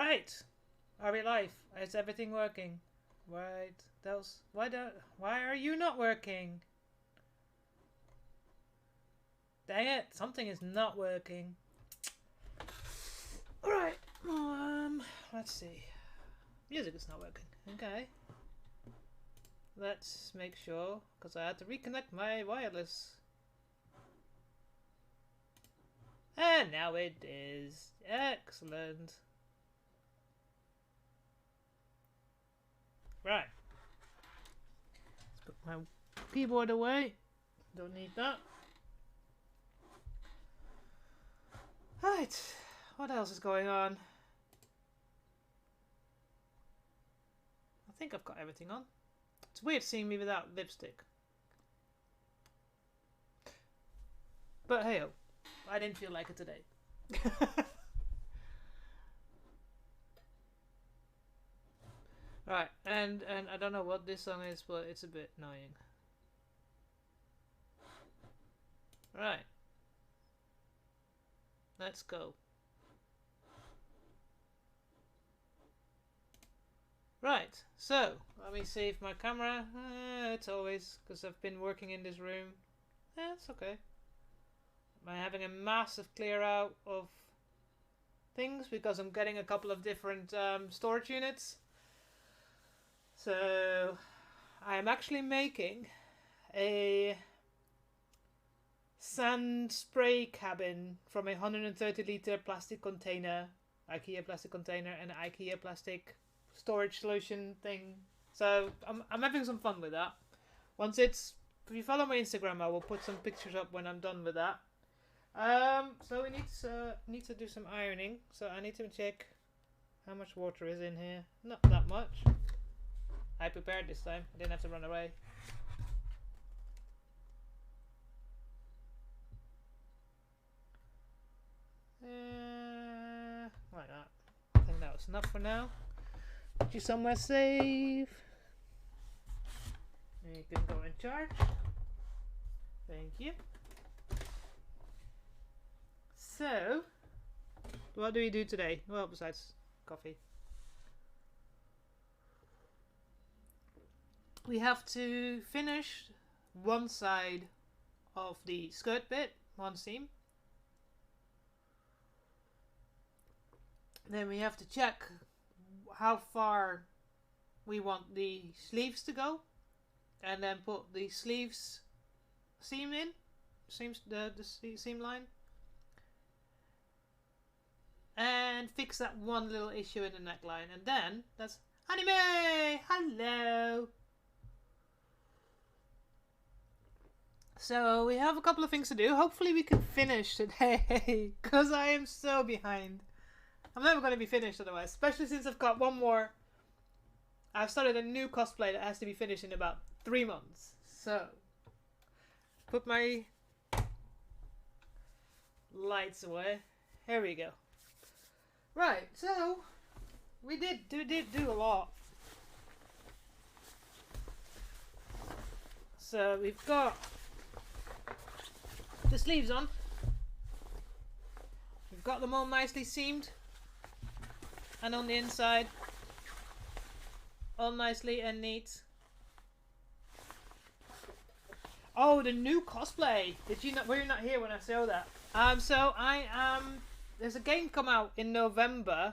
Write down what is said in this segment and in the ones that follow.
Right. Are we live? Is everything working? Right. Why are you not working? Dang it, something is not working. Alright. Let's see. Music is not working. Okay. Let's make sure, because I had to reconnect my wireless. And now it is. Excellent. Right. Let's put my keyboard away. Don't need that. Right. What else is going on? I think I've got everything on. It's weird seeing me without lipstick. But hey, I didn't feel like it today. Right, and I don't know what this song is, but it's a bit annoying. Right. Let's go. Right, so let me save my camera. It's always because I've been working in this room. It's okay. I'm having a massive clear out of things because I'm getting a couple of different storage units. So I am actually making a sand spray cabin from a 130-liter plastic container, IKEA plastic container, and an IKEA plastic storage solution thing. So I'm having some fun with that. If you follow my Instagram, I will put some pictures up when I'm done with that. So we need to do some ironing. So I need to check how much water is in here. Not that much. I prepared this time. I didn't have to run away. Like that. I think that was enough for now. Put you somewhere safe. And you can go in charge. Thank you. So, what do we do today? Well, besides coffee. We have to finish one side of the skirt bit, one seam. Then we have to check how far we want the sleeves to go, and then put the sleeves seam in, the seam line, and fix that one little issue in the neckline, and then that's anime. Hello. So we have a couple of things to do. Hopefully we can finish today, because I am so behind. I'm never going to be finished otherwise, especially since I've got one more. I've started a new cosplay that has to be finished in about 3 months. So, put my lights away. Here we go. Right, so we did do a lot. So we've got the sleeves on. We've got them all nicely seamed. And on the inside, all nicely and neat. Oh, the new cosplay! Were you not here when I showed that? So there's a game come out in November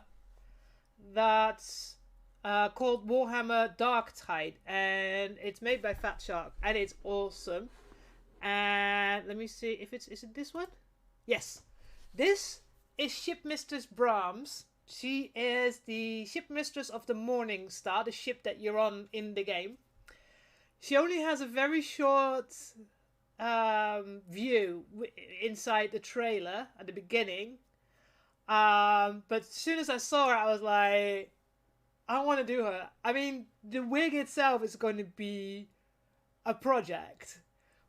that's called Warhammer Darktide, and it's made by Fat Shark, and it's awesome. And let me see if is it this one? Yes, this is Shipmistress Brahms. She is the shipmistress of the Morning Star, the ship that you're on in the game. She only has a very short view inside the trailer at the beginning. But as soon as I saw her, I was like, I want to do her. I mean, the wig itself is going to be a project,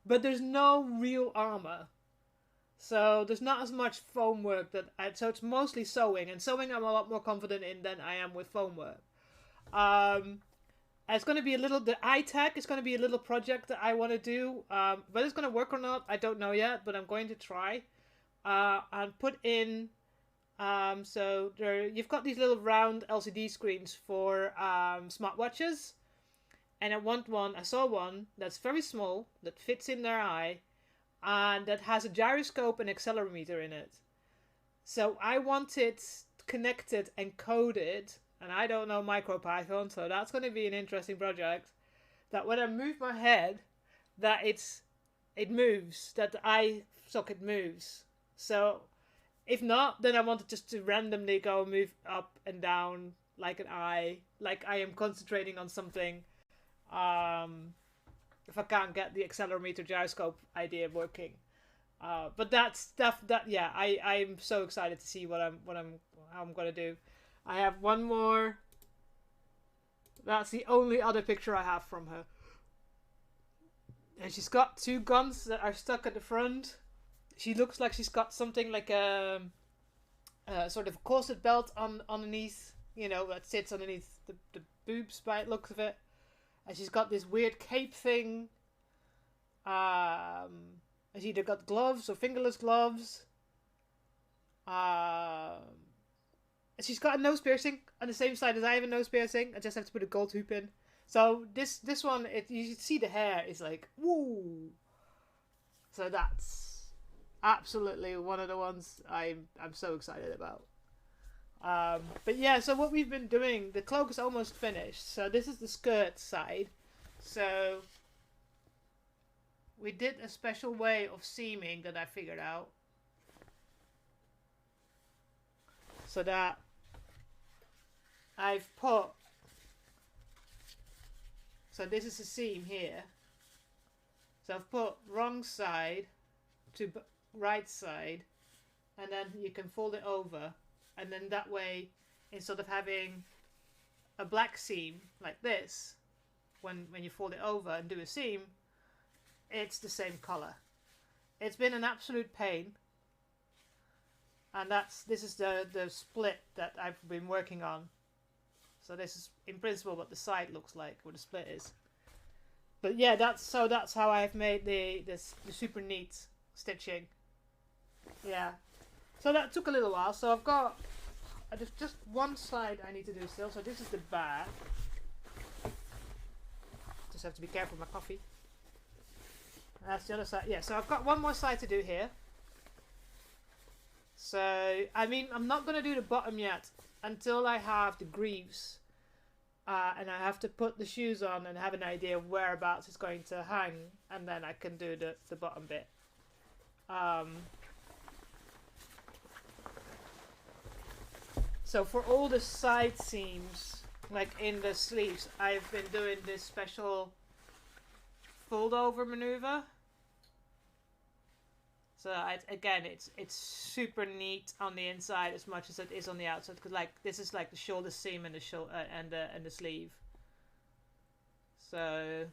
but there's no real armor. So there's not as much foam work so it's mostly sewing, and sewing I'm a lot more confident in than I am with foam work. It's going to be the eye tag is going to be a little project that I want to do. Whether it's going to work or not, I don't know yet, but I'm going to try. And put in So you've got these little round LCD screens for smartwatches, and I saw one that's very small that fits in their eye, and that has a gyroscope and accelerometer in it. So I want it connected and coded, and I don't know MicroPython, so that's going to be an interesting project. That when I move my head, that it moves, that the eye socket moves. So if not, then I want it just to randomly go move up and down like an eye, like I am concentrating on something. If I can't get the accelerometer gyroscope idea working. But that's stuff that I'm so excited to see how I'm gonna do. I have one more. That's the only other picture I have from her. And she's got two guns that are stuck at the front. She looks like she's got something like a sort of corset belt underneath, that sits underneath the boobs by the looks of it. And she's got this weird cape thing. She's either got gloves or fingerless gloves. She's got a nose piercing on the same side as I have a nose piercing. I just have to put a gold hoop in. So this one, you see the hair is like, woo. So that's absolutely one of the ones I'm so excited about. But yeah, so what we've been doing, the cloak is almost finished. So this is the skirt side. So we did a special way of seaming that I figured out. So that I've put, so this is a seam here. So I've put wrong side to right side, and then you can fold it over, and then that way, instead of having a black seam like this, when you fold it over and do a seam, it's the same color. It's been an absolute pain, and this is the split that I've been working on. So this is in principle what the side looks like, what the split is. But yeah, that's how I've made the super neat stitching. Yeah, so that took a little while. So I've got just one side I need to do still. So this is the back. Just have to be careful with my coffee. That's the other side. Yeah, so I've got one more side to do here. So, I mean, I'm not going to do the bottom yet until I have the greaves. And I have to put the shoes on and have an idea of whereabouts it's going to hang. And then I can do the bottom bit. So for all the side seams, like in the sleeves, I've been doing this special fold over maneuver. So again, it's super neat on the inside as much as it is on the outside. Because like this is like the shoulder seam and the and the sleeve. So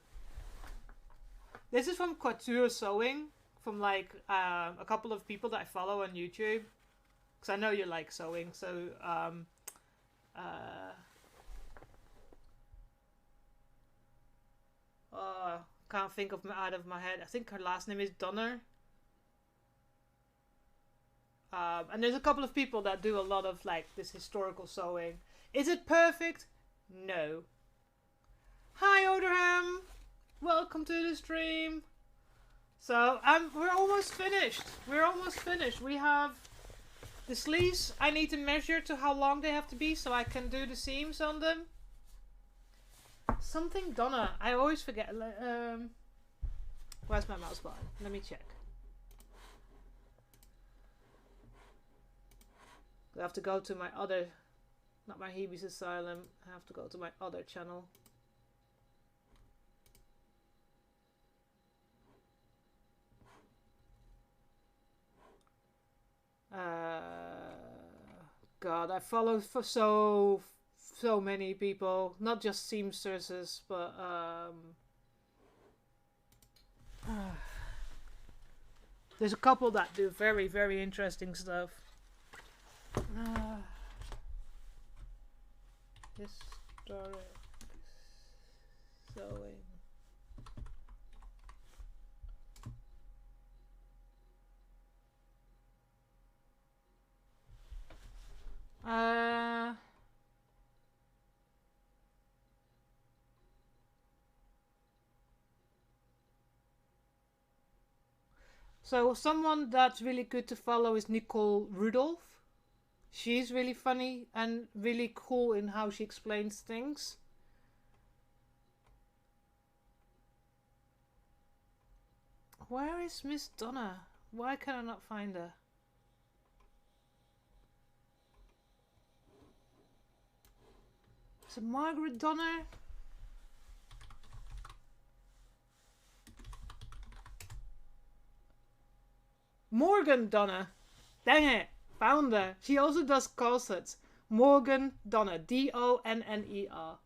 this is from Couture Sewing, from like a couple of people that I follow on YouTube. Because I know you like sewing, so can't think of out of my head. I think her last name is Donner. And there's a couple of people that do a lot of like this historical sewing. Is it perfect? No. Hi Oderham! Welcome to the stream. So we're almost finished. We have the sleeves. I need to measure to how long they have to be so I can do the seams on them. Something Donna. I always forget. Where's my mouse button? Let me check. I have to go to my other, not my Hebe's Asylum. I have to go to my other channel. God, I follow for so many people, not just seamstresses, but there's a couple that do very, very interesting stuff. Historic sewing. So someone that's really good to follow is Nicole Rudolph. She's really funny and really cool in how she explains things. Where is Miss Donna? Why can I not find her? Is it Margaret Donner? Morgan Donner. Dang it. Found her. She also does corsets. Morgan Donner. D-O-N-N-E-R.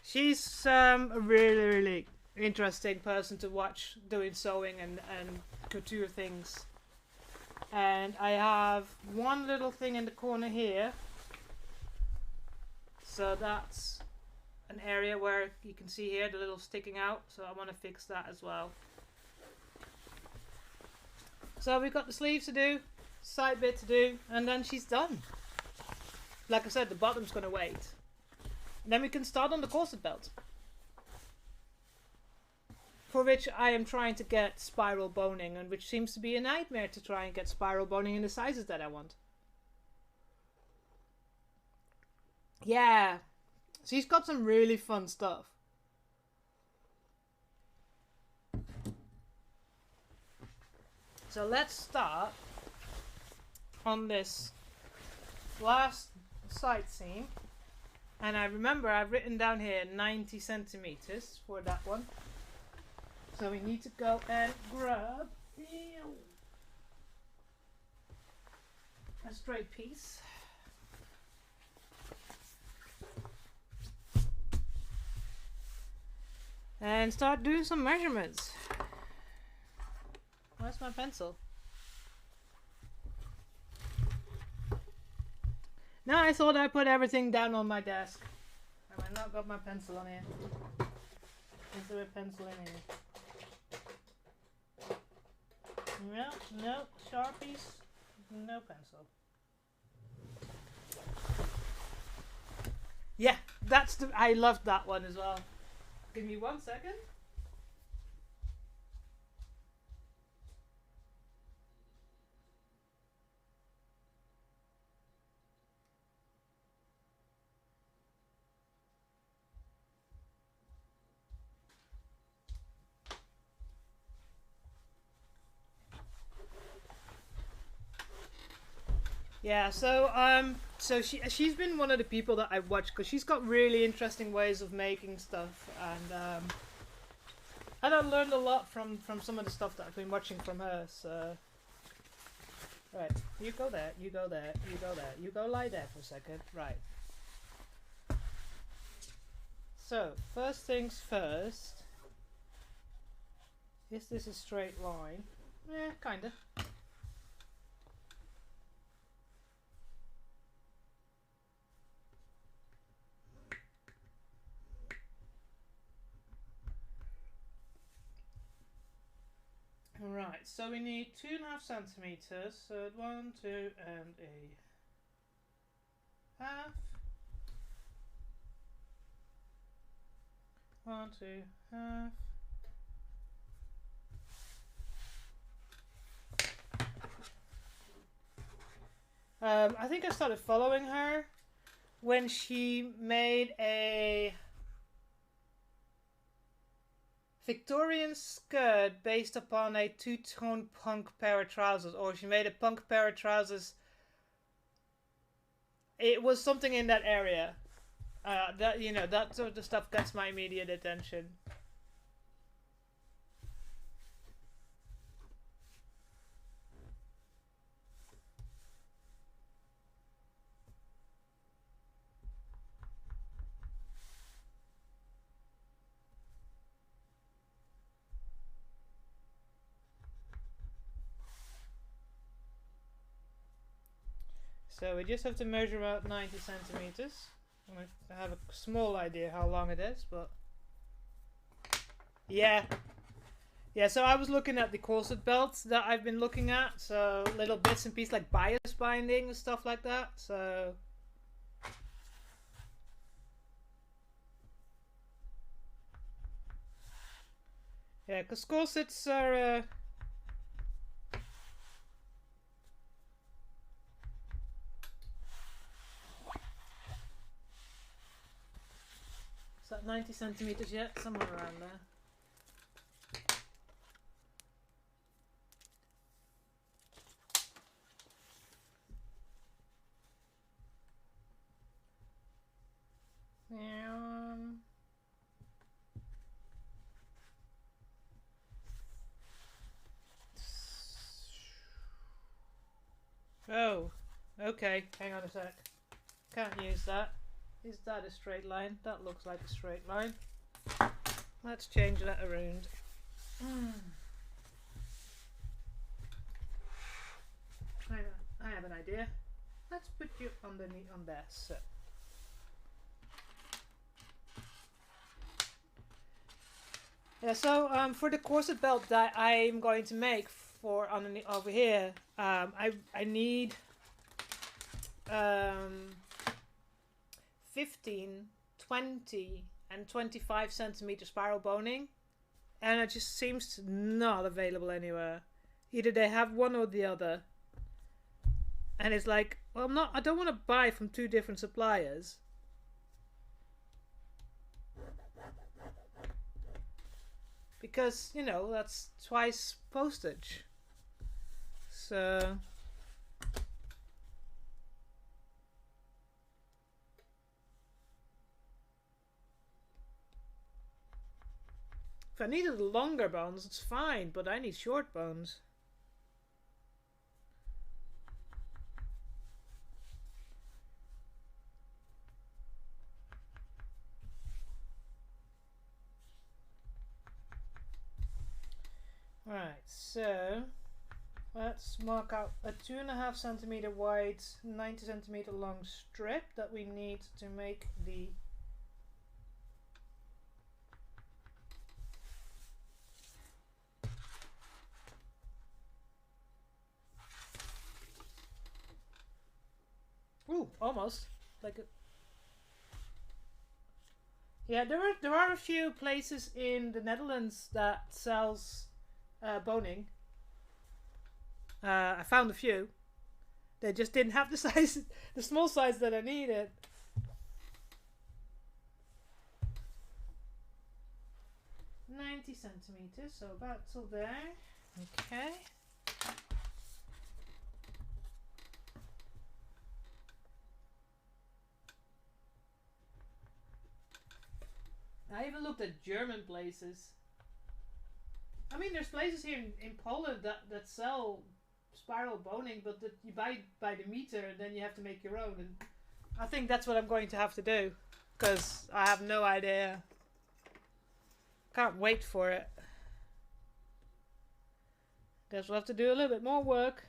She's a really interesting person to watch doing sewing and couture things. And I have one little thing in the corner here. So that's an area where you can see here the little sticking out. So I want to fix that as well. So we've got the sleeves to do, side bit to do, and then she's done. Like I said, the bottom's going to wait. And then we can start on the corset belt. For which I am trying to get spiral boning, and which seems to be a nightmare to try and get spiral boning in the sizes that I want. Yeah, she's got some really fun stuff. So let's start on this last side seam. And I remember I've written down here 90 centimeters for that one. So we need to go and grab a straight piece. And start doing some measurements. Where's my pencil? No, I thought I put everything down on my desk. Have I not got my pencil on here? Is there a pencil in here? No, Sharpies, no pencil. Yeah, that's the. I loved that one as well. Give me 1 second. Yeah, so she's been one of the people that I've watched because she's got really interesting ways of making stuff, and I've learned a lot from some of the stuff that I've been watching from her. So, right, you go there, you go there, you go there, you go lie there for a second, right. So first things first. Is this a straight line? Yeah, kinda. Right, so we need 2.5 centimeters, so 1, 2, and a half. 1, 2, half. I think I started following her when she made a Victorian skirt based upon a two-tone punk pair of trousers, or she made a punk pair of trousers. It was something in that area. That sort of stuff gets my immediate attention. So we just have to measure out 90 centimeters. I have a small idea how long it is, but yeah, Yeah, so I was looking at the corset belts that I've been looking at. So little bits and pieces like bias binding and stuff like that. So yeah, because corsets are. Is that 90 centimeters yet? Somewhere around there. Oh, okay. Hang on a sec. Can't use that. Is that a straight line? That looks like a straight line. Let's change that around. I have an idea. Let's put you underneath on there. So. Yeah, so for the corset belt that I'm going to make for underneath over here, I need 15, 20, and 25 centimeter spiral boning, and it just seems not available anywhere. Either they have one or the other, and it's like, well, I don't want to buy from two different suppliers. Because, you know, that's twice postage. So if I needed longer bones, it's fine, but I need short bones. Right, so let's mark out a 2.5 centimeter wide, 90 centimeter long strip that we need to make the almost like a. Yeah, there are a few places in the Netherlands that sells boning. I found a few. They just didn't have the size, the small size that I needed. "90 centimeters, so about till there. Okay. I even looked at German places. I mean, there's places here in Poland that sell spiral boning, but that you buy by the meter and then you have to make your own. And I think that's what I'm going to have to do, because I have no idea. Can't wait for it. Guess we'll have to do a little bit more work.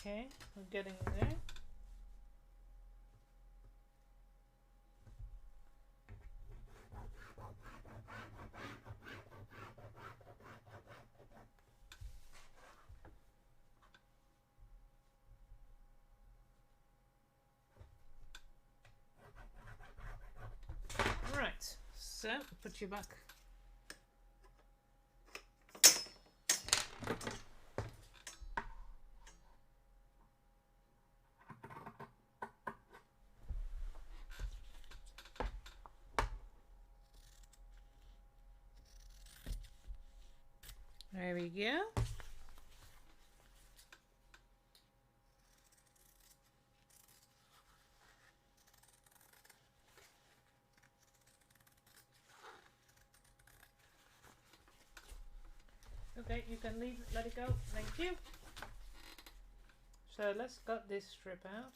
Okay, we're getting there. Right, so put you back. There we go. Okay, you can leave it, let it go. Thank you. So let's cut this strip out.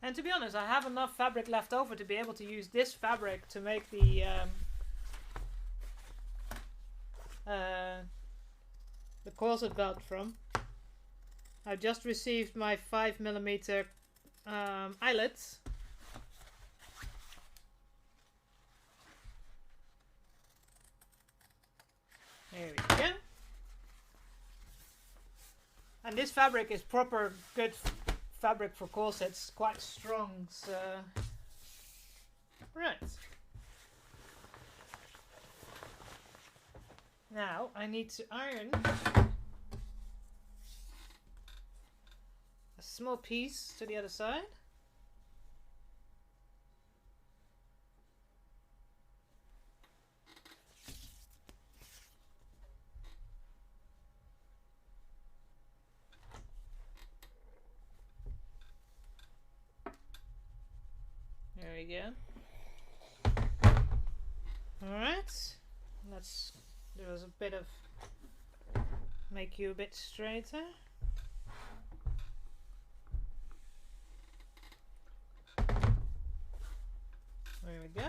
And to be honest, I have enough fabric left over to be able to use this fabric to make the corset belt from. I've just received my 5mm eyelets. There we go. And this fabric is proper good fabric for corsets, quite strong, so right. Now I need to iron a small piece to the other side. There we go. Alright, let's do a bit of, make you a bit straighter. There we go.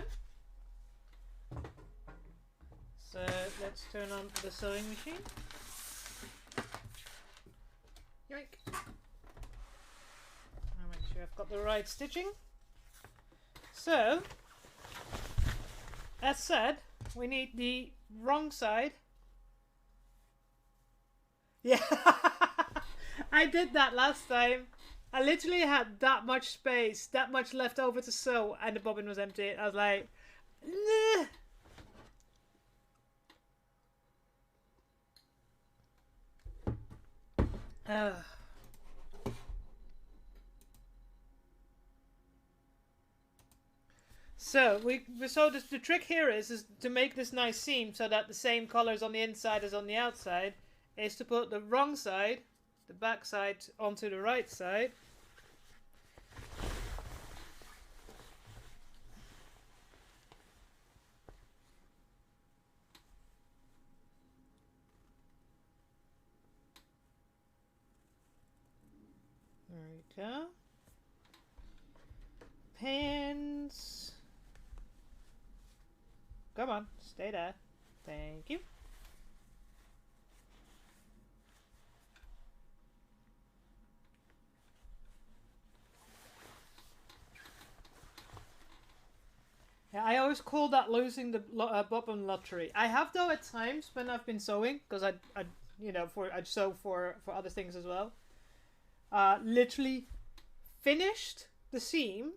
So let's turn on the sewing machine. Yoink. I'll make sure I've got the right stitching. So, as said, we need the wrong side. Yeah, I did that last time. I literally had that much space, that much left over to sew, and the bobbin was empty. I was like, nah. So the trick here is to make this nice seam so that the same colors on the inside as on the outside, is to put the wrong side, the back side, onto the right side. There we go. Pins. Come on, stay there. Thank you. Yeah, I always call that losing the bobbin lottery. I have though at times when I've been sewing, because I sew for other things as well. Literally finished the seam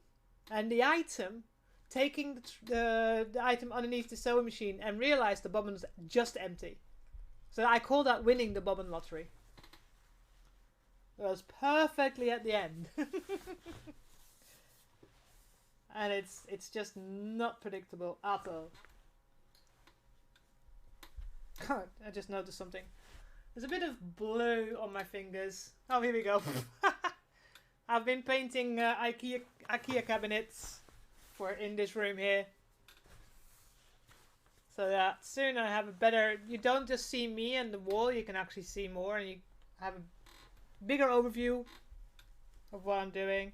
and the item, taking the item underneath the sewing machine and realized the bobbin's just empty. So I call that winning the bobbin lottery. It was perfectly at the end. And it's just not predictable at all. God, I just noticed something. There's a bit of blue on my fingers. Oh, here we go. I've been painting IKEA cabinets in this room here. So that soon I have a better... You don't just see me and the wall, you can actually see more. And you have a bigger overview of what I'm doing.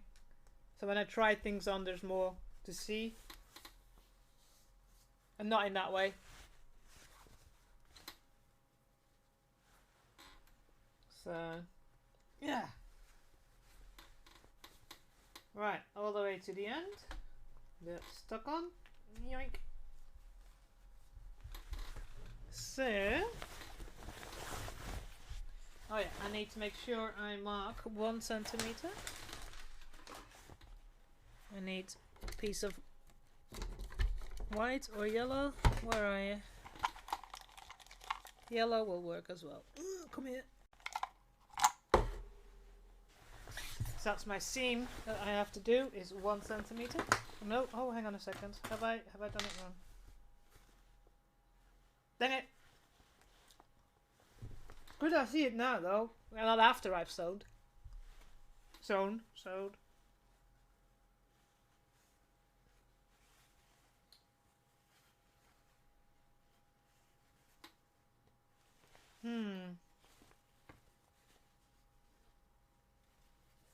So when I try things on, there's more to see. And not in that way. So, yeah. Right, all the way to the end. That's stuck on. Yoink. So, oh yeah, I need to make sure I mark 1 centimeter. I need a piece of white or yellow. Where are you? Yellow will work as well. Come here. So that's my seam that I have to do, is 1 centimeter. No, oh, hang on a second. Have I done it wrong? Dang it! Good, I see it now though. Well, not after I've sewed. Sewed. Hmm.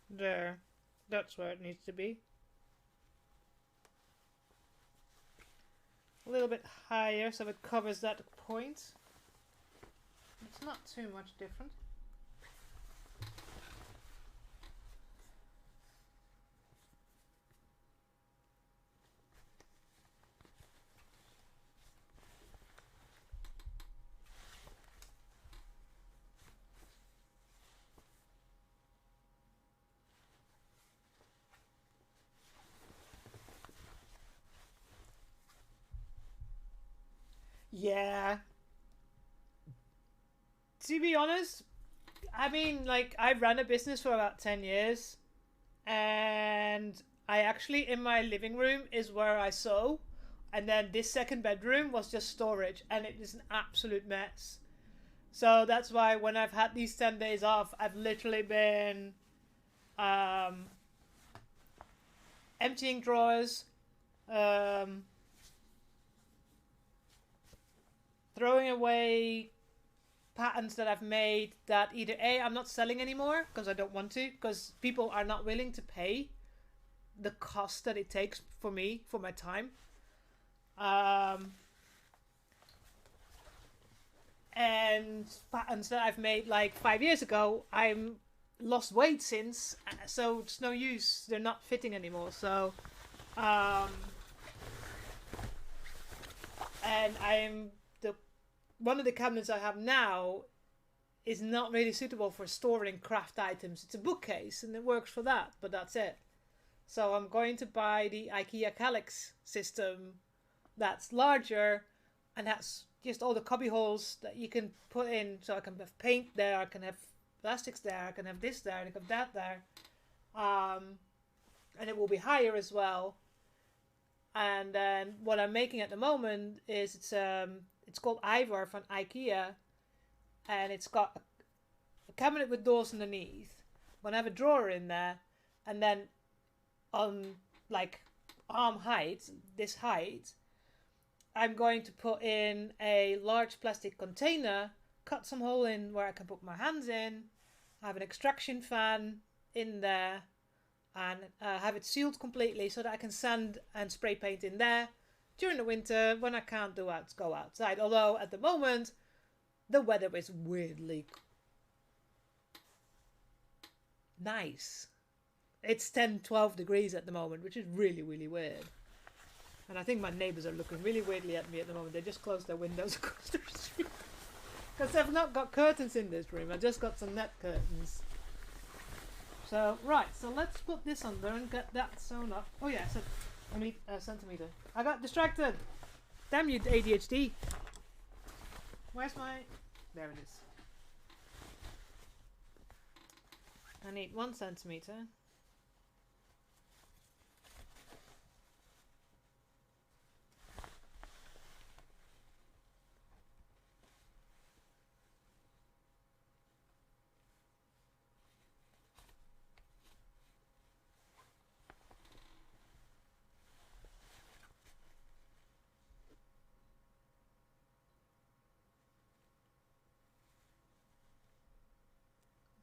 There. That's where it needs to be. A little bit higher so it covers that point. It's not too much different. Yeah. To be honest, I mean, like, I ran a business for about 10 years, and I actually, in my living room, is where I sew, and then this second bedroom was just storage, and it is an absolute mess. So that's why when I've had these 10 days off, I've literally been um, emptying drawers, um, throwing away patterns that I've made that either A, I'm not selling anymore because I don't want to, because people are not willing to pay the cost that it takes for me, for my time. And patterns that I've made like 5 years ago, I'm lost weight since, so it's no use. They're not fitting anymore. So, and I'm the one of the cabinets I have now is not really suitable for storing craft items. It's a bookcase and it works for that, but that's it. So I'm going to buy the IKEA Calyx system that's larger and has just all the cubby holes that you can put in. So I can have paint there, I can have plastics there, I can have this there, I can have that there. And it will be higher as well. And then what I'm making at the moment is it's called Ivar from IKEA, and it's got a cabinet with doors underneath. I'm gonna have a drawer in there, and then on like arm height, this height, I'm going to put in a large plastic container, cut some hole in where I can put my hands in, have an extraction fan in there, and have it sealed completely so that I can sand and spray paint in there during the winter when I can't go outside. Although at the moment, the weather is weirdly nice. It's 10, 12 degrees at the moment, which is really, really weird. And I think my neighbours are looking really weirdly at me at the moment. They just closed their windows across the street. Because I've not got curtains in this room. I just got some net curtains. So, right. So let's put this under and get that sewn up. Oh yeah, I need a centimetre. I got distracted. Damn you, ADHD. Where's my... There it is. I need 1 centimetre.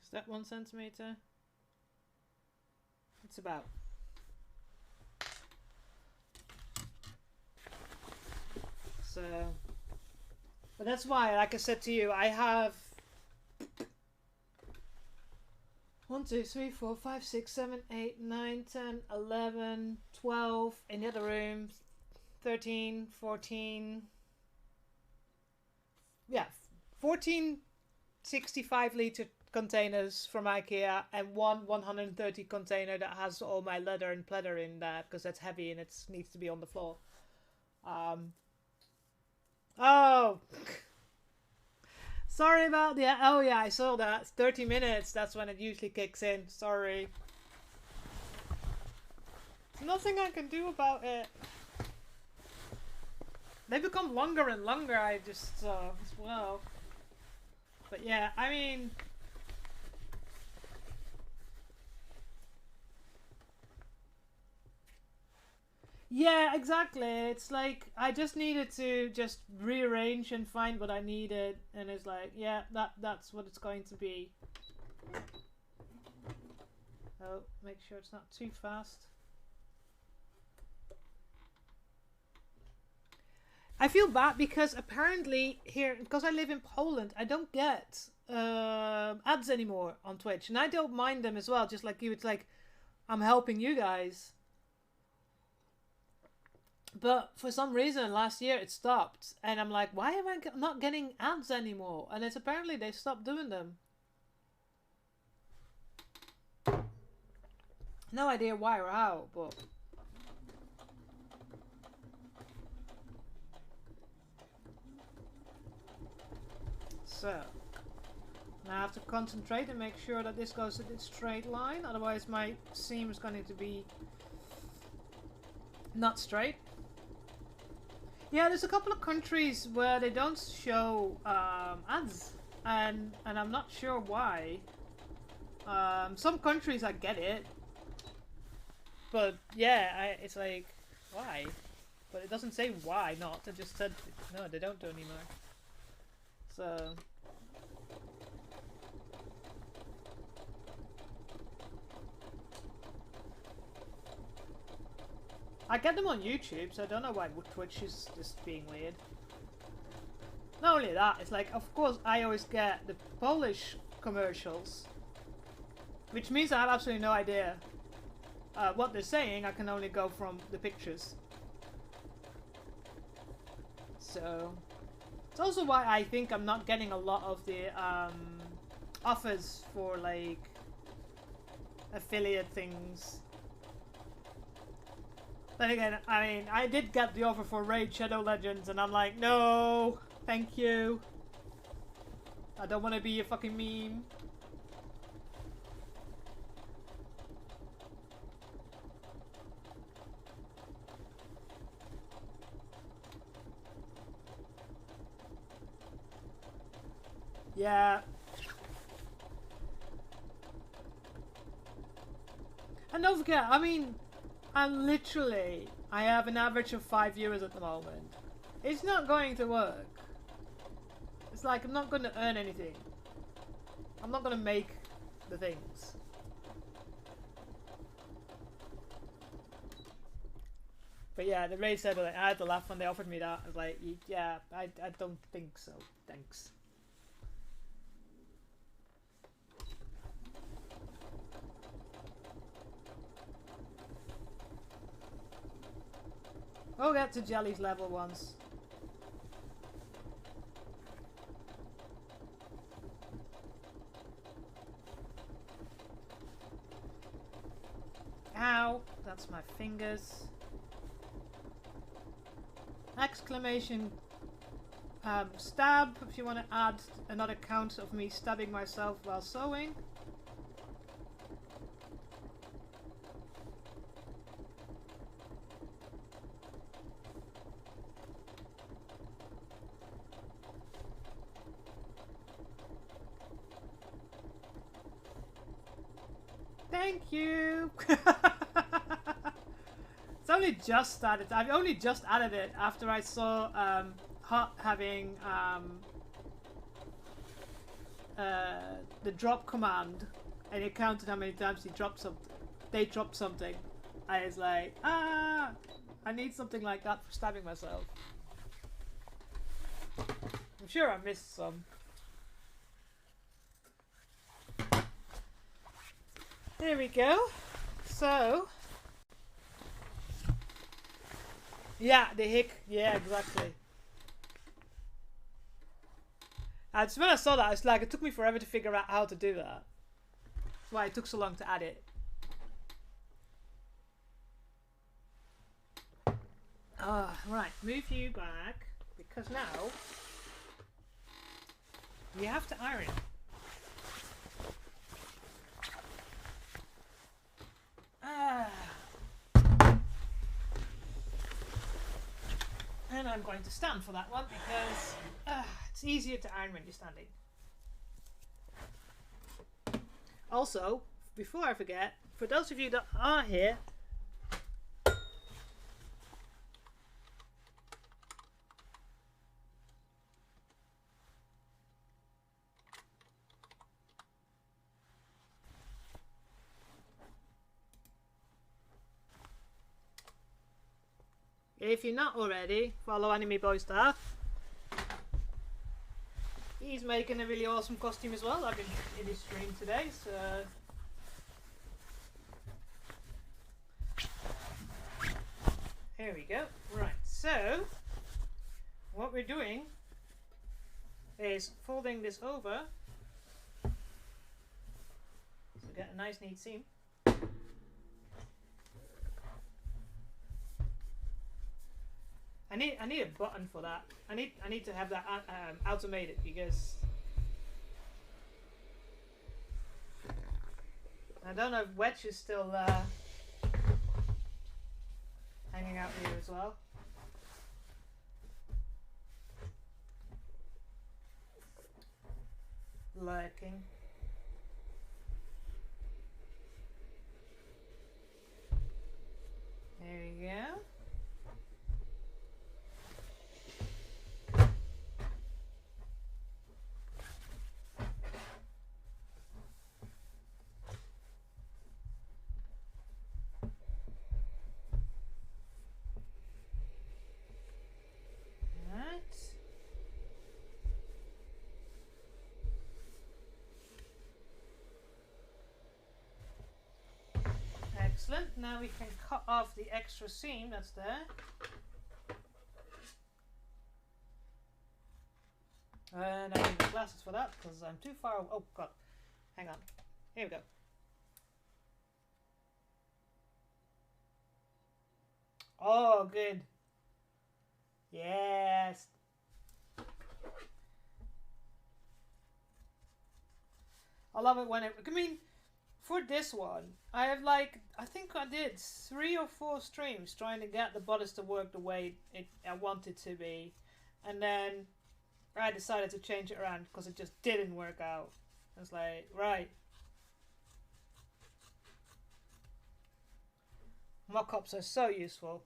Is that 1 centimetre? It's about. So, but that's why, like I said to you, I have 1, 2, 3, 4, 5, 6, 7, 8, 9, 10, 11, 12 in the other rooms, 13, 14. Yeah, 14 65-litre containers from IKEA and one 130 container that has all my leather and pleather in there because that's heavy and it needs to be on the floor. Oh, sorry about that. Oh yeah, I saw that. 30 minutes. That's when it usually kicks in. Sorry. There's nothing I can do about it. They become longer and longer. I just as well. But yeah, I mean. Yeah, exactly. It's like I just needed to just rearrange and find what I needed, and it's like, yeah, that's what it's going to be. Oh, make sure it's not too fast. I feel bad because apparently here, because I live in Poland, I don't get ads anymore on Twitch, and I don't mind them as well. Just like you, it's like I'm helping you guys. But for some reason, last year it stopped, and I'm like, why am I not getting ads anymore? And it's apparently they stopped doing them. No idea why or how, but. So, now I have to concentrate and make sure that this goes in a straight line, otherwise my seam is going to be not straight. Yeah, there's a couple of countries where they don't show ads, and I'm not sure why. Some countries I get it, but yeah, it's like, why? But it doesn't say why not. It just said no, they don't do anymore. So. I get them on YouTube, so I don't know why Twitch is just being weird. Not only that, it's like, of course, I always get the Polish commercials, which means I have absolutely no idea what they're saying. I can only go from the pictures. So, it's also why I think I'm not getting a lot of the offers for, like, affiliate things. Then again, I mean, I did get the offer for Raid Shadow Legends, and I'm like, no, thank you. I don't want to be a fucking meme. Yeah. And don't forget, I mean, I have an average of 5 viewers at the moment. It's not going to work. It's like I'm not going to earn anything. I'm not going to make the things. But yeah, the Raid said, like, I had to laugh when they offered me that. I was like, yeah, I don't think so. Thanks. We'll get to Jelly's level once. Ow! That's my fingers. Exclamation stab if you want to add another count of me stabbing myself while sewing. Thank you! It's only just started. I've only just added it after I saw Hot having the drop command, and it counted how many times he dropped something. They dropped something. I was like, I need something like that for stabbing myself. I'm sure I missed some. There we go. So, yeah, the hick. Yeah, exactly. And when I saw that, it's like it took me forever to figure out how to do that. That's why it took so long to add it. Right, move you back because now you have to iron. And I'm going to stand for that one because it's easier to iron when you're standing. Also, before I forget, for those of you that are here, if you're not already, follow Anime Boy Star. He's making a really awesome costume as well, like in his stream today, so... Here we go. Right, so what we're doing is folding this over so we get a nice neat seam. I need a button for that. I need to have that automated because I don't know if Wedge is still hanging out here as well. Lurking. There we go. Excellent. Now we can cut off the extra seam that's there. And I need the glasses for that because I'm too far away. Oh god. Hang on. Here we go. Oh, good. Yes. I love it when it... I mean... For this one, I have I think I did 3 or 4 streams trying to get the bodice to work the way I want it to be. And then I decided to change it around because it just didn't work out. It's like, right. Mock-ups are so useful.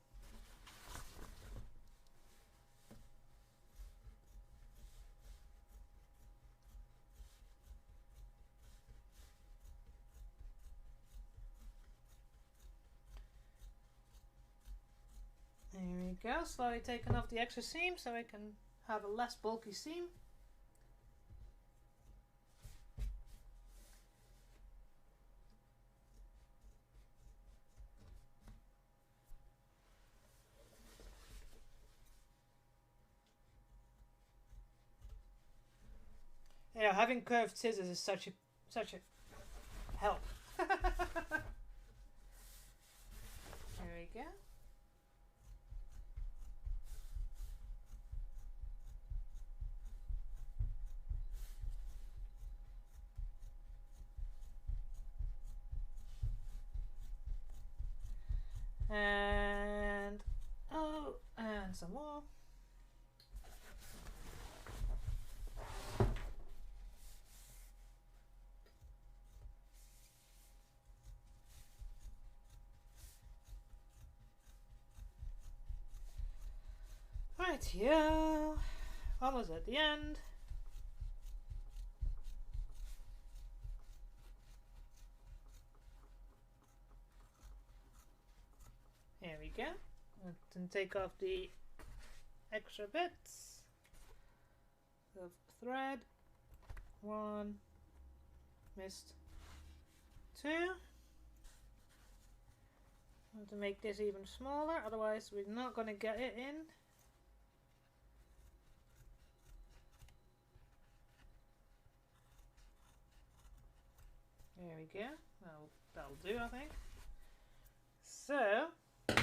There we go, slowly taking off the extra seam so I can have a less bulky seam. You know, having curved scissors is such a help. There we go. And oh, and some more. Right, yeah, almost at the end. There we go. And take off the extra bits of thread. 1, missed 2. I want to make this even smaller, otherwise we're not going to get it in. There we go. That'll do, I think. So, I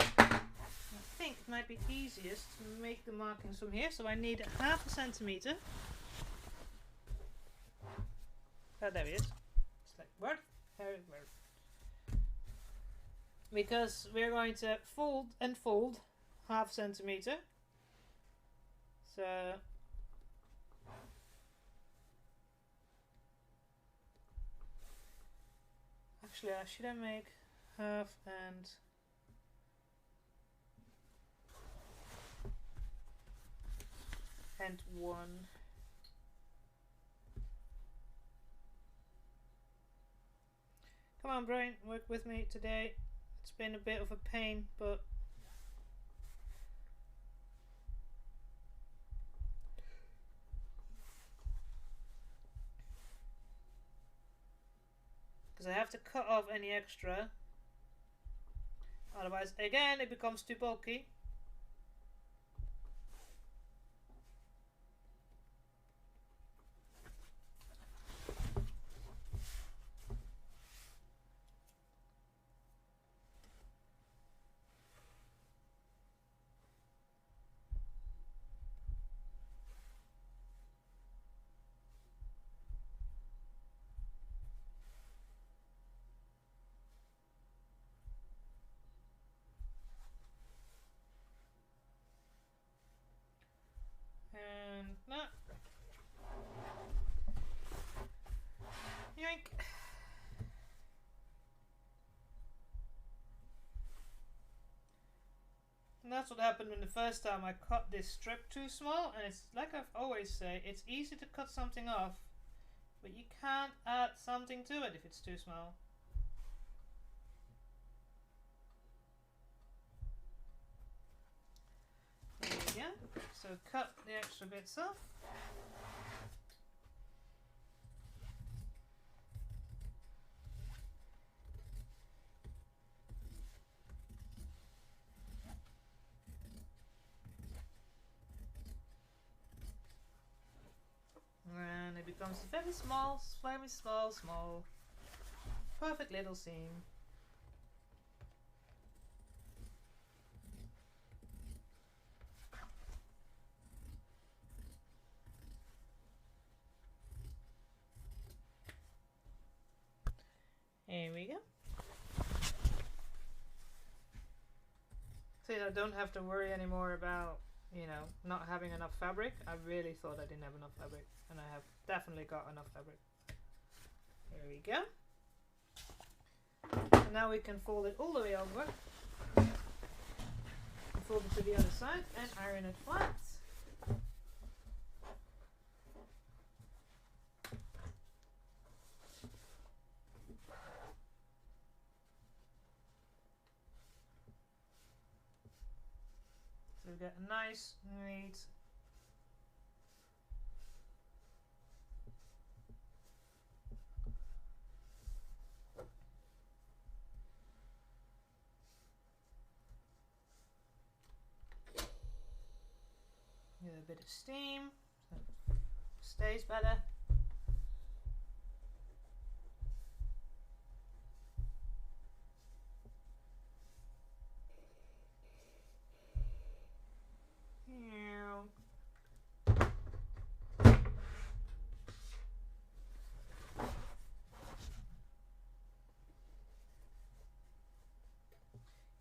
think it might be easiest to make the markings from here. So I need 1/2 centimeter. Oh, there it is. It's like, word? Word. Because we're going to fold and fold 1/2 centimeter. So, actually, should I make 1/2 and 1? Come on, brain, work with me today. It's been a bit of a pain, but to cut off any extra. Otherwise, again, it becomes too bulky. And that. Yoink. And that's what happened when the first time I cut this strip too small, and it's like I've always say, it's easy to cut something off, but you can't add something to it if it's too small. There you go. So cut the extra bits off. And it becomes a very small, perfect little seam. Here we go. So I don't have to worry anymore about, you know, not having enough fabric. I really thought I didn't have enough fabric, and I have definitely got enough fabric. There we go. And now we can fold it all the way over. Fold it to the other side and iron it flat. So we get a nice, neat with a bit of steam so it stays better.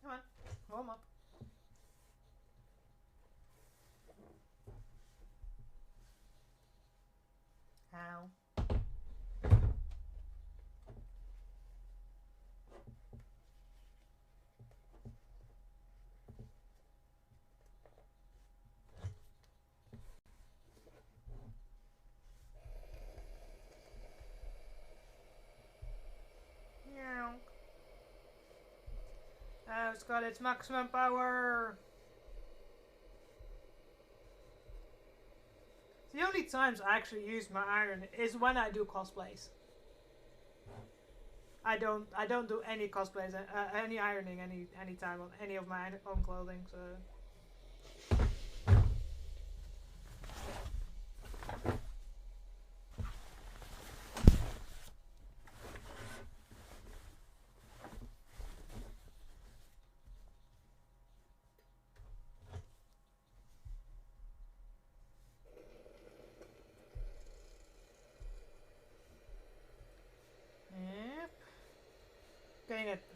Come on, warm up. Ow. Oh, it's got its maximum power. The only times I actually use my iron is when I do cosplays. I don't do any cosplays, any ironing, any time on any of my own clothing. So.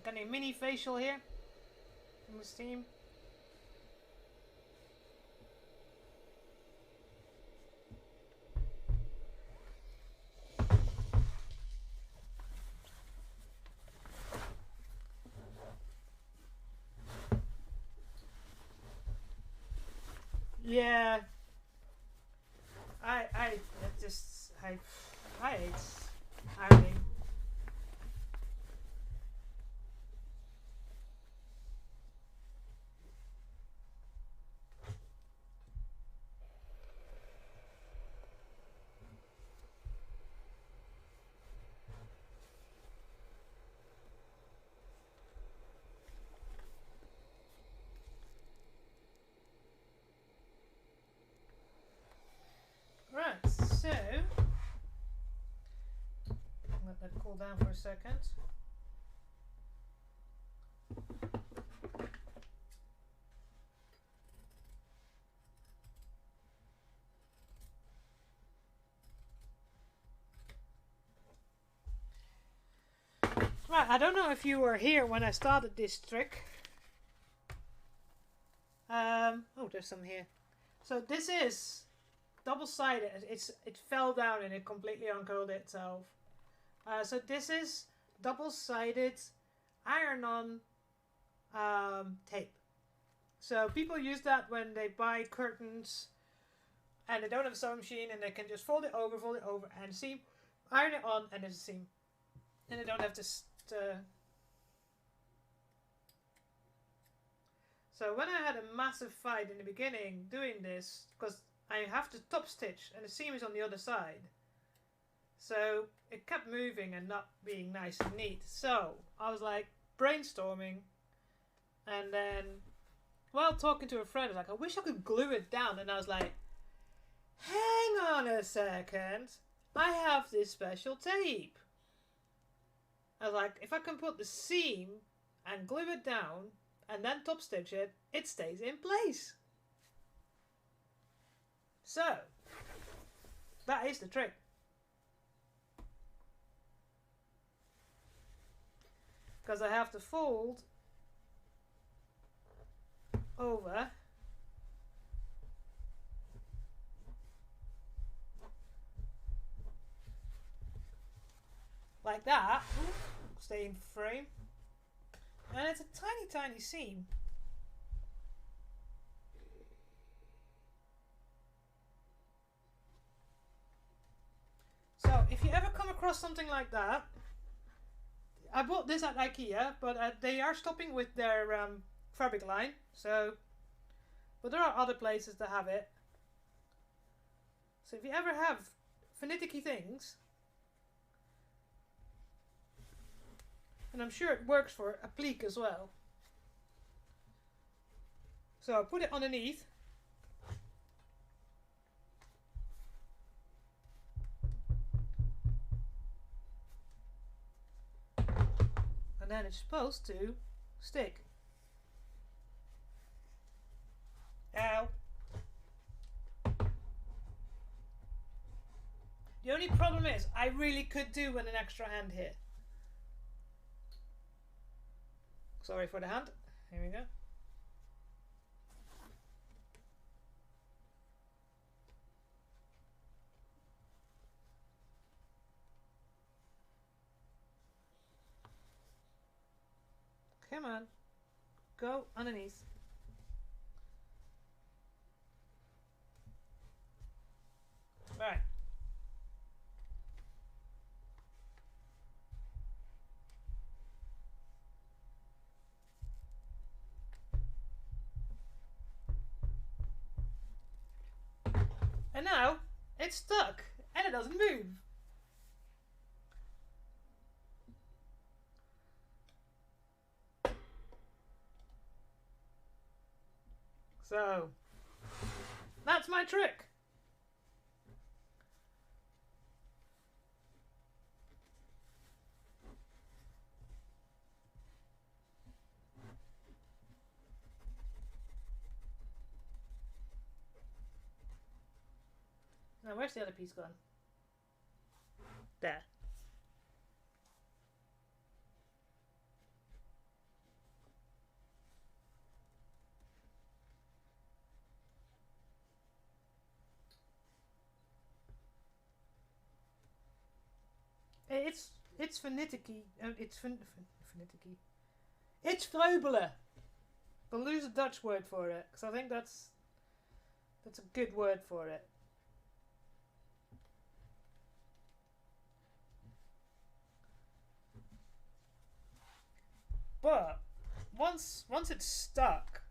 Getting a mini facial here in the steam. Yeah, I hate ironing. down for a second. Right, I don't know if you were here when I started this trick. Oh, there's some here. So this is double-sided. It fell down and it completely uncurled itself. So this is double-sided iron-on tape. So people use that when they buy curtains and they don't have a sewing machine, and they can just fold it over, and seam, iron it on, and there's a seam, and they don't have to. So when I had a massive fight in the beginning doing this, because I have to top stitch and the seam is on the other side, so it kept moving and not being nice and neat. So I was like brainstorming, and then while talking to a friend, I was like, I wish I could glue it down, and I was like, hang on a second, I have this special tape. I was like, if I can put the seam and glue it down and then top stitch it, it stays in place. So that is the trick. Because I have to fold over like that, stay in frame, and it's a tiny seam. So if you ever come across something like that, I bought this at IKEA, but they are stopping with their fabric line. So, but there are other places that have it. So if you ever have finicky things, and I'm sure it works for applique as well. So I'll put it underneath. And then it's supposed to stick. Ow. The only problem is I really could do with an extra hand here. Sorry for the hand. Here we go. Come on. Go underneath. Right. And now it's stuck and it doesn't move. So that's my trick. Now where's the other piece gone? There. It's finicky. It's finicky. It's vleubelen. We'll lose a Dutch word for it, because I think that's a good word for it. But once it's stuck,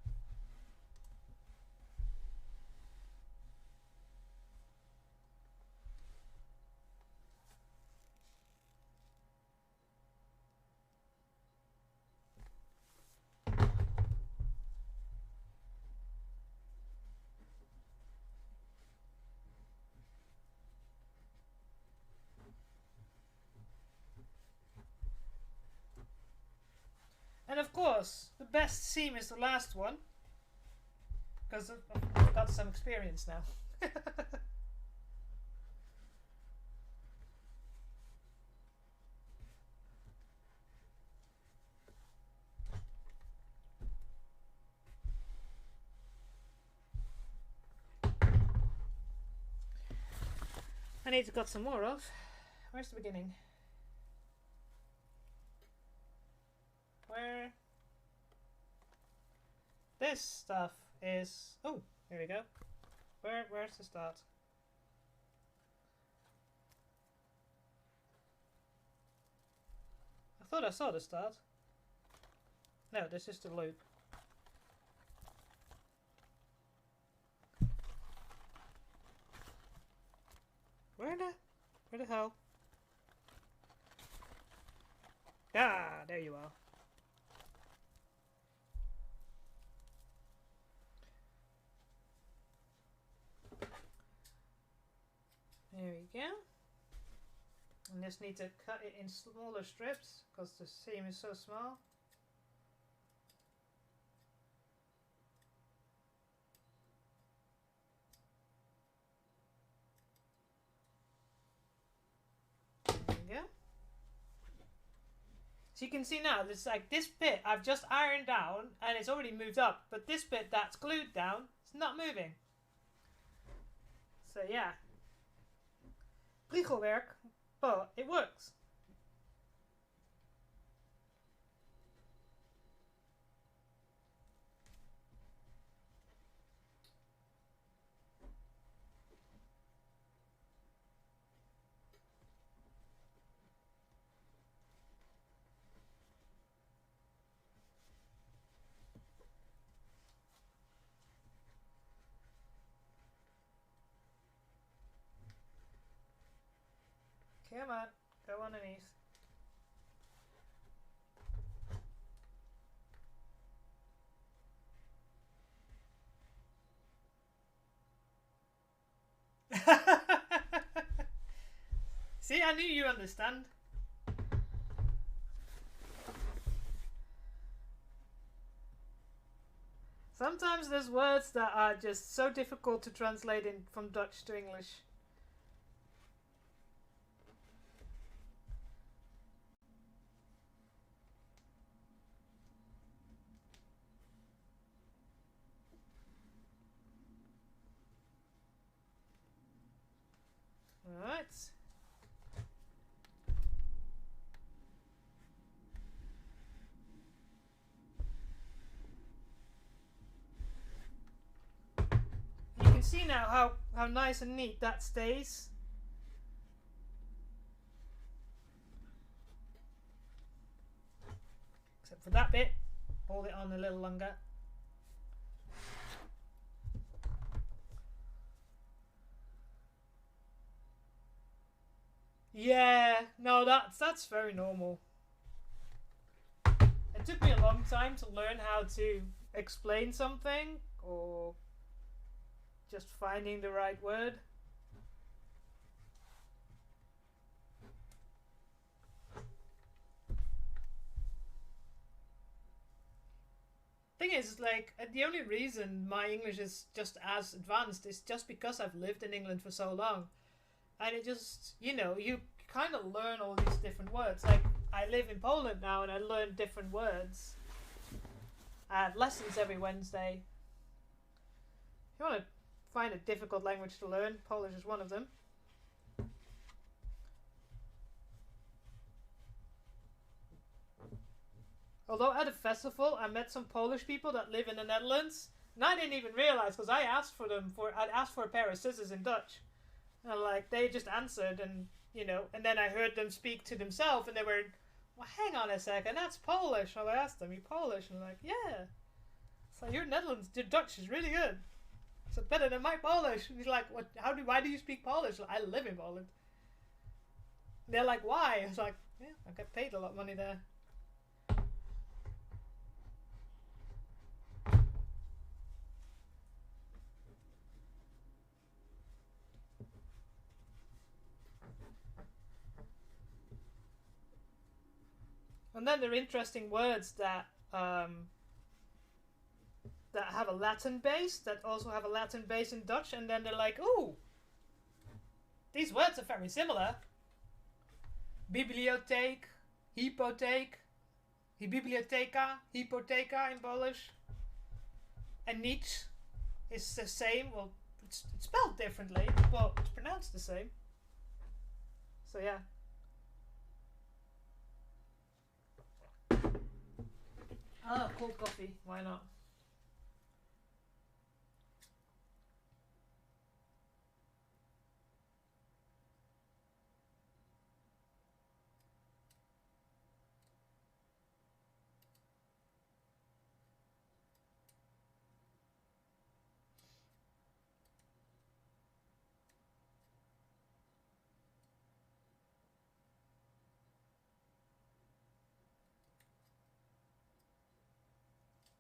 course, the best seam is the last one. Because I've got some experience now. I need to cut some more of. Where's the beginning? Where? This stuff is... Oh, here we go. Where's the start? I thought I saw the start. No, this is the loop. Where the hell? Ah, there you are. There we go. And just need to cut it in smaller strips because the seam is so small. There we go. So you can see now, it's like this bit I've just ironed down and it's already moved up, but this bit that's glued down, it's not moving. So yeah. Priegelwerk, but it works. Come on, go underneath. See, I knew you understand. Sometimes there's words that are just so difficult to translate in from Dutch to English. Alright. You can see now how nice and neat that stays. Except for that bit. Hold it on a little longer. Yeah, no, that's very normal. It took me a long time to learn how to explain something or just finding the right word. Thing is, like, the only reason my English is just as advanced is just because I've lived in England for so long. And it just, you know, you kind of learn all these different words. Like, I live in Poland now and I learn different words. I have lessons every Wednesday. If you want to find a difficult language to learn, Polish is one of them. Although at a festival, I met some Polish people that live in the Netherlands. And I didn't even realize, because I asked for them I'd asked for a pair of scissors in Dutch. And like, they just answered and, you know, and then I heard them speak to themselves and they were, well, hang on a second, that's Polish. So I asked them, you Polish? And they're like, yeah. So your Netherlands, your Dutch is really good. It's better than my Polish. And he's like, what? Why do you speak Polish? Like, I live in Poland. And they're like, why? I was like, yeah, I get paid a lot of money there. And then there are interesting words that um, that have a Latin base, that also have a Latin base in Dutch, and then they're like, ooh, these words are very similar. Bibliotheek, hypotheek, biblioteka, hypotheka in Polish. And niets is the same. Well, it's spelled differently, but it's pronounced the same. So yeah. Ah, cold coffee. Why not?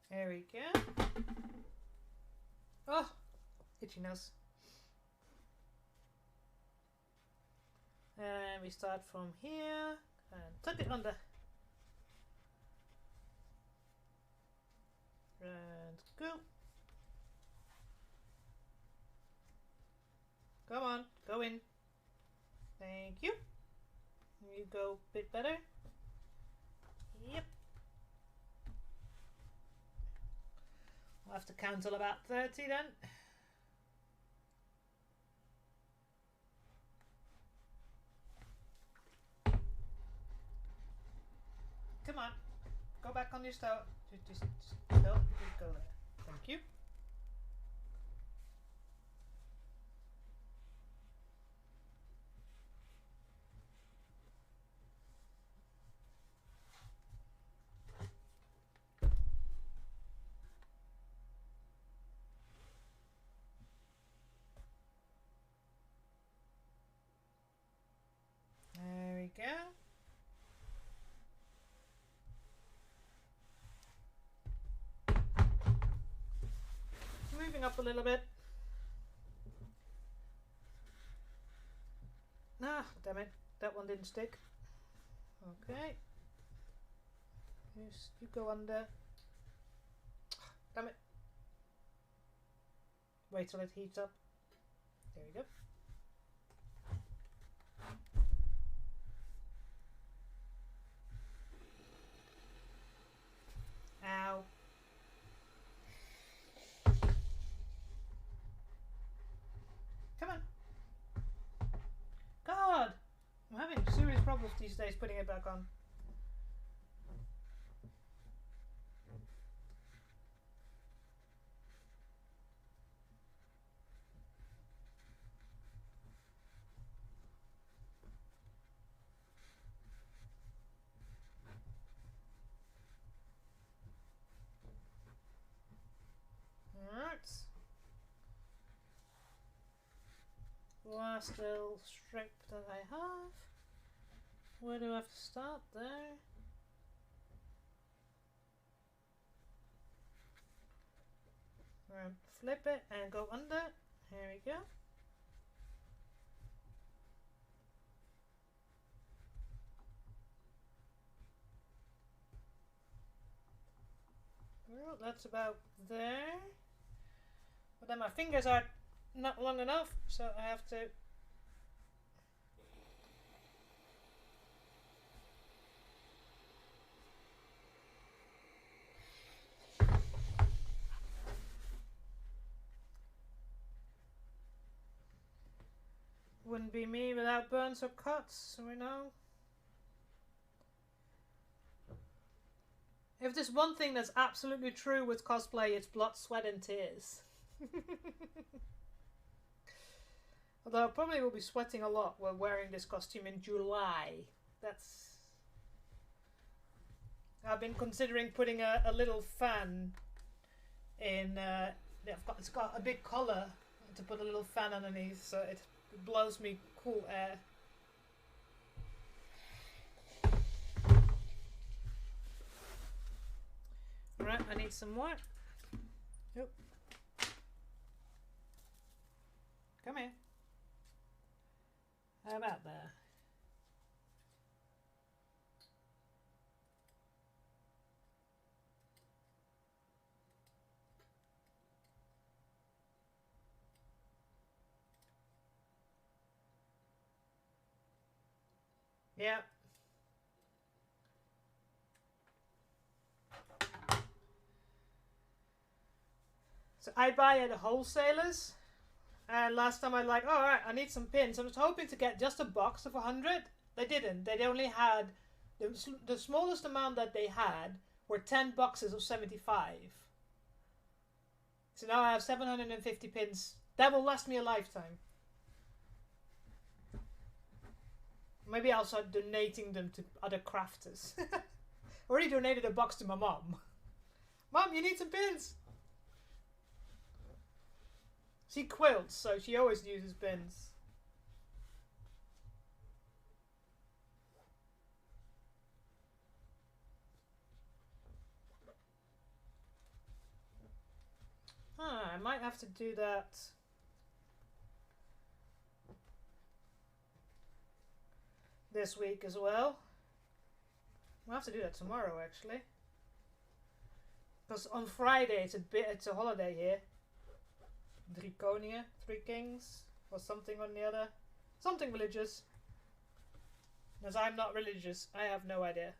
There we go. Oh, itchy nose. And we start from here and tuck it under. And go. Come on, go in. Thank you. You go a bit better. Yep. We'll have to count till about 30 then. Come on. Go back on your stove. Just go there. Thank you. There we go. Moving up a little bit. Ah, damn it. That one didn't stick. Okay. Yes, you go under. Damn it. Wait till it heats up. There we go. Ow. Come on. God! I'm having serious problems these days putting it back on. Alright. Last little strip that I have. Where do I have to start? There. Flip it and go under. Here we go. Well, that's about there. But then my fingers are not long enough, so I have to wouldn't be me without burns or cuts, so we know. If there's one thing that's absolutely true with cosplay, it's blood, sweat and tears. Although I probably will be sweating a lot while wearing this costume in July. I've been considering putting a little fan in. It's got a big collar to put a little fan underneath, so it blows me cool air. Right, I need some more. Yep. Come here. How about there? Yeah. So I buy at the wholesalers. And last time I like, oh, alright, I need some pins. I was hoping to get just a box of 100. They didn't. They only had, the smallest amount that they had were 10 boxes of 75. So now I have 750 pins. That will last me a lifetime. Maybe I'll start donating them to other crafters. I already donated a box to my mom. Mom, you need some pins. She quilts, so she always uses pins. I might have to do that this week as well. I'll have to do that tomorrow, actually. Because on Friday it's a holiday here. 3 Koningen, 3 Kings, or something on the other. Something religious. As I'm not religious, I have no idea.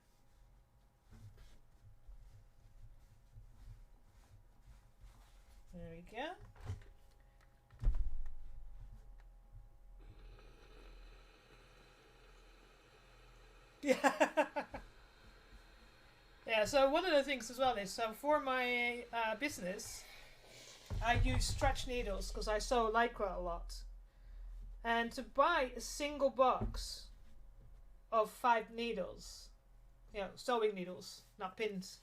There we go. Yeah. Yeah, so one of the things as well is, so for my business, I use stretch needles because I sew lycra a lot. And to buy a single box of 5 needles, you know, sewing needles, not pins,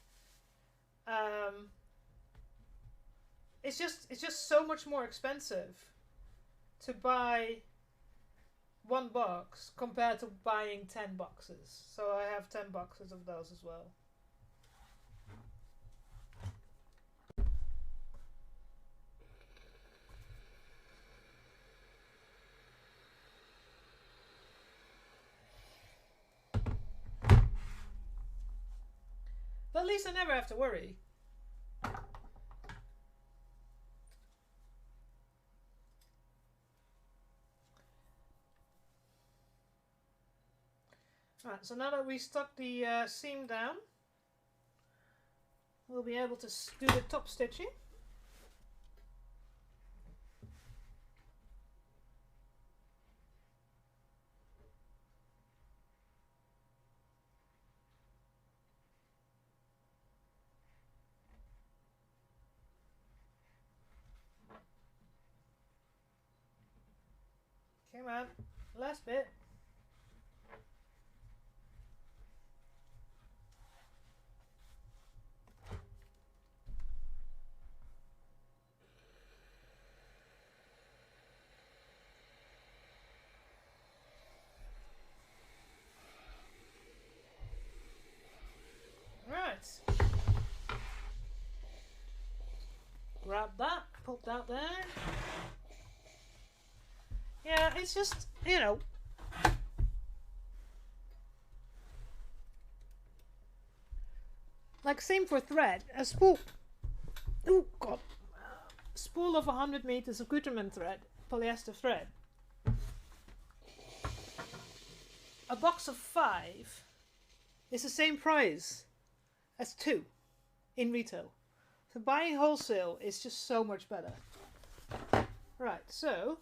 it's just so much more expensive to buy one box compared to buying 10 boxes. So I have 10 boxes of those as well. But at least I never have to worry. Right, so now that we stuck the seam down, we'll be able to do the top stitching. Come on, last bit. Right. Grab that, put that there. Yeah, it's just, you know, like same for thread. A spool, oh god, spool of 100 meters of Gutermann thread, polyester thread. A box of 5 is the same price as 2 in retail. So buying wholesale is just so much better. Right, so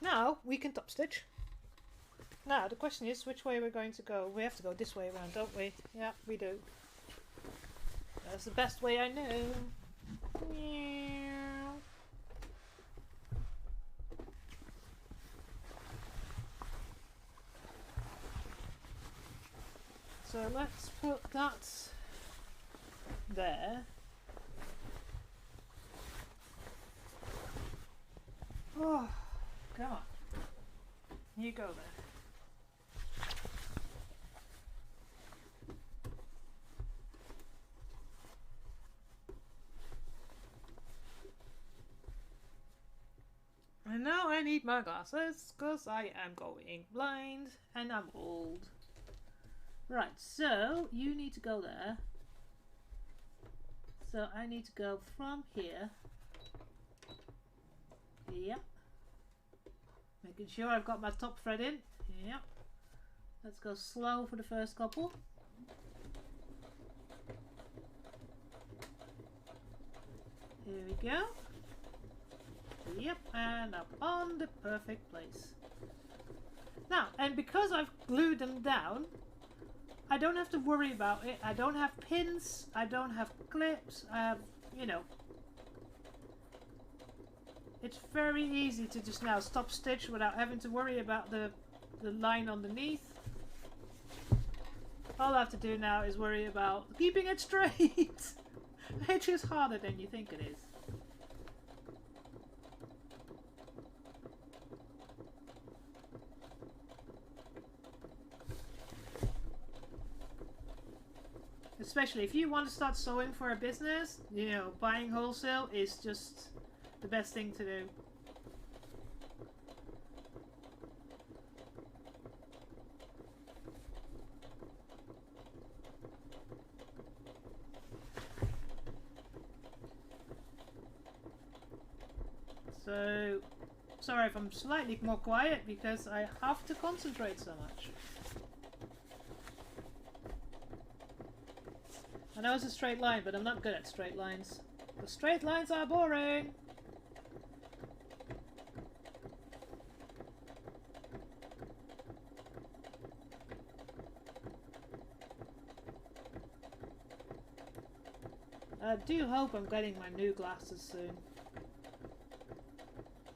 now we can top stitch. Now the question is which way we're going to go. We have to go this way around, don't we? Yeah, we do. That's the best way I know. So let's put that there. Oh, come on. You go there. And now I need my glasses because I am going blind and I'm old. Right, so you need to go there. So I need to go from here. Yep. Making sure I've got my top thread in. Yep. Let's go slow for the first couple. Here we go. Yep, and up on the perfect place. Now, and because I've glued them down, I don't have to worry about it. I don't have pins, I don't have clips, I have, you know. It's very easy to just now stop stitch without having to worry about the line underneath. All I have to do now is worry about keeping it straight, which is harder than you think it is. Especially if you want to start sewing for a business, you know, buying wholesale is just the best thing to do. So, sorry if I'm slightly more quiet because I have to concentrate so much. I know it's a straight line, but I'm not good at straight lines. The straight lines are boring! I do hope I'm getting my new glasses soon.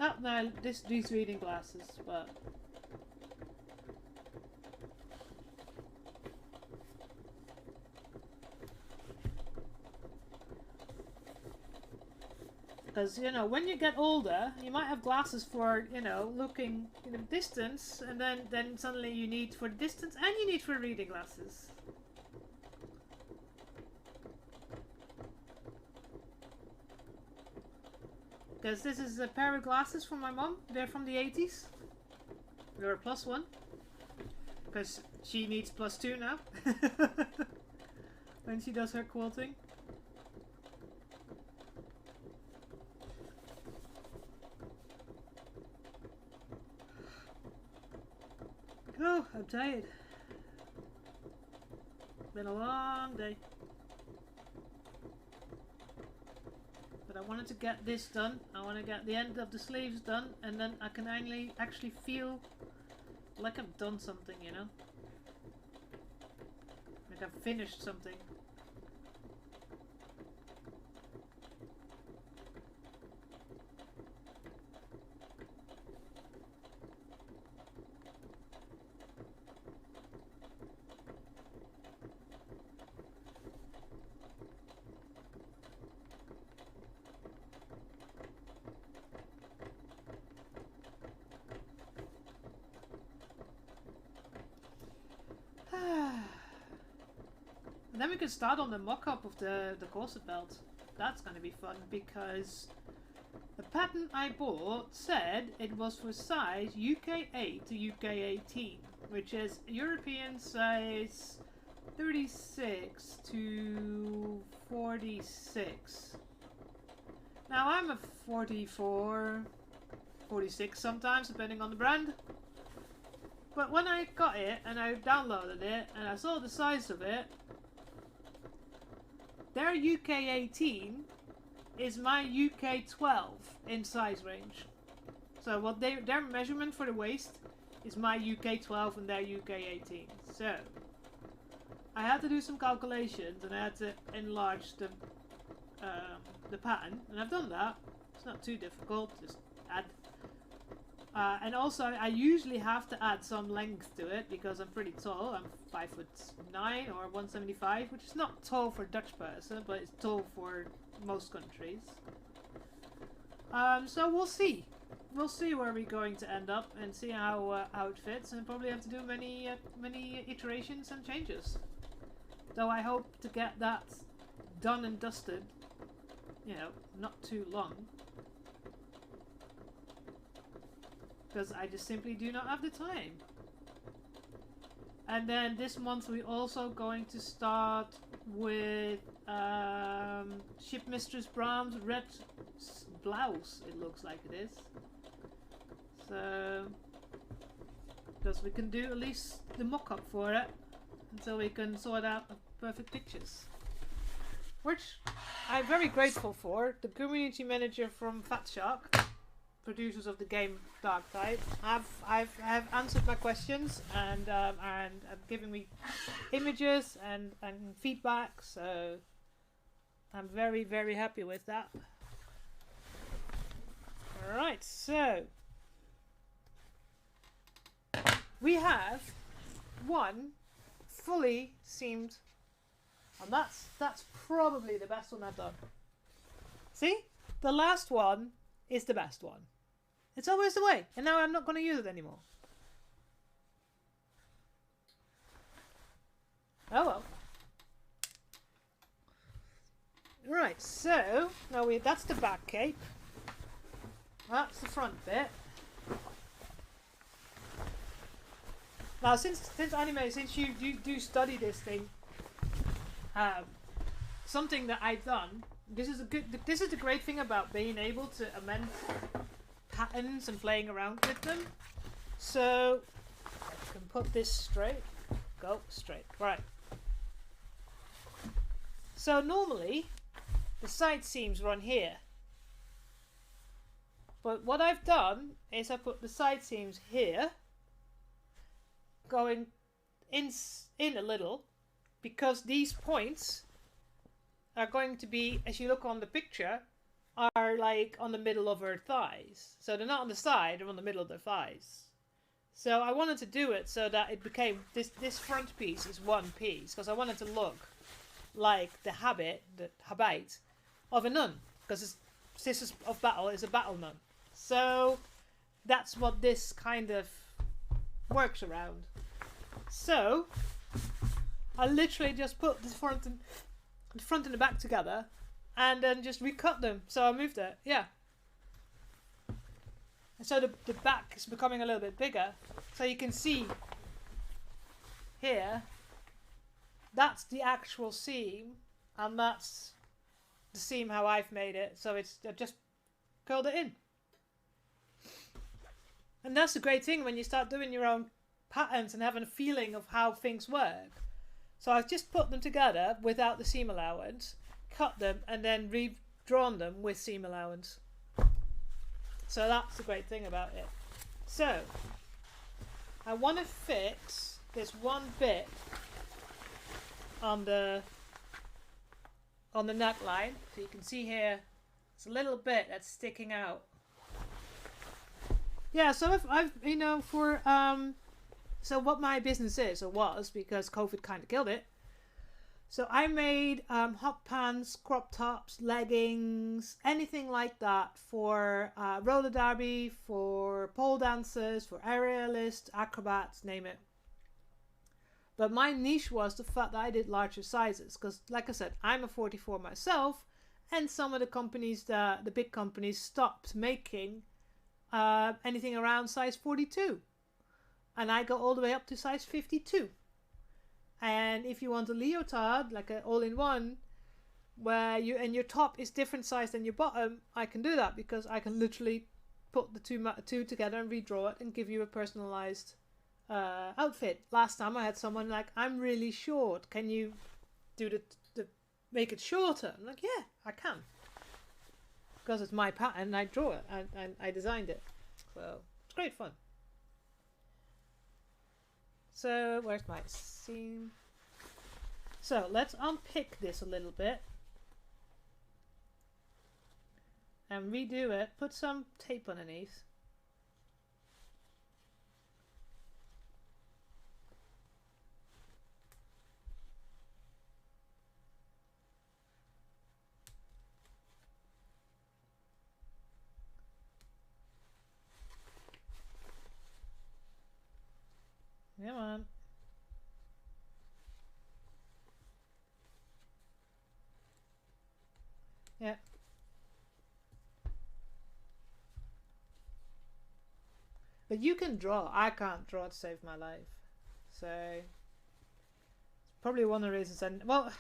Oh, no, these reading glasses, but... Because, you know, when you get older, you might have glasses for, you know, looking in the distance, and then suddenly you need for distance and you need for reading glasses. Because this is a pair of glasses from my mom. They're from the 80s. They're a +1. Because she needs +2 now. When she does her quilting. Oh, I'm tired. Been a long day. But I wanted to get this done. I want to get the end of the sleeves done, and then I can actually feel like I've done something, you know? Like I've finished something. And then we can start on the mock-up of the corset belt. That's going to be fun because the pattern I bought said it was for size UK 8 to UK 18, which is European size 36 to 46. Now I'm a 44, 46 sometimes, depending on the brand. But when I got it and I downloaded it and I saw the size of it, their UK 18 is my UK 12 in size range. So what their measurement for the waist is my UK 12 and their UK 18. So I had to do some calculations and I had to enlarge the pattern, and I've done that. It's not too difficult. Just add. And also, I usually have to add some length to it because I'm pretty tall. I'm 5'9" or 175, which is not tall for a Dutch person, but it's tall for most countries. So we'll see. We'll see where we're going to end up and see how it fits, and probably have to do many iterations and changes. Though I hope to get that done and dusted, you know, not too long. Because I just simply do not have the time. And then this month we're also going to start with Shipmistress Brahms' red blouse, it looks like it is. So because we can do at least the mock-up for it until we can sort out the perfect pictures. Which I'm very grateful for. The community manager from Fat Shark, producers of the game Dark Tide, have answered my questions and given me images and feedback. So I'm very, very happy with that. Alright, so we have one fully seamed, and that's probably the best one I've done. See? The last one is the best one. It's always the way, and now I'm not going to use it anymore. Oh well. Right, so now that's the back cape. That's the front bit. Now, since anime, since you do study this thing, something that I've done. This is the great thing about being able to amend patterns and playing around with them. So I can put this straight. Go straight. Right. So normally the side seams run here. But what I've done is I put the side seams here, going in a little, because these points are going to be, as you look on the picture, are like on the middle of her thighs. So they're not on the side, they're on the middle of their thighs. So I wanted to do it so that it became, this front piece is one piece, because I wanted to look like the habit of a nun, because Sisters of Battle is a battle nun. So that's what this kind of works around. So I literally just put the front and the back together and then just recut them. So I moved it, yeah. And so the back is becoming a little bit bigger. So you can see here, that's the actual seam, and that's the seam how I've made it. So I've just curled it in. And that's the great thing when you start doing your own patterns and having a feeling of how things work. So I've just put them together without the seam allowance, cut them, and then redrawn them with seam allowance. So that's the great thing about it. So I want to fix this one bit on the neckline. So you can see here, it's a little bit that's sticking out. Yeah, so I've you know, for so what my business is, or was, because COVID kind of killed it. So I made hot pants, crop tops, leggings, anything like that for roller derby, for pole dancers, for aerialists, acrobats, name it. But my niche was the fact that I did larger sizes, because like I said, I'm a 44 myself, and some of the companies, the big companies, stopped making anything around size 42. And I go all the way up to size 52. And if you want a leotard, like an all-in-one, where your top is different size than your bottom, I can do that, because I can literally put the two together and redraw it and give you a personalized outfit. Last time I had someone like, I'm really short, can you do the make it shorter? I'm like, yeah, I can, because it's my pattern and I draw it and I designed it. So it's great fun. So where's my seam? So let's unpick this a little bit and redo it. Put some tape underneath. Come on. Yeah. But you can draw. I can't draw to save my life. So it's probably one of the reasons. And well,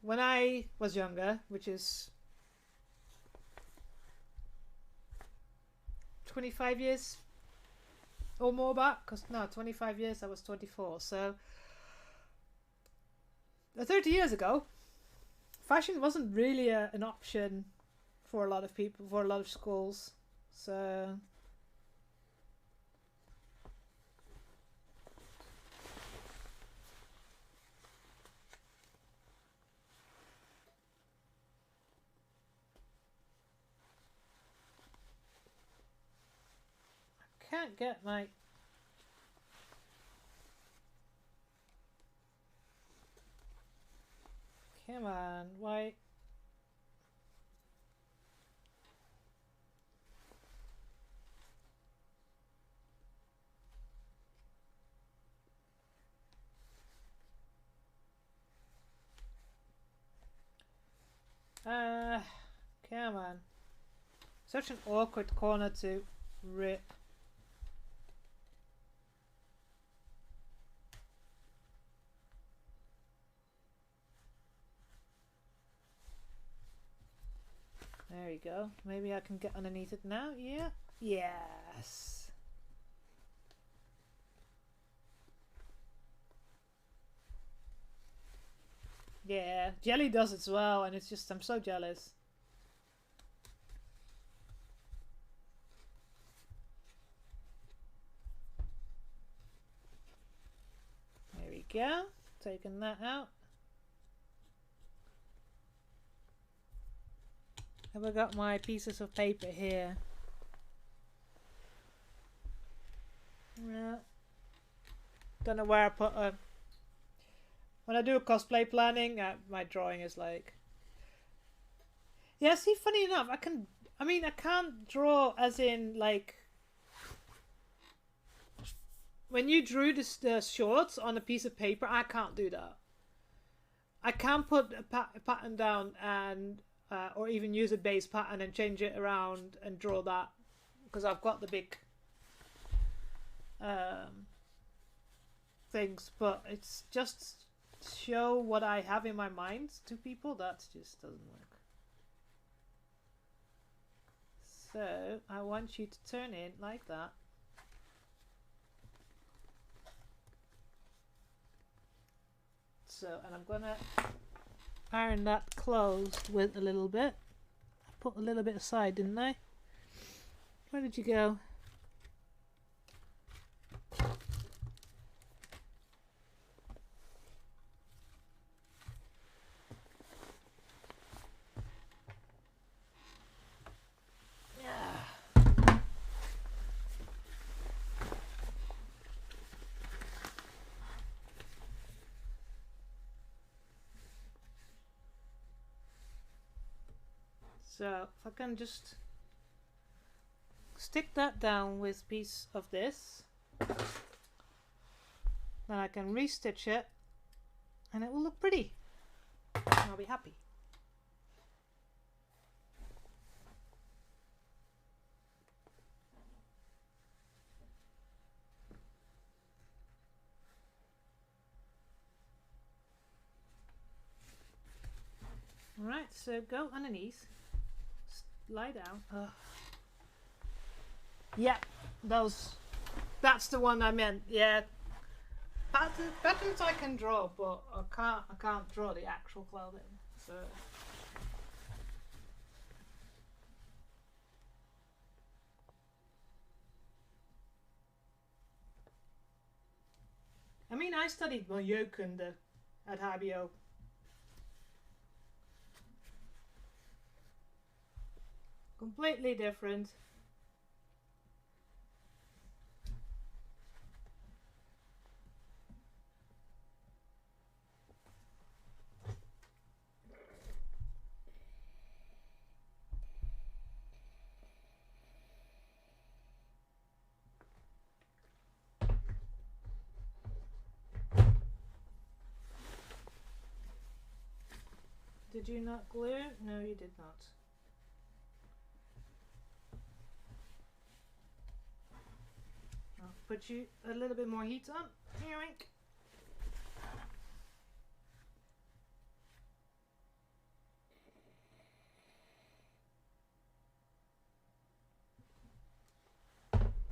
when I was younger, which is 25 years or more back, because no, 25 years, I was 24. So 30 years ago, fashion wasn't really an option for a lot of people, for a lot of schools. So I can't get my... Come on, why? Come on. Such an awkward corner to rip. There you go. Maybe I can get underneath it now. Yeah. Yes. Yeah. Jelly does it as well, and it's just, I'm so jealous. There we go. Taking that out. Have I got my pieces of paper here? Yeah. Don't know where I put them. When I do cosplay planning, my drawing is like... Yeah, see, funny enough, I can't draw as in, like... When you drew the shorts on a piece of paper, I can't do that. I can't put a pattern down and... or even use a base pattern and change it around and draw that. Because I've got the big... things, but it's just... show what I have in my mind to people, that just doesn't work. So I want you to turn in like that. So, and I'm gonna iron that closed with a little bit. I put a little bit aside, didn't I? Where did you go? So if I can just stick that down with a piece of this, then I can restitch it and it will look pretty. And I'll be happy. Alright, so go underneath. Lie down. Ugh. Yeah, that's the one I meant. Yeah, patterns I can draw, but I can't draw the actual clothing. So I mean, I studied Moyokunde at HBO. Completely different. Did you not glue? No, you did not. I'll put you a little bit more heat on. Yoink.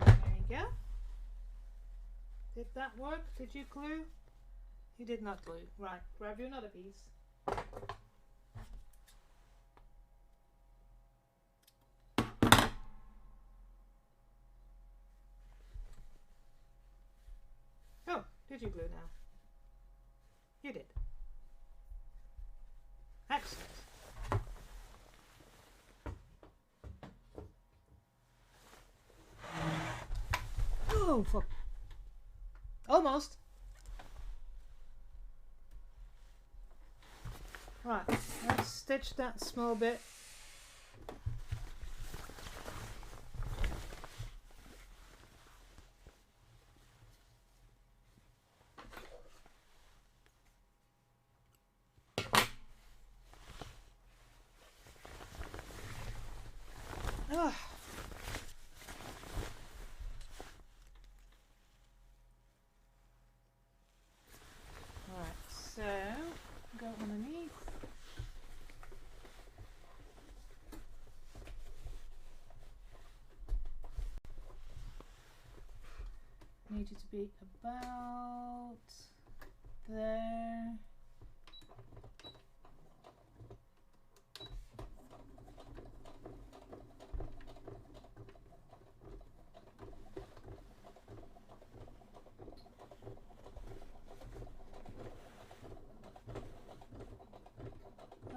There you go. Did that work? Did you glue? You did not glue. Right, grab you another piece. Oh, did you glue now? You did. Excellent. Oh, fuck. Almost. Right, let's stitch that small bit. Ugh. Alright, so go underneath. Need you to be about there.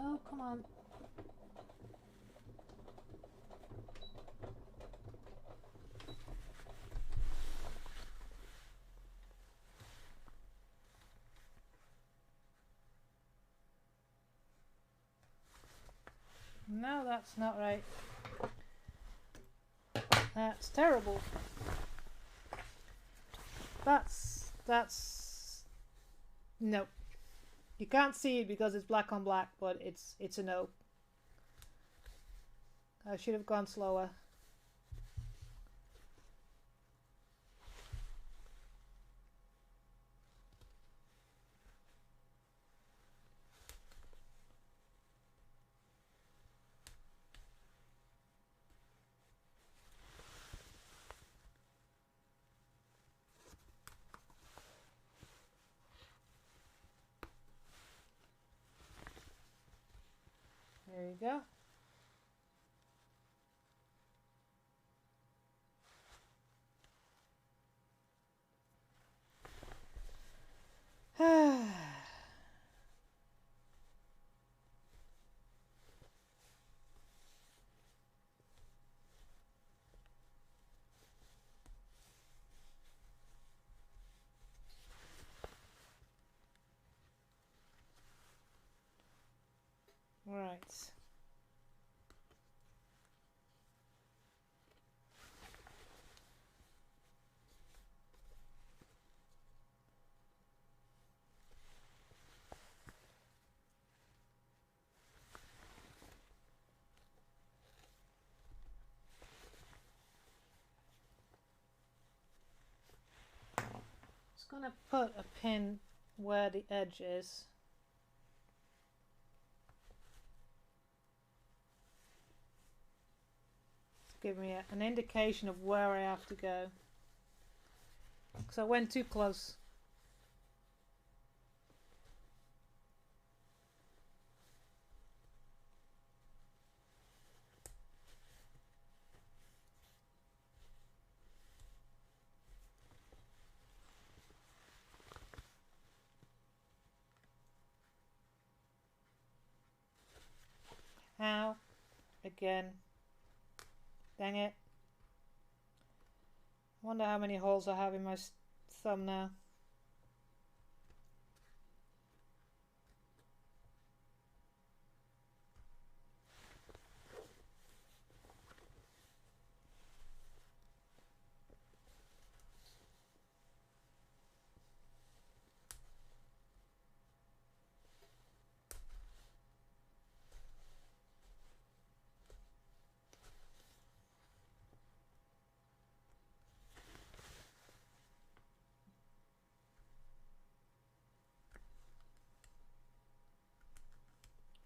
Oh, come on. No, that's not right. That's terrible. That's no. You can't see it because it's black on black, but it's a no. I should have gone slower. There you go. Right. Just gonna put a pin where the edge is. Give me an indication of where I have to go, because I went too close. Ow. Again. Dang it. Wonder how many holes I have in my thumb now.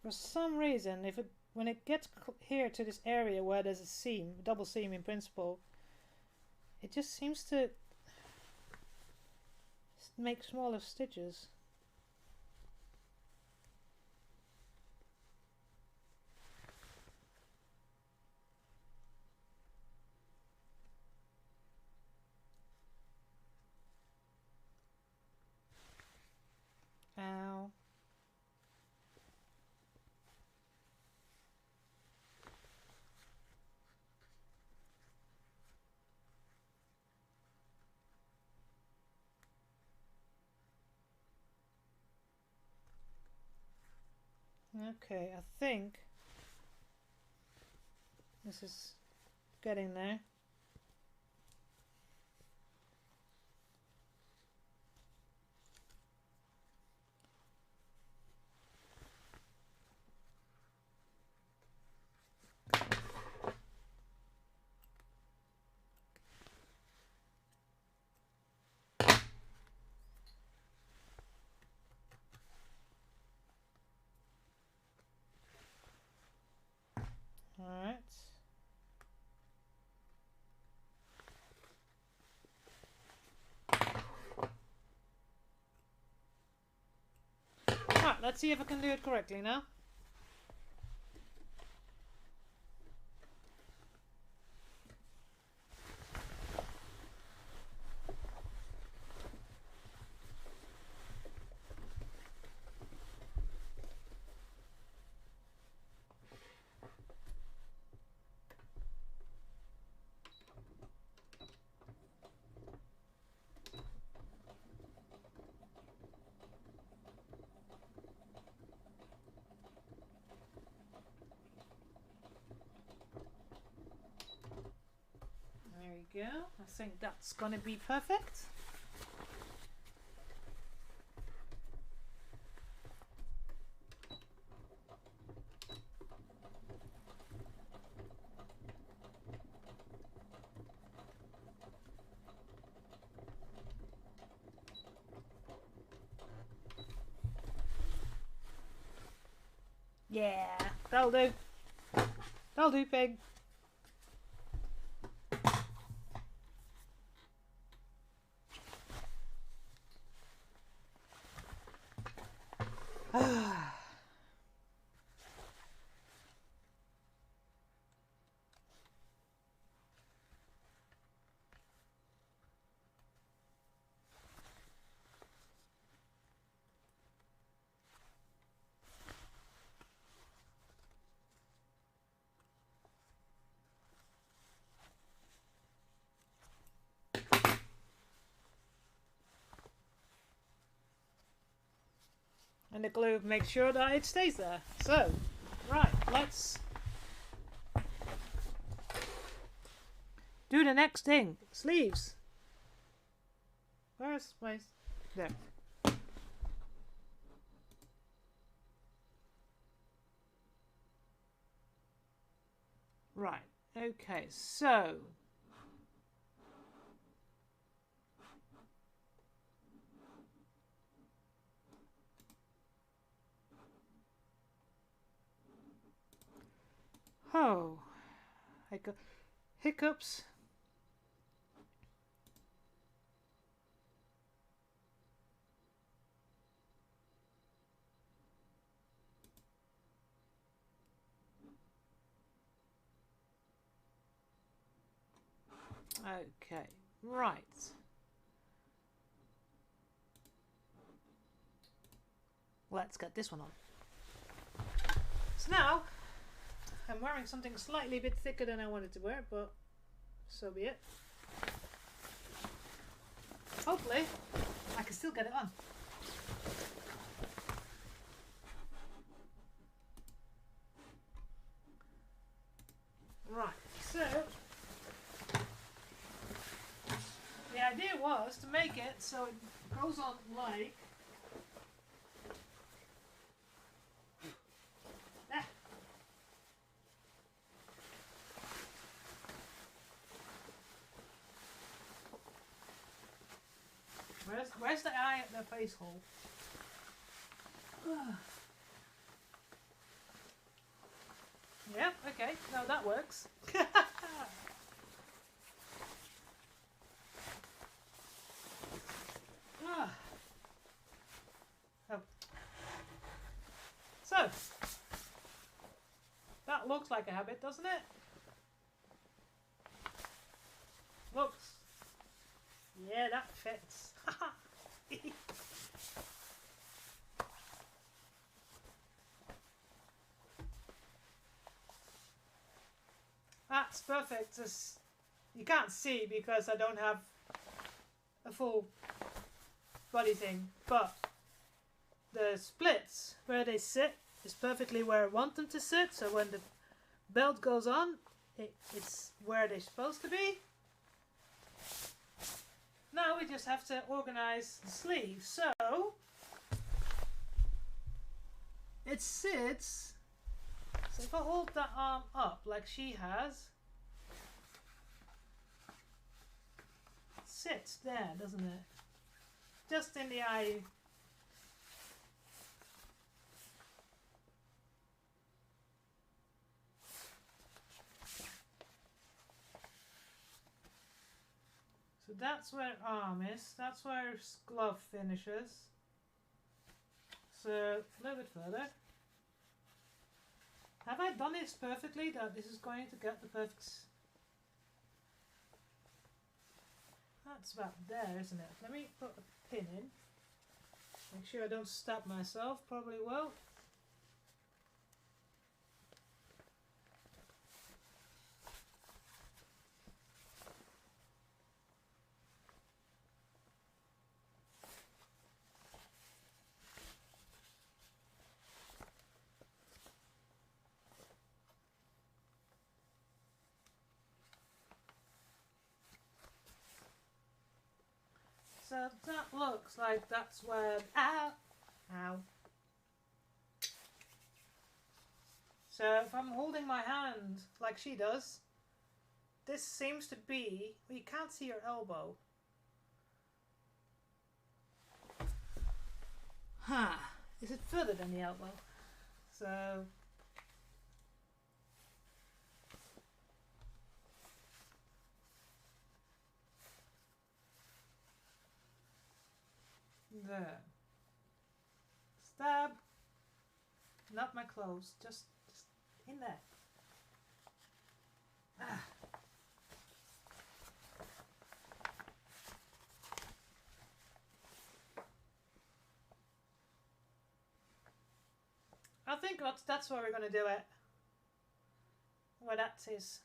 For some reason, when it gets here to this area where there's a seam, double seam in principle, it just seems to make smaller stitches. Ow. Okay, I think this is getting there. Alright. Alright, let's see if I can do it correctly now. There we go. I think that's gonna be perfect. Yeah, that'll do. That'll do, pig. And the glue makes sure that it stays there. So, right, let's do the next thing. Sleeves. Where's my... There. Right, okay, so... Oh, hiccups. Okay, right. Let's get this one on. So now, I'm wearing something slightly a bit thicker than I wanted to wear, but so be it. Hopefully, I can still get it on. Right, so the idea was to make it so it goes on like that. Where's the eye at the face hole? Yeah, okay, no, that works. So, that looks like a habit, doesn't it? Looks. Yeah, that fits. That's perfect. You can't see because I don't have a full body thing, but the splits where they sit is perfectly where I want them to sit, so when the belt goes on, it's where they're supposed to be. Now we just have to organize the sleeves. So it sits, so if I hold that arm up like she has, it sits there, doesn't it? Just in the eye. So that's where arm is, that's where glove finishes. So a little bit further. Have I done this perfectly that this is going to get the perfect... That's about there, isn't it? Let me put a pin in. Make sure I don't stab myself, probably will. So that looks like that's where... Ow! Ow. So if I'm holding my hand like she does, this seems to be... Well, you can't see your elbow. Huh. Is it further than the elbow? So... There. Stab. Not my clothes, just in there. Ah. I think that's where we're going to do it. Where that is.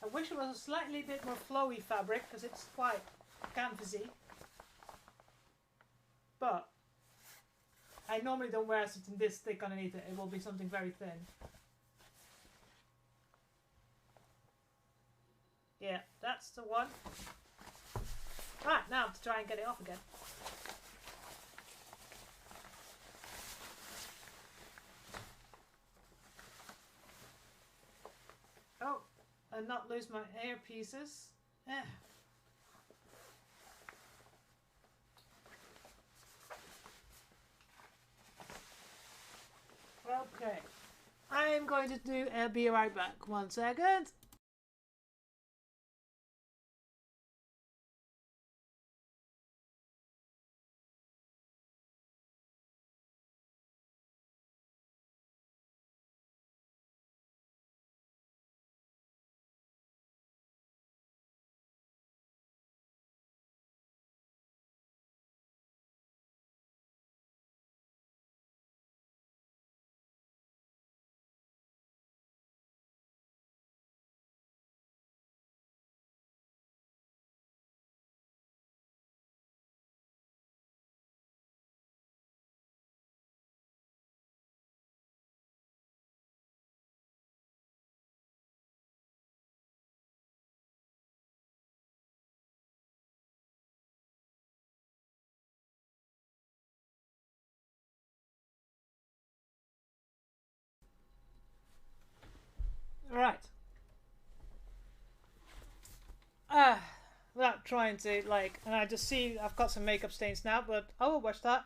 I wish it was a slightly bit more flowy fabric because it's quite canvasy. But I normally don't wear something this thick underneath it. It will be something very thin. Yeah, that's the one. Right, now to try and get it off again. Oh, and not lose my earpieces. Okay, I am going to do. I'll be right back. 1 second. Right. Without trying to and I just see I've got some makeup stains now, but I will wash that.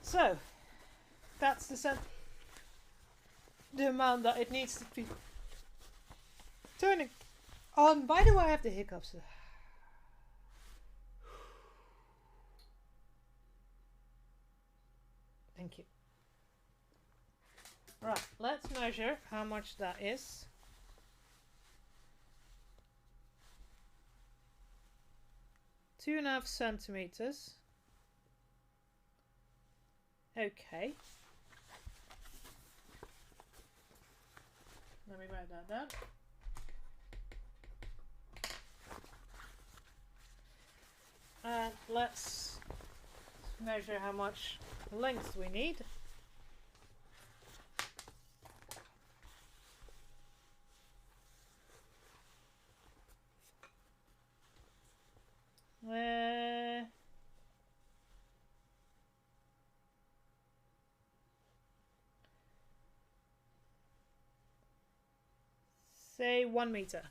So that's the amount that it needs to be turning on. By the way, I have the hiccups. Thank you. Right, let's measure how much that is. Two and a half centimeters. Okay. Let me write that down. And let's measure how much length we need. Say 1 meter.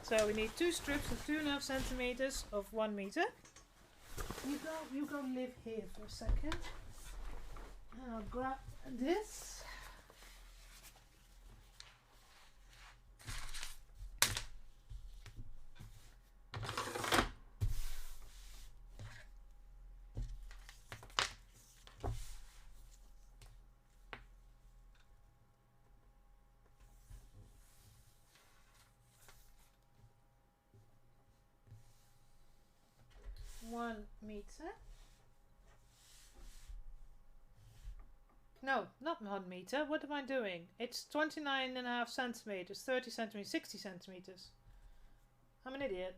So we need 2 strips of 2.5 centimeters of 1 meter. You go live here for a second. And I'll grab this. One meter. No, not 1 meter. What am I doing? It's 29.5 centimeters, 30 centimeters, 60 centimeters. I'm an idiot.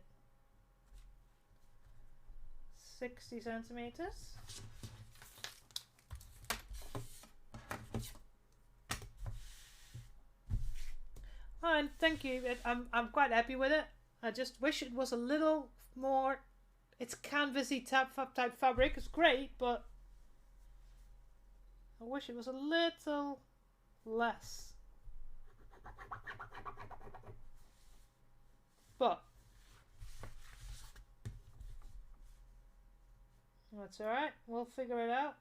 60 centimeters. Oh, and thank you. I'm quite happy with it. I just wish it was a little more. It's canvasy type fabric. It's great, but I wish it was a little less. But that's alright. We'll figure it out.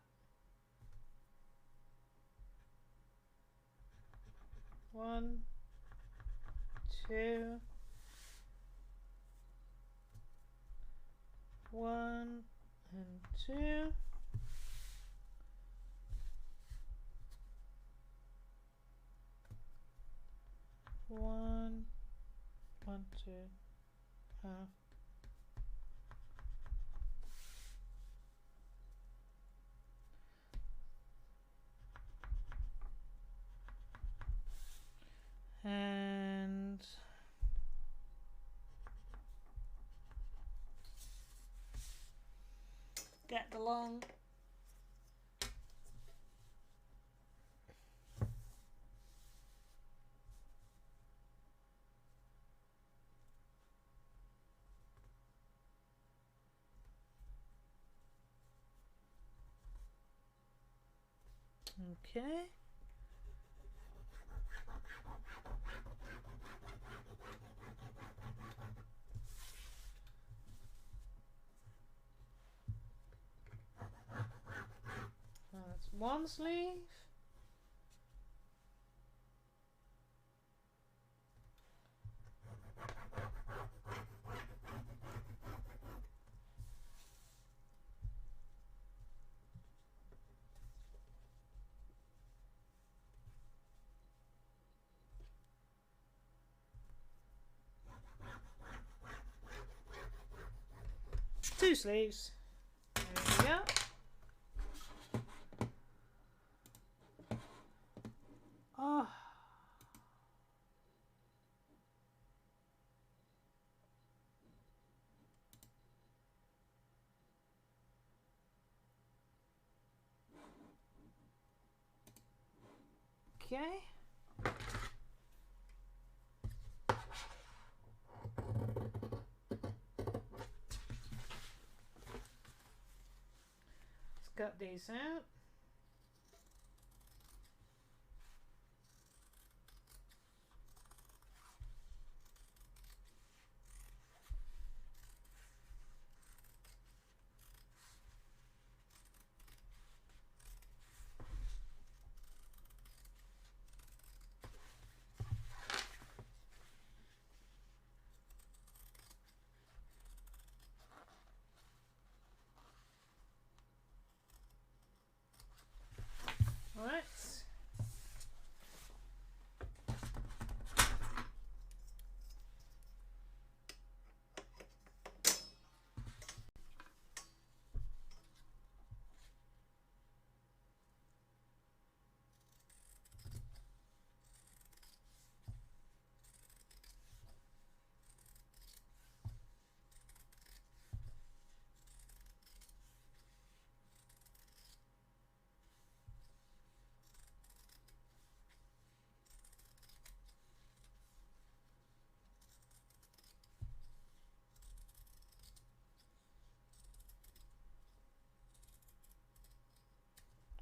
1, 2, 1 and 2. One, 1, 2, half. And get the long. Okay. That's one sleeve. Two sleeves. There we go. Oh. Okay. Let's cut these out.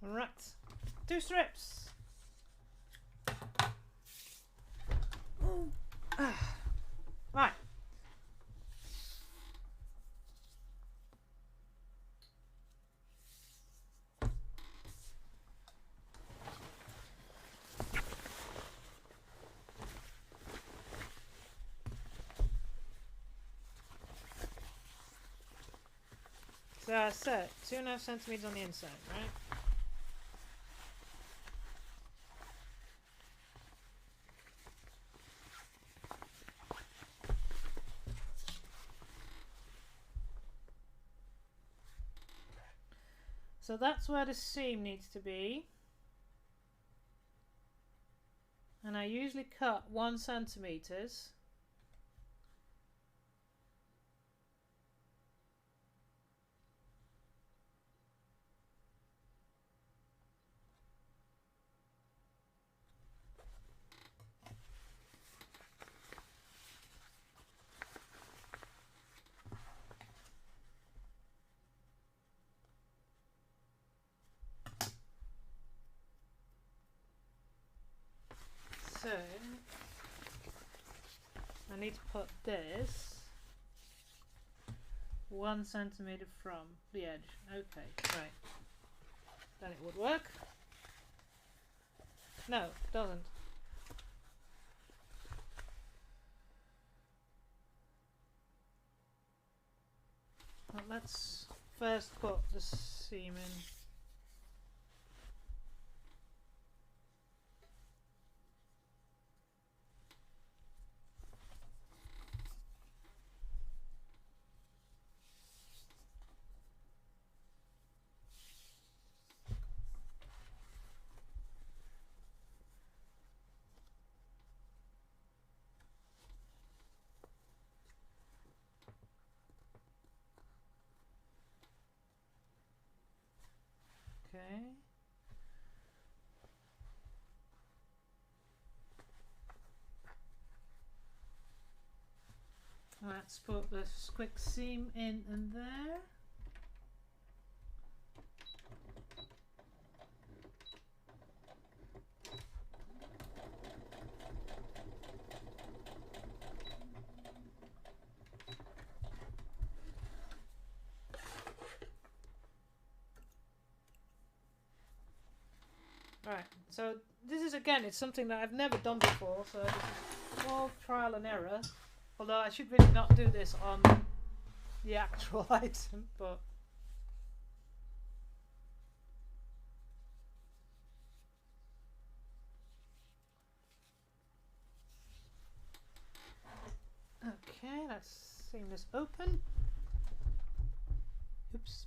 Right. 2 strips. Right. So 2.5 centimeters on the inside, right? So that's where the seam needs to be. And I usually cut 1 centimeters. So I need to put this 1 centimeter from the edge. Okay, right. Then it would work. No, it doesn't. Well, let's first put the seam in. Okay. Let's put this quick seam in and there. Right, so this is again, it's something that I've never done before, so this is all trial and error. Although I should really not do this on the actual item, but okay, let's seam this open. Oops.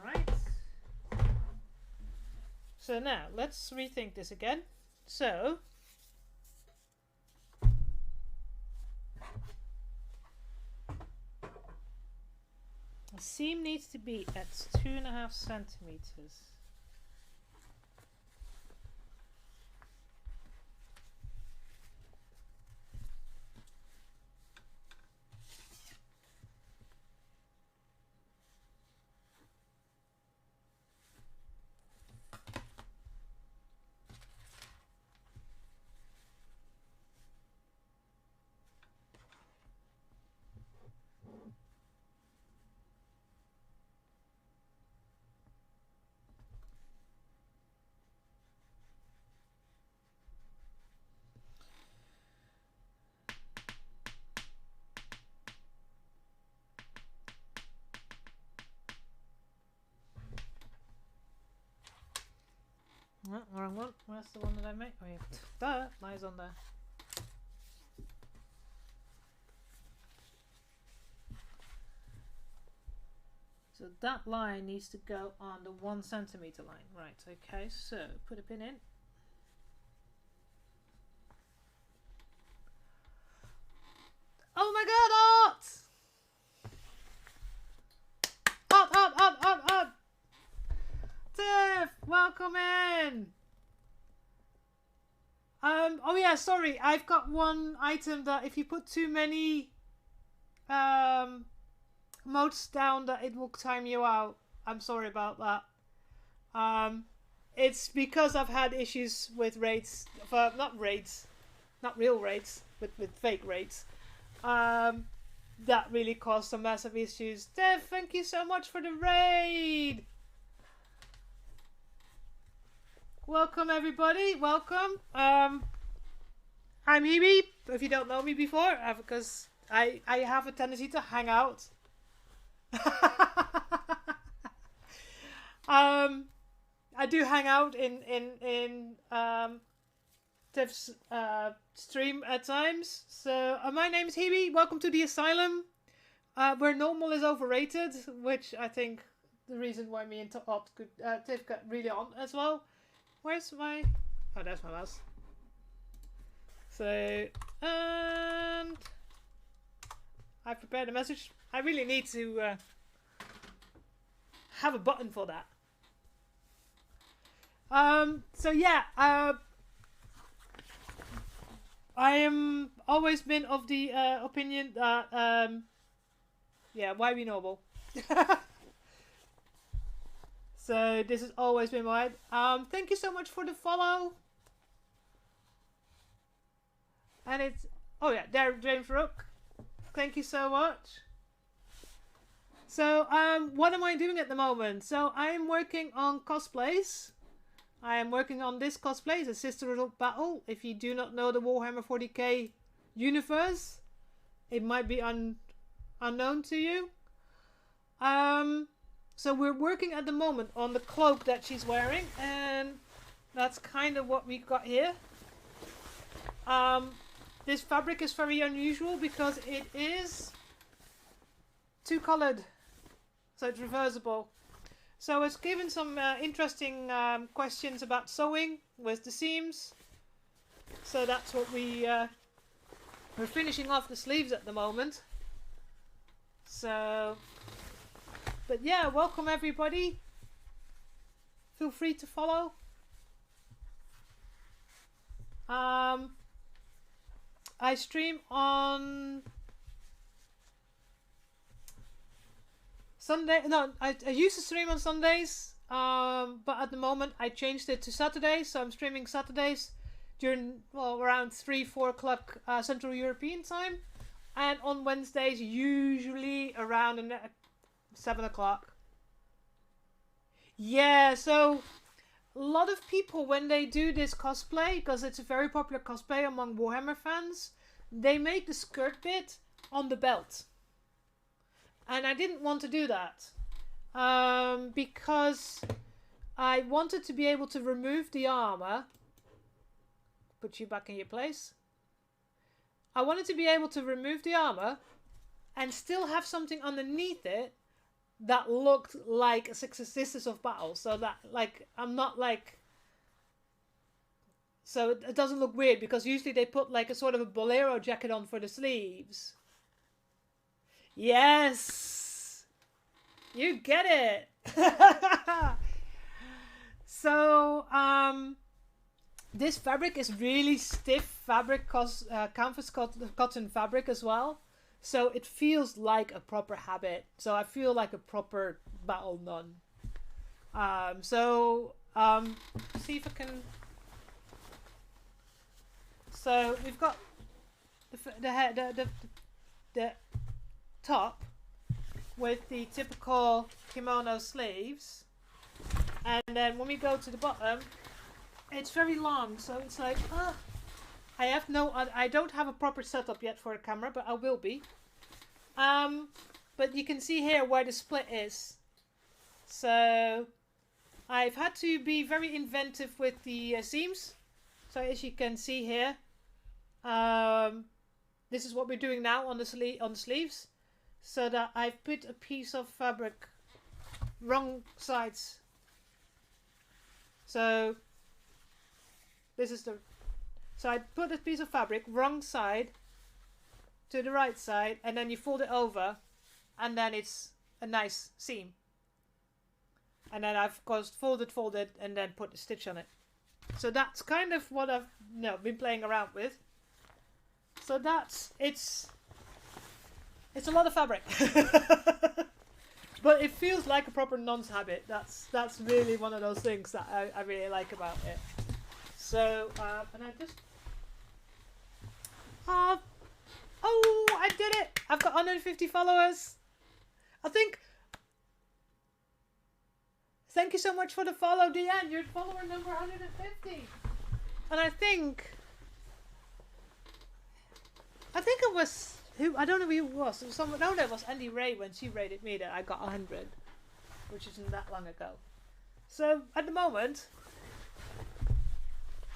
Alright. So now let's rethink this again. So the seam needs to be at 2.5 centimeters. No, wrong one. Where's the one that I made? Oh yeah, that lies on there. So that line needs to go on the 1 centimeter line. Right, okay, so put a pin in. Oh my god, Art! Art! Tiff, welcome in! Oh yeah, sorry, I've got one item that if you put too many modes down that it will time you out. I'm sorry about that. It's because I've had issues with raids, not real raids, but with fake raids. That really caused some massive issues. Dev, thank you so much for the raid. Welcome everybody, welcome. I'm Hebe, if you don't know me before, because I have a tendency to hang out. I do hang out in Dev's stream at times. So my name is Hebe. Welcome to the asylum, where normal is overrated, which I think the reason why me and Tiff got really on as well. Where's my? Oh, there's my mouse. So and I prepared a message. I really need to have a button for that. So yeah, I am always been of the opinion that yeah, why be noble? So this has always been mine. Thank you so much for the follow. And it's oh yeah, James Rook. Thank you so much. So what am I doing at the moment? So I am working on cosplays. I am working on this cosplay, the Sisterhood of Battle. If you do not know the Warhammer 40k universe, it might be unknown to you. So we're working at the moment on the cloak that she's wearing, and that's kind of what we got here. This fabric is very unusual because it is two-colored, so it's reversible. So it's given some interesting questions about sewing with the seams. So that's what we're finishing off the sleeves at the moment. So, but yeah, welcome everybody. Feel free to follow. I stream on Sunday. No, I used to stream on Sundays, but at the moment I changed it to Saturdays. So I'm streaming Saturdays during around 3-4 o'clock Central European time, and on Wednesdays usually around 7 o'clock. Yeah, so a lot of people, when they do this cosplay, because it's a very popular cosplay among Warhammer fans, they make the skirt bit on the belt. And I didn't want to do that because I wanted to be able to remove the armor. Put you back in your place. I wanted to be able to remove the armor and still have something underneath it that looked like a Sisters of Battle. So that, like, I'm not like... So it doesn't look weird, because usually they put like a sort of a bolero jacket on for the sleeves. Yes! You get it! So, this fabric is really stiff fabric, canvas cotton fabric as well. So it feels like a proper habit. So I feel like a proper battle nun. See if I can... So we've got the top with the typical kimono sleeves, and then when we go to the bottom, it's very long, so it's like I don't have a proper setup yet for a camera, but I will be. But you can see here where the split is. So I've had to be very inventive with the seams. So as you can see here, this is what we're doing now on the sleeves. So that I've put a piece of fabric wrong sides. So this is so I put a piece of fabric wrong side to the right side, and then you fold it over, and then it's a nice seam. And then I've of course folded, and then put a stitch on it. So that's kind of what I've been playing around with. So it's a lot of fabric. But it feels like a proper nonce habit. That's really one of those things that I really like about it. So, and I just... oh, I did it! I've got 150 followers. I think... Thank you so much for the follow, Deanne. You're follower number 150. And I think it was... I don't know who it was. It was someone... No, that was Andy Ray when she rated me that I got 100. Which isn't that long ago. So, at the moment...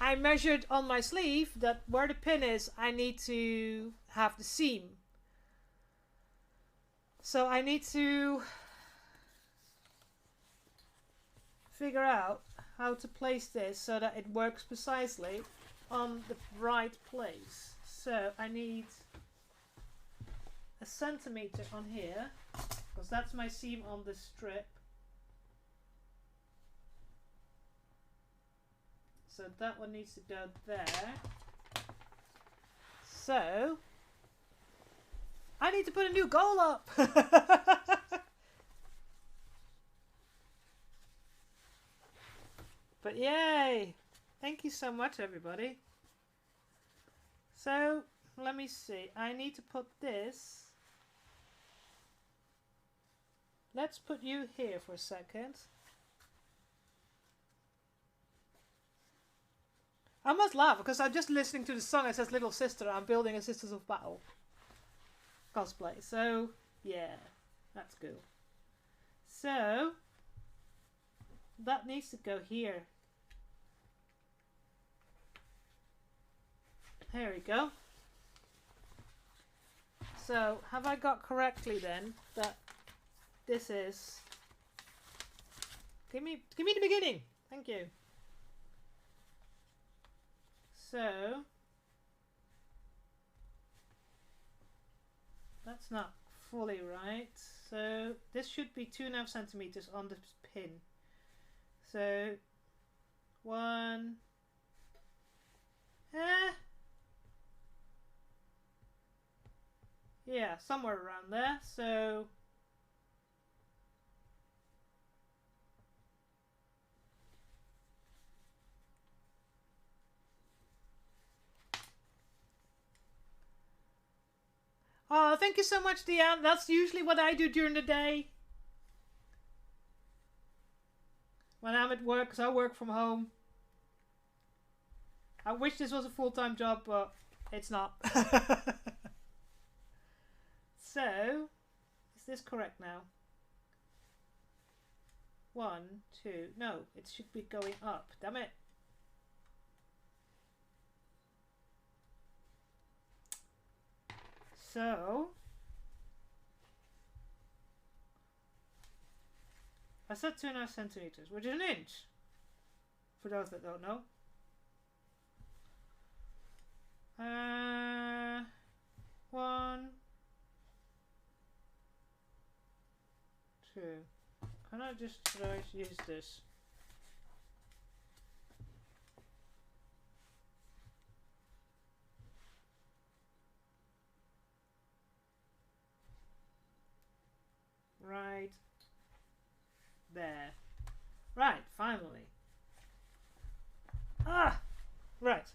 I measured on my sleeve that where the pin is, I need to have the seam. So I need to figure out how to place this so that it works precisely on the right place. So I need a centimeter on here, because that's my seam on the strip. So that one needs to go there. So I need to put a new goal up. But yay! Thank you so much, everybody. So let me see. I need to put this. Let's put you here for a second. I must laugh because I'm just listening to the song that says Little Sister. I'm building a Sisters of Battle cosplay. So, yeah, that's cool. So, that needs to go here. There we go. So, have I got correctly then that this is... Give me the beginning. Thank you. So, that's not fully right. So, this should be 2.5 centimeters on the pin. So, 1. Yeah, somewhere around there. So, oh, thank you so much, Deanne. That's usually what I do during the day. When I'm at work, because I work from home. I wish this was a full-time job, but it's not. So, is this correct now? 1, 2, no, it should be going up. Damn it. So, I said 2.5 centimeters, which is an inch, for those that don't know. 1, 2. Can I just try to use this? Right there. Right, finally. Ah! Right.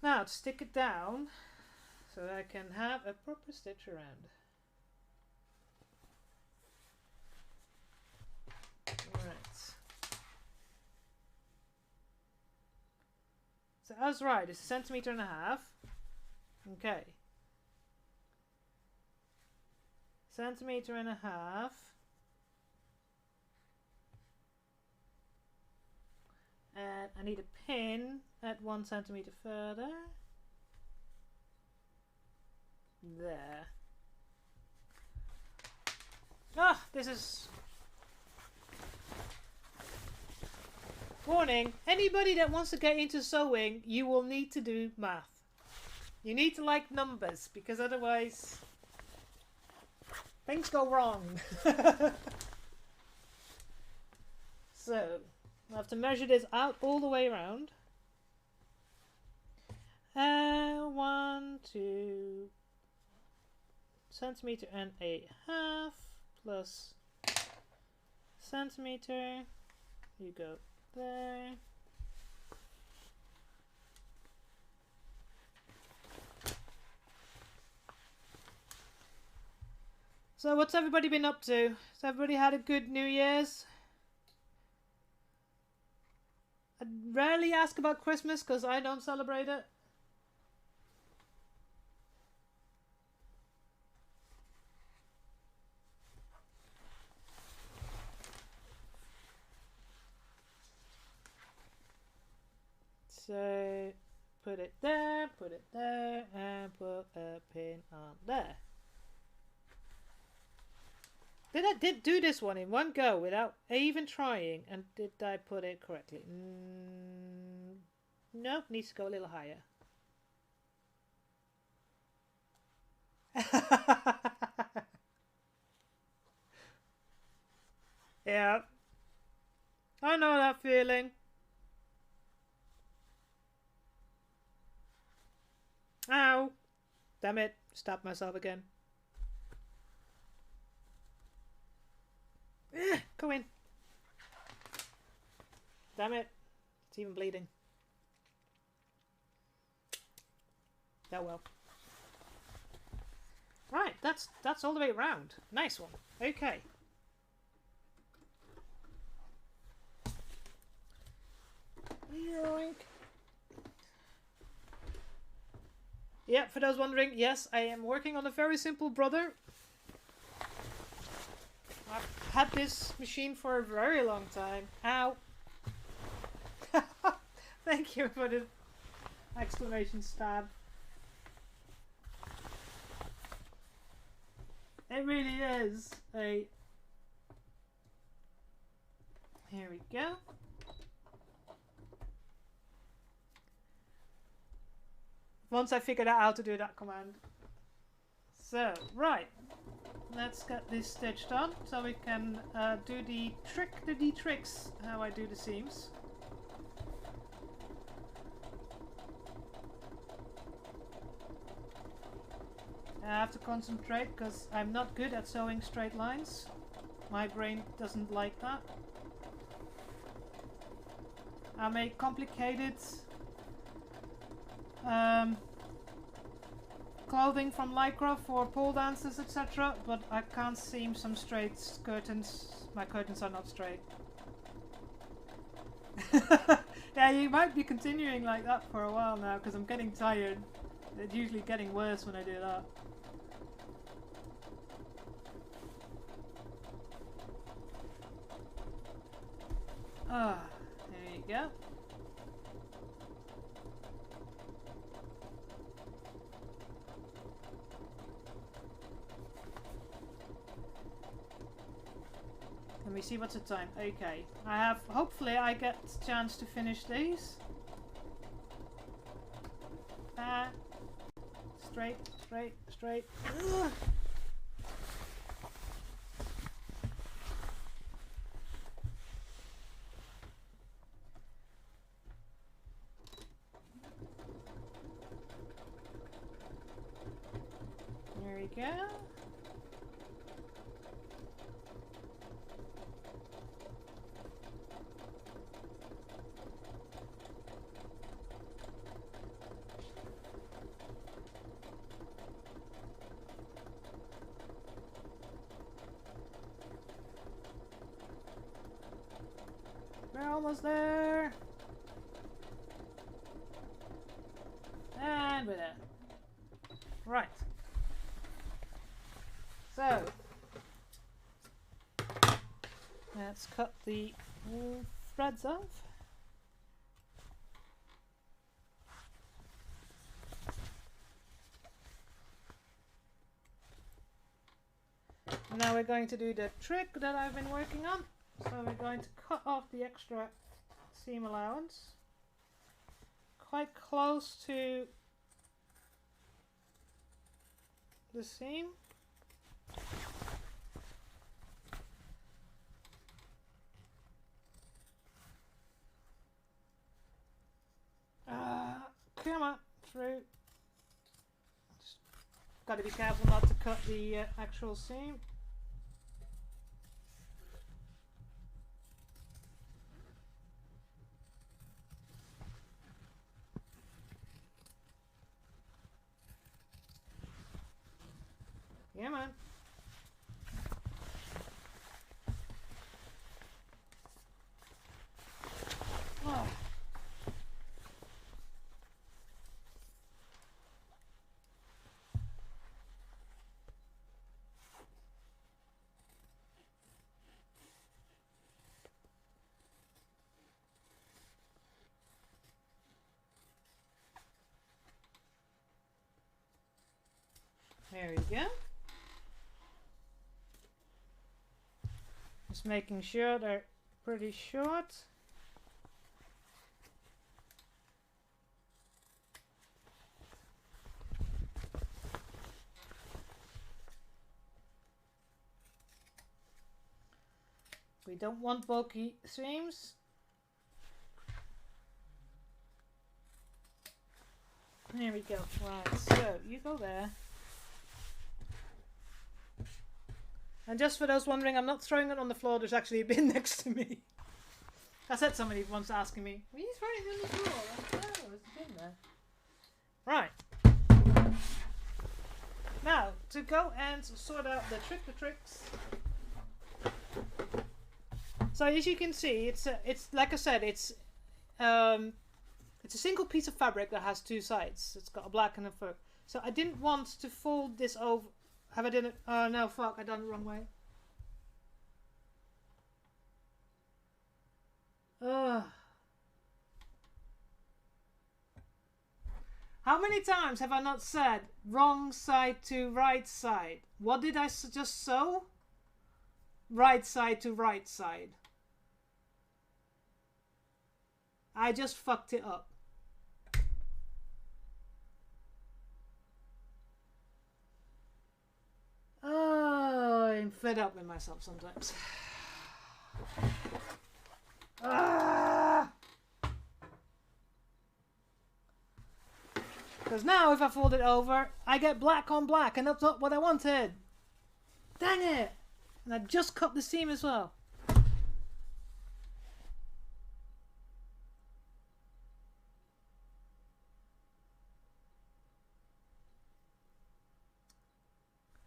Now to stick it down so that I can have a proper stitch around. Right. So I was right, it's 1.5 centimeters. Okay. 1.5 centimeters. And I need a pin at 1 centimeter further. There. Ah, this is... Warning, anybody that wants to get into sewing, you will need to do math. You need to like numbers, because otherwise things go wrong. So, I have to measure this out all the way around. 1, 2. centimeter and a half plus centimeter. You go there. So what's everybody been up to? Has everybody had a good New Year's? I rarely ask about Christmas because I don't celebrate it. So put it there, and put a pin on there. Did do this one in one go without even trying, and did I put it correctly? Nope, needs to go a little higher. Yeah, I know that feeling. Ow! Damn it, stabbed myself again. Go in. Damn it. It's even bleeding. Oh well. Right, that's all the way around. Nice one. Okay. Yoink. Yeah, for those wondering, yes, I am working on a very simple brother. I've had this machine for a very long time. Ow. Thank you for the exclamation stab. It really is a... Here we go. Once I figured out how to do that command. So, right. Let's get this stitched on so we can do the tricks, how I do the seams. I have to concentrate because I'm not good at sewing straight lines. My brain doesn't like that. I make complicated clothing from lycra for pole dancers, etc. But I can't seam some straight curtains. My curtains are not straight. Yeah, you might be continuing like that for a while now because I'm getting tired. It's usually getting worse when I do that. Ah, there you go. Let me see what's the time. Okay, I have. Hopefully, I get a chance to finish these. Straight, straight, straight. Ugh. There we go. We're almost there. And we're there. Right. So, let's cut the threads off. Now we're going to do the trick that I've been working on. So we're going to cut off the extra seam allowance quite close to the seam. Come on, through. Just got to be careful not to cut the actual seam. Yeah, man. Oh. There we go. Just making sure they're pretty short. We don't want bulky seams. There we go. Right, so you go there. And just for those wondering, I'm not throwing it on the floor. There's actually a bin next to me. I said somebody once asking me, "Are you throwing it on the floor?" I said, "No, there's a bin there." Right. Now, to go and sort out the tricks. So as you can see, it's like I said, it's a single piece of fabric that has two sides. It's got a black and a fur. So I didn't want to fold this over. Have I done it? Oh no, fuck! I done it the wrong way. Ugh. How many times have I not said wrong side to right side? What did I just sew? Right side to right side. I just fucked it up. Oh, I'm fed up with myself sometimes. Because now if I fold it over, I get black on black, and that's not what I wanted. Dang it! And I just cut the seam as well.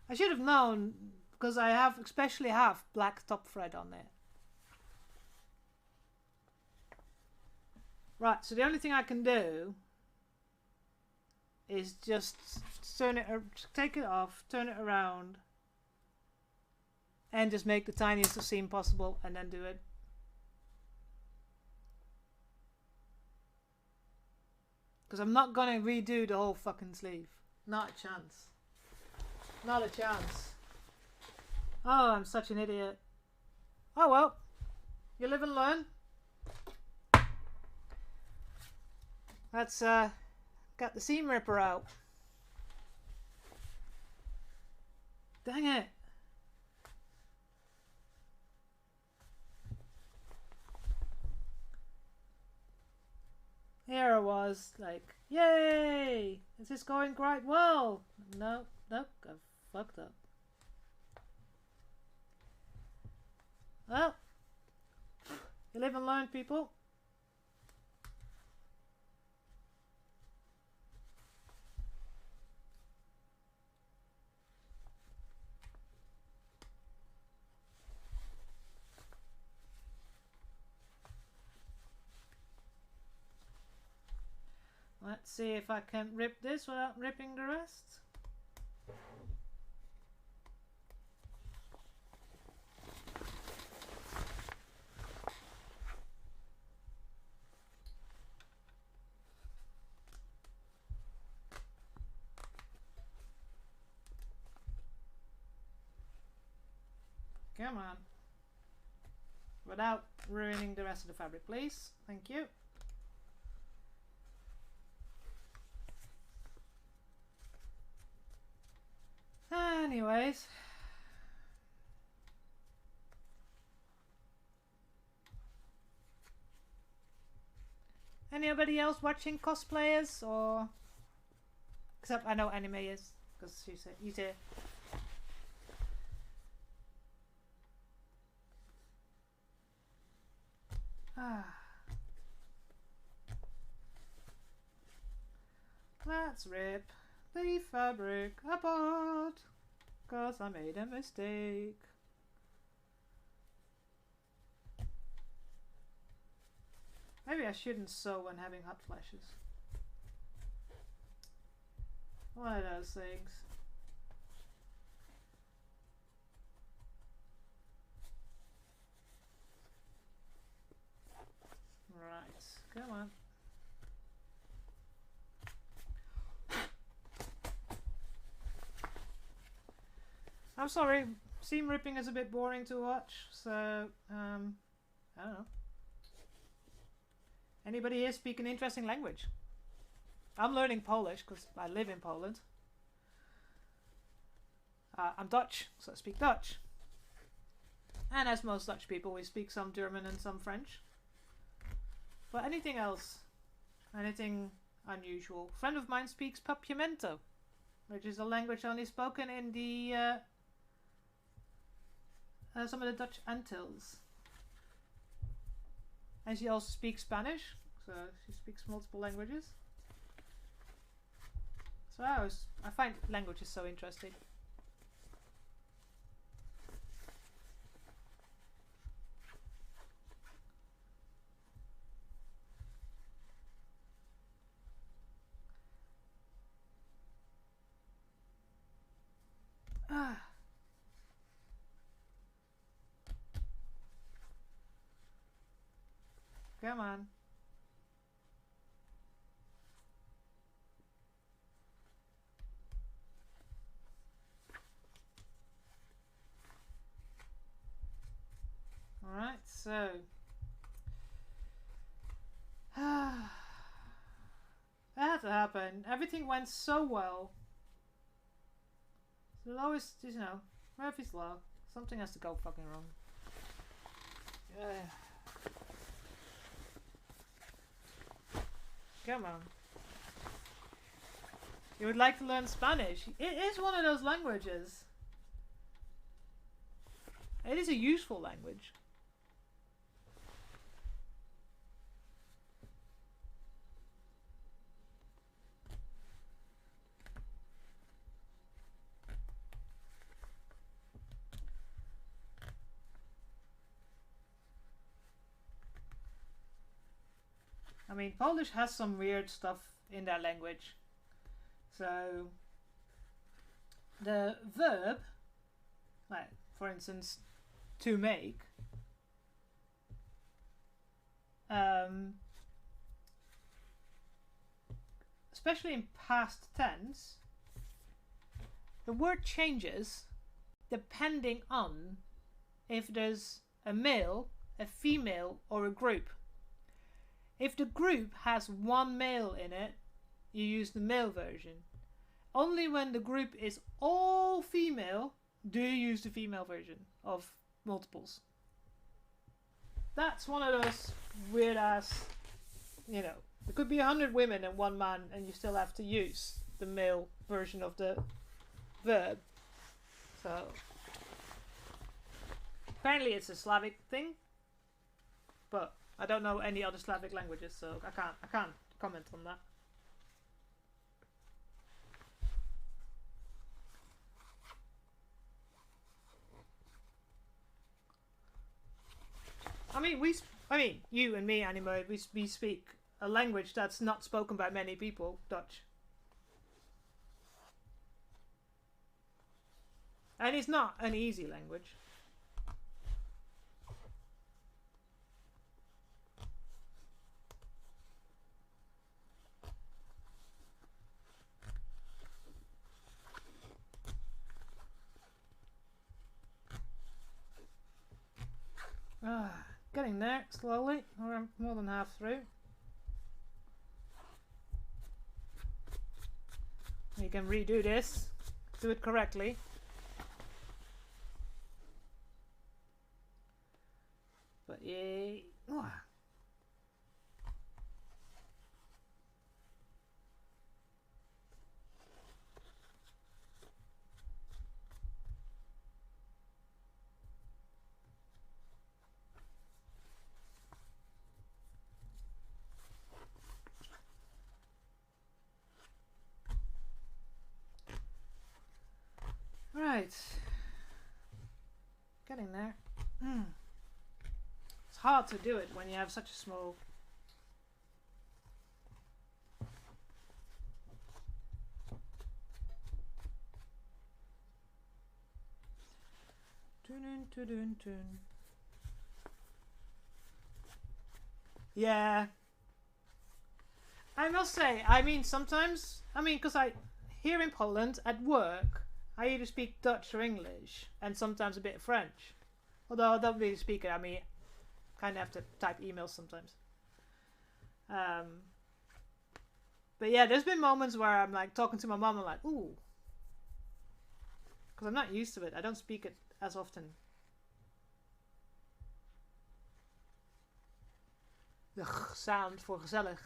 I should have known, because I have especially have black top thread on there. Right, so the only thing I can do is just turn it, take it off, turn it around, and just make the tiniest seam possible, and then do it. Because I'm not gonna redo the whole fucking sleeve. Not a chance. Not a chance. Oh, I'm such an idiot. Oh well. You live and learn. Let's got the seam ripper out. Dang it. Here I was like, yay! Is this going quite well? No, nope, I've fucked up. Well, you live and learn, people. Let's see if I can rip this without ripping the rest. Come on. Without ruining the rest of the fabric, please. Thank you. Anyways. Anybody else watching cosplayers, or except I know anime is, because he's here. Let's rip the fabric apart, cause I made a mistake. Maybe I shouldn't sew when having hot flashes. One of those things. Right, come on. I'm sorry, seam ripping is a bit boring to watch, so, I don't know. Anybody here speak an interesting language? I'm learning Polish because I live in Poland. I'm Dutch, so I speak Dutch. And as most Dutch people, we speak some German and some French. But anything else? Anything unusual? A friend of mine speaks Papiamento, which is a language only spoken in the some of the Dutch Antilles. And she also speaks Spanish, so she speaks multiple languages. So I find languages so interesting. Come on. Alright, so that had to happen. Everything went so well. So there's always, you know, Murphy's Law. Something has to go fucking wrong. Come on. You would like to learn Spanish? It is one of those languages. It is a useful language. I mean, Polish has some weird stuff in that language. So, the verb, like, for instance, to make, especially in past tense, the word changes depending on if there's a male, a female, or a group. If the group has one male in it, you use the male version. Only when the group is all female do you use the female version of multiples. That's one of those weird ass, you know, there could be 100 women and one man and you still have to use the male version of the verb. So apparently it's a Slavic thing, but I don't know any other Slavic languages, so I can't comment on that. I mean, you and me, Animo, we speak a language that's not spoken by many people, Dutch. And it's not an easy language. Getting there, slowly. We're more than half through. You can redo this. Do it correctly. But yeah. Right. Getting there. It's hard to do it when you have such a small... Yeah. I must say, I mean, sometimes, because here in Poland, at work, I either speak Dutch or English, and sometimes a bit of French. Although I don't really speak it, kind of have to type emails sometimes. But yeah, there's been moments where I'm like talking to my mom, I'm like, ooh. Because I'm not used to it. I don't speak it as often. The sound voor gezellig.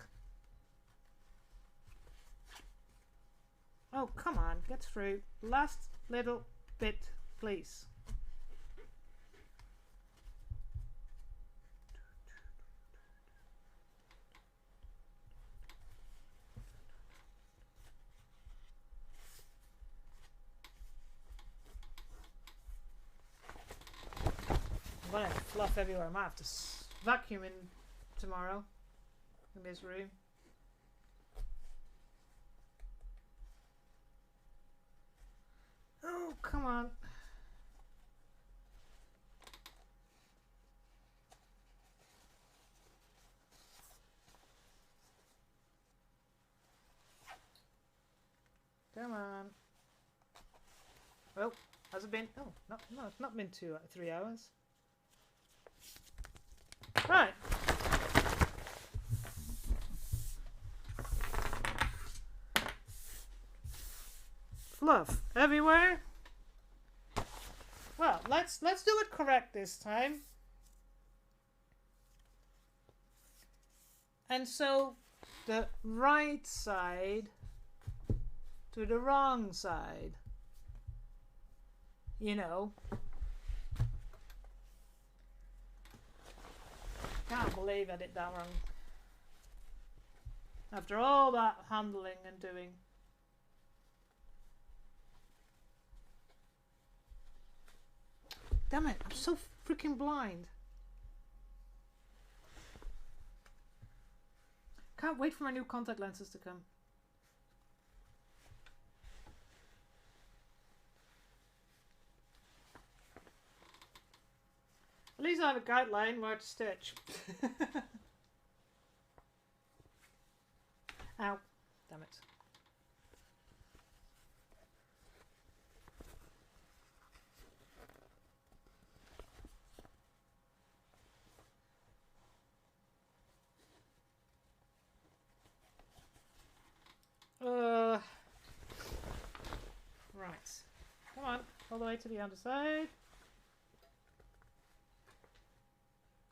Oh, come on, get through. Last little bit, please. I'm gonna fluff everywhere. I might have to vacuum in tomorrow in this room. Oh, come on. Come on. Well, has it been? Oh, no, it's not been 3 hours. Right. Fluff everywhere. Well, let's do it correct this time. And so the right side to the wrong side. You know. Can't believe I did that wrong. After all that handling and doing. Damn it, I'm so freaking blind. Can't wait for my new contact lenses to come. At least I have a guideline where to stitch. Ow. Damn it. Right. Come on, all the way to the other side.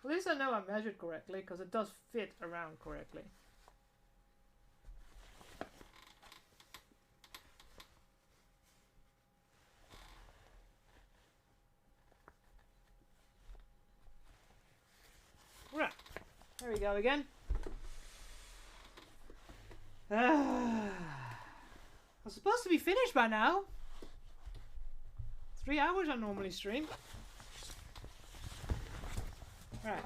At least I know I measured correctly, because it does fit around correctly. Right. There we go again. I'm supposed to be finished by now. 3 hours I normally stream. Right.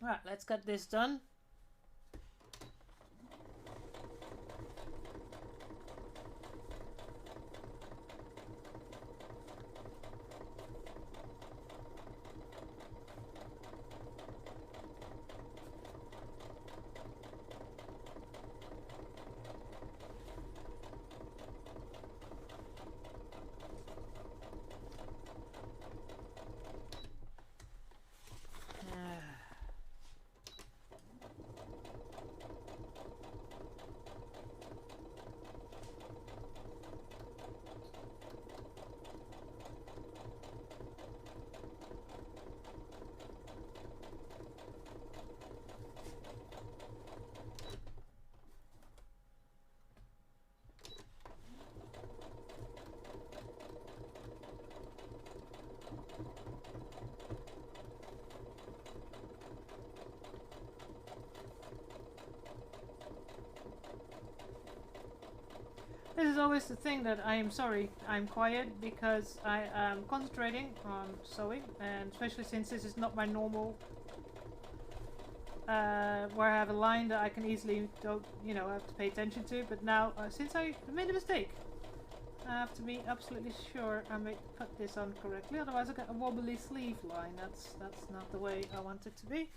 Right, let's get this done. always the thing that I am sorry I'm quiet, because I am concentrating on sewing, and especially since this is not my normal where I have a line that I can easily don't, you know, have to pay attention to. But now since I made a mistake, I have to be absolutely sure I may put this on correctly, otherwise I get a wobbly sleeve line. That's not the way I want it to be.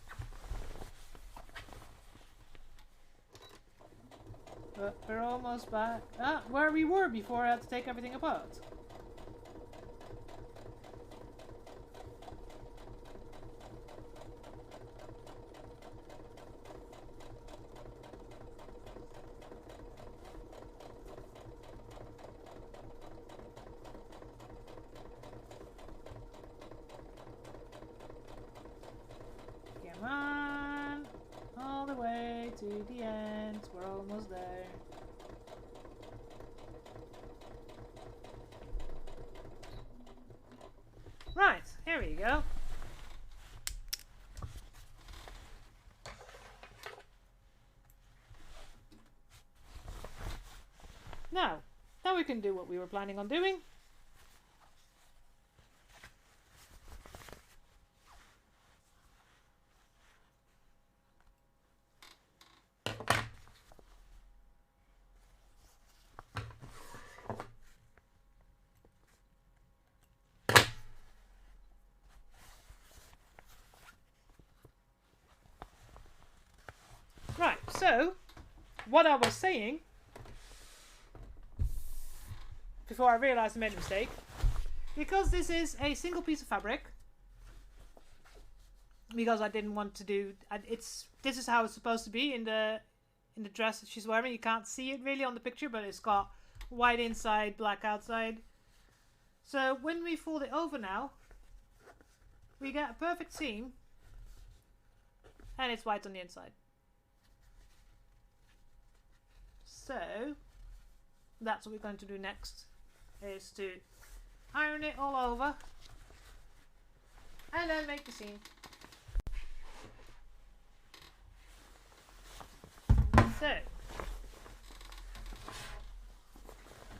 But we're almost back where we were before I had to take everything apart. Come on! All the way to the end. We're almost there. Right, here we go. Now we can do what we were planning on doing. Right, so what I was saying before I realized I made a mistake, because this is a single piece of fabric, because I didn't want to do this is how it's supposed to be in the dress that she's wearing. You can't see it really on the picture, but it's got white inside, black outside. So when we fold it over now, we get a perfect seam, and it's white on the inside. So that's what we're going to do next, is to iron it all over and then make the seam. So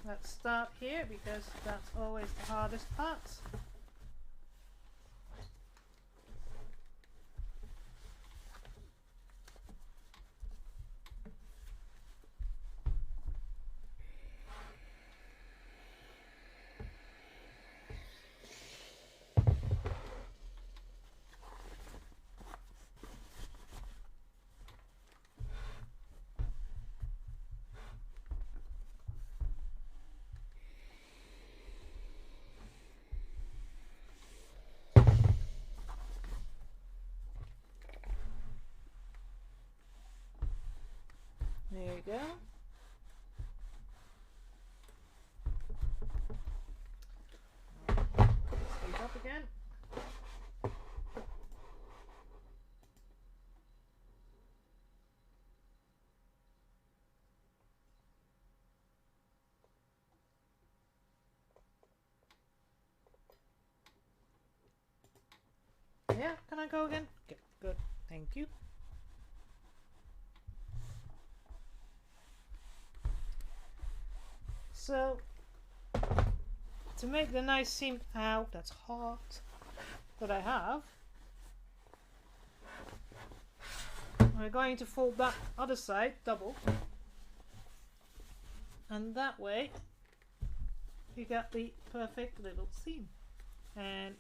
let's start here, because that's always the hardest part. There you go. Sleeve up again. Yeah, can I go again? Okay, good. Thank you. So, to make the nice seam out, that's hot, that I have, we're going to fold that other side double, and that way you get the perfect little seam, and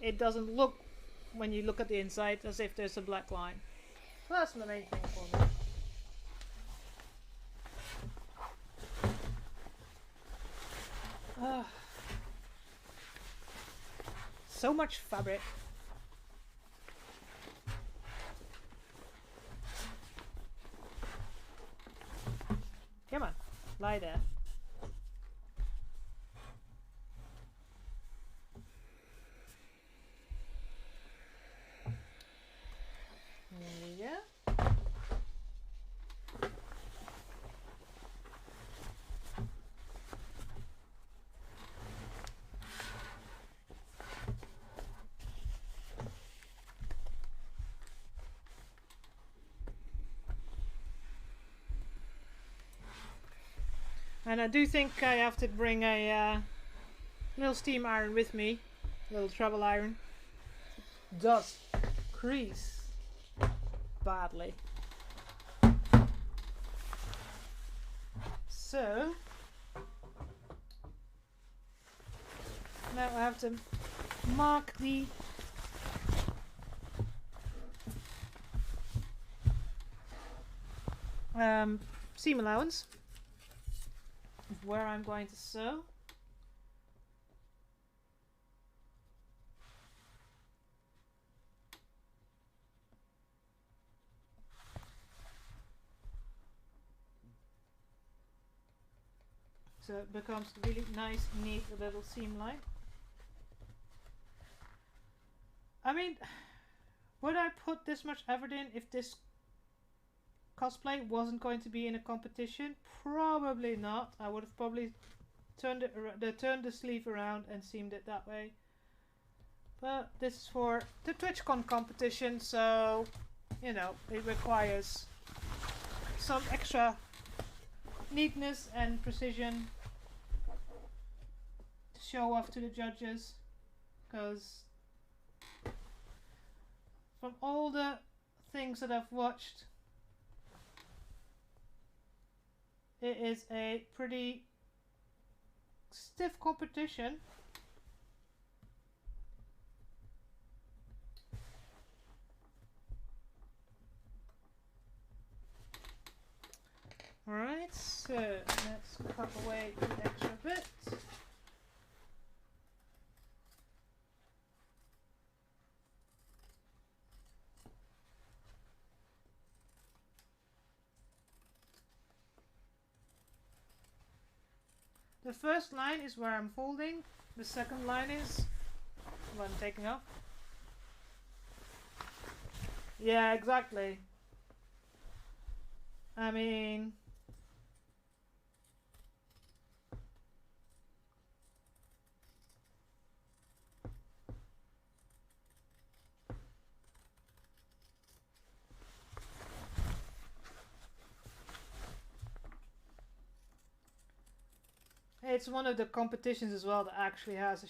it doesn't look, when you look at the inside, as if there's a black line. So that's the main thing for me. So much fabric. Come on, lie there. There we go. And I do think I have to bring a little steam iron with me, little travel iron. It does crease badly. So now I have to mark the seam allowance of where I'm going to sew. So it becomes a really nice, neat little seam line. I mean, would I put this much effort in if this cosplay wasn't going to be in a competition? Probably not. I would have probably turned the sleeve around and seamed it that way. But this is for the TwitchCon competition, so you know it requires some extra neatness and precision to show off to the judges, because from all the things that I've watched, it is a pretty stiff competition. Alright, so let's cut away the extra bit. The first line is where I'm folding, the second line is what I'm taking off. Yeah, exactly. I mean, it's one of the competitions as well that actually has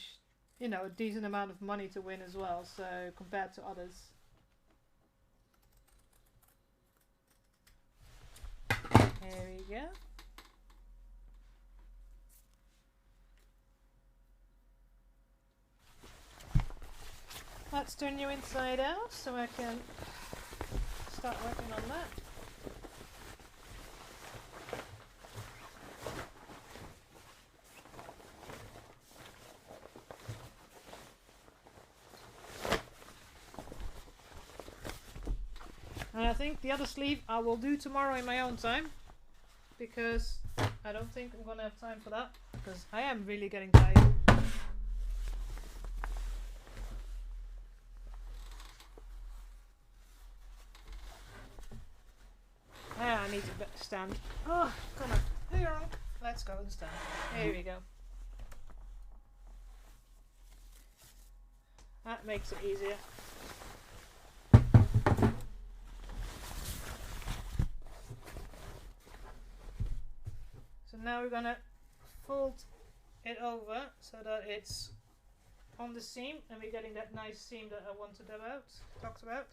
a decent amount of money to win as well, so compared to others. There we go. Let's turn you inside out so I can start working on that. And I think the other sleeve I will do tomorrow in my own time, because I don't think I'm gonna have time for that, because I am really getting tired. I need to stand. Oh, come on. Let's go and stand. Here we go. That makes it easier. So now we're gonna fold it over so that it's on the seam and we're getting that nice seam that I talked about.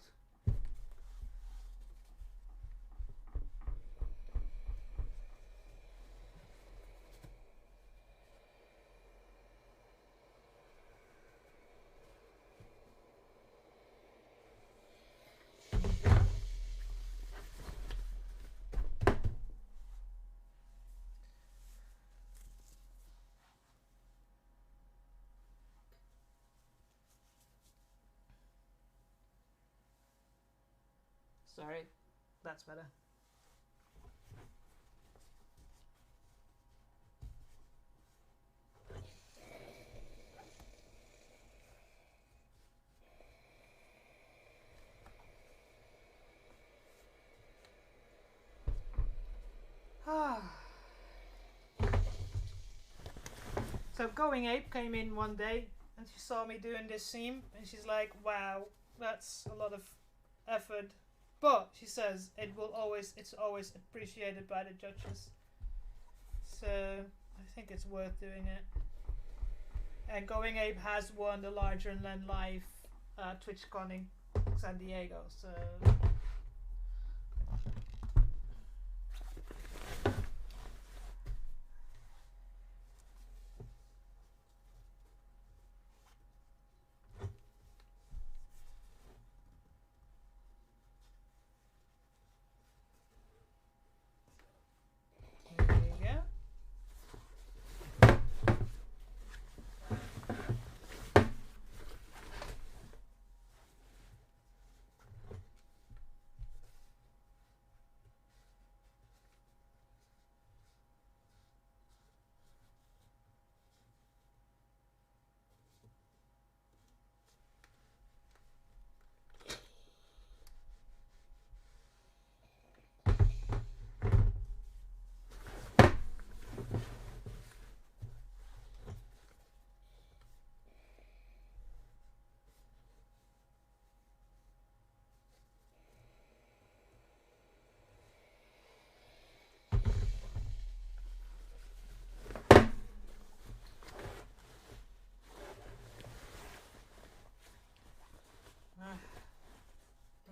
Sorry, that's better. So Going Ape came in one day and she saw me doing this seam and she's like, wow, that's a lot of effort. But she says it's always appreciated by the judges. so I think it's worth doing it. And Going Ape has won the larger than life TwitchCon in San Diego, so.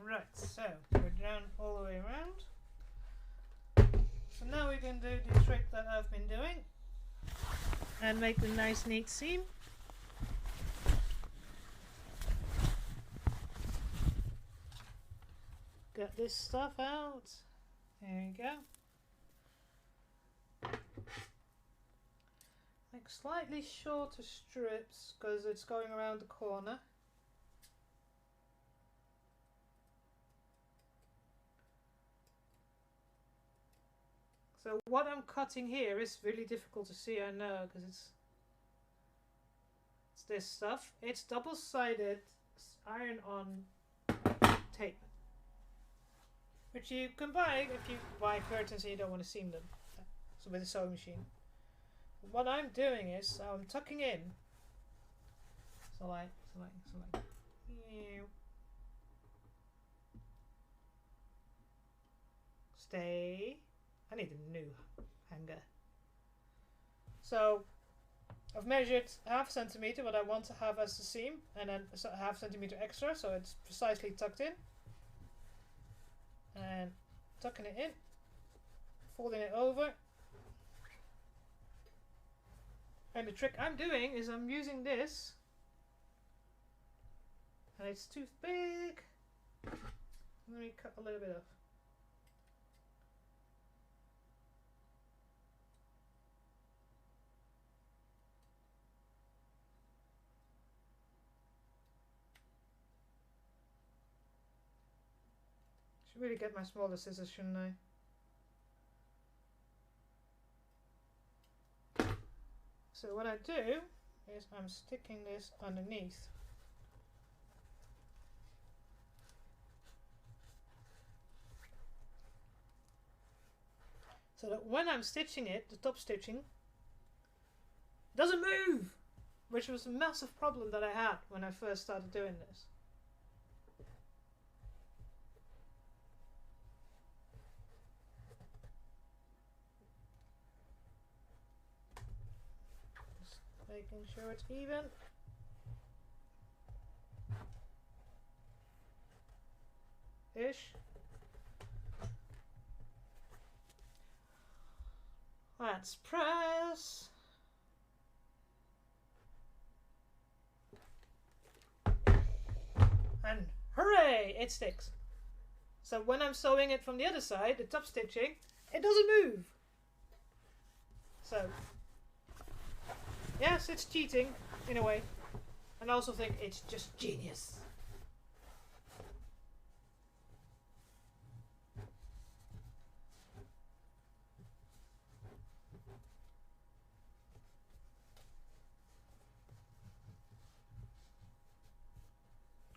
Right, so we're down all the way around. So now we can do the trick that I've been doing and make the nice neat seam. Get this stuff out. There you go. Make slightly shorter strips because it's going around the corner. So what I'm cutting here is really difficult to see, I know, because it's this stuff. It's double-sided iron-on tape, which you can buy if you buy curtains and you don't want to seam them. So with a sewing machine. What I'm doing is I'm tucking in. So like. Stay. I need a new hanger. So I've measured ½ centimeter what I want to have as the seam, and then ½ centimeter extra, so it's precisely tucked in. And tucking it in, folding it over. And the trick I'm doing is I'm using this, and it's too big. Let me cut a little bit off. Should really get my smaller scissors, shouldn't I? So what I do is I'm sticking this underneath. So that when I'm stitching it, the top stitching doesn't move! Which was a massive problem that I had when I first started doing this. Making sure it's even. Ish. Let's press. And hooray! It sticks. So when I'm sewing it from the other side, the top stitching, it doesn't move. So yes, it's cheating, in a way. And I also think it's just genius.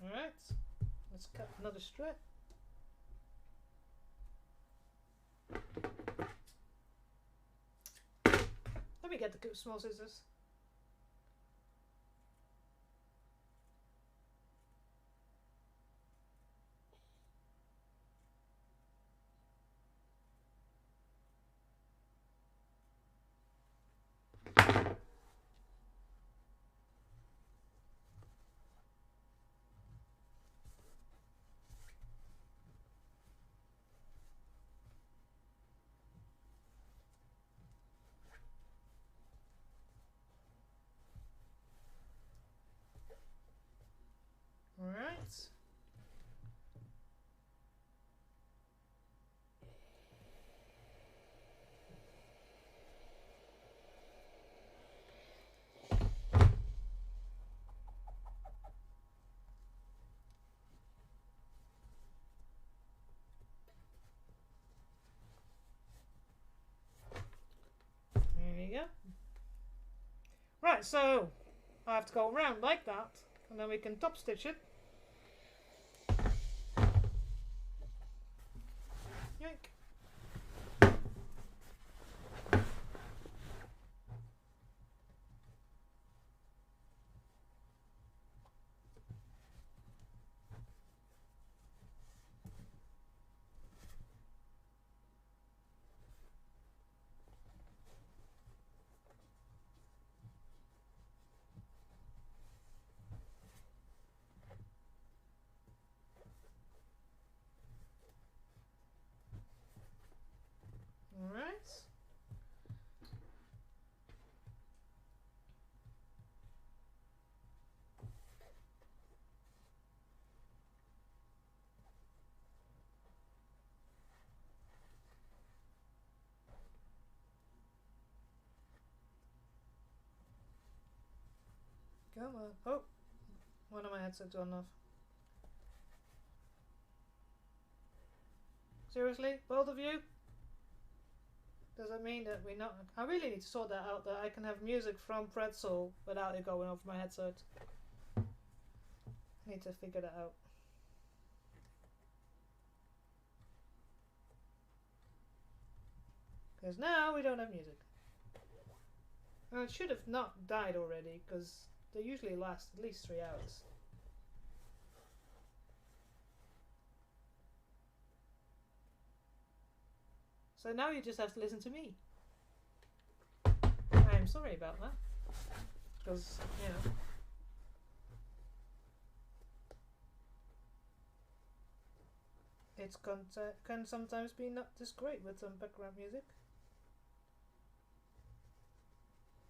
Alright, let's cut another strip. Let me get the small scissors. There you go. Right, so I have to go around like that, and then we can top stitch it. Yank. Alright. Come on. Oh, one of my headsets gone off. Seriously? Both of you? Does that mean that we're not... I really need to sort that out, that I can have music from Pretzel without it going off my headset. I need to figure that out. Because now we don't have music. Well, it should have not died already, because they usually last at least 3 hours. So now you just have to listen to me. I'm sorry about that. Because, you know. It can sometimes be not this great with some background music.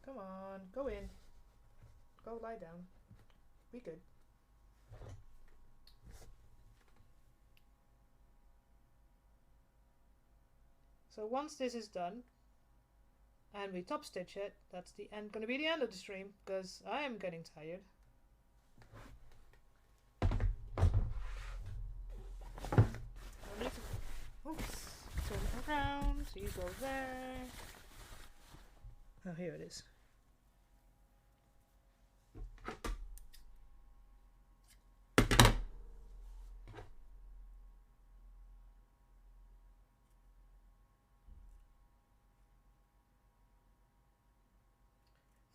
Come on, go in. Go lie down. Be good. So once this is done, and we top stitch it, that's the end. Going to be the end of the stream, because I am getting tired. I need to, oops, turn it around, so you go there. Oh, here it is.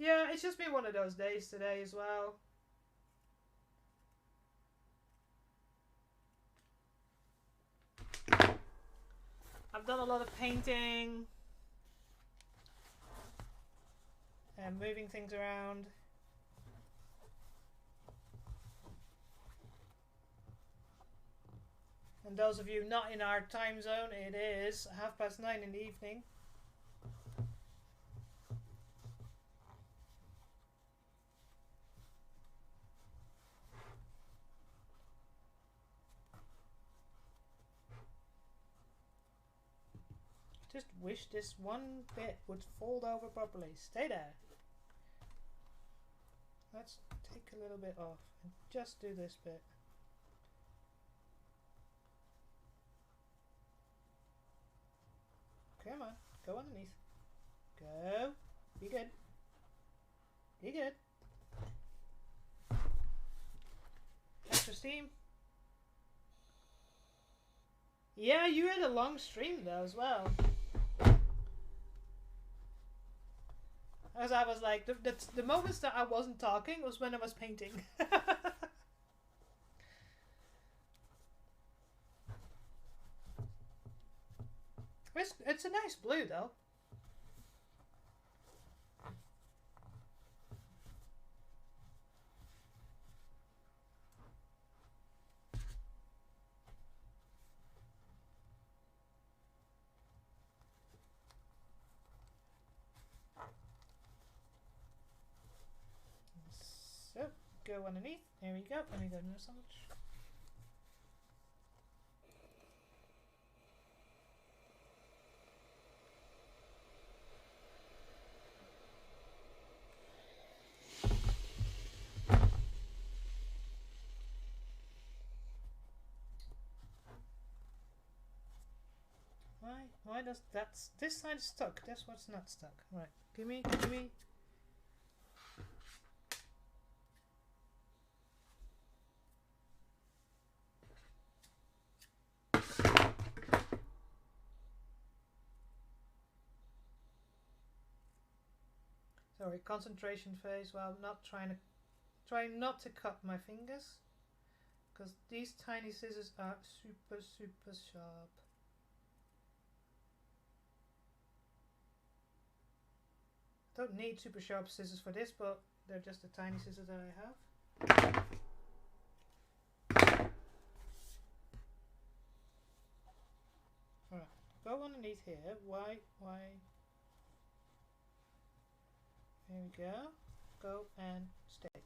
Yeah, it's just been one of those days today as well. I've done a lot of painting and moving things around. And those of you not in our time zone, it is 9:30 in the evening. Just wish this one bit would fold over properly. Stay there. Let's take a little bit off and just do this bit. Come on, go underneath. Go. Be good. Be good. Extra steam. Yeah, you had a long stream though as well. As I was like, the moments that I wasn't talking was when I was painting. It's a nice blue though. So, go underneath. There we go. Let me go do so much. Why does that's this side stuck? That's what's not stuck. Right. Gimme. Sorry, concentration phase while not trying not to cut my fingers, because these tiny scissors are super sharp. Don't need super sharp scissors for this, but they're just the tiny scissors that I have. Alright, go underneath here. Why? There we go. Go and stick.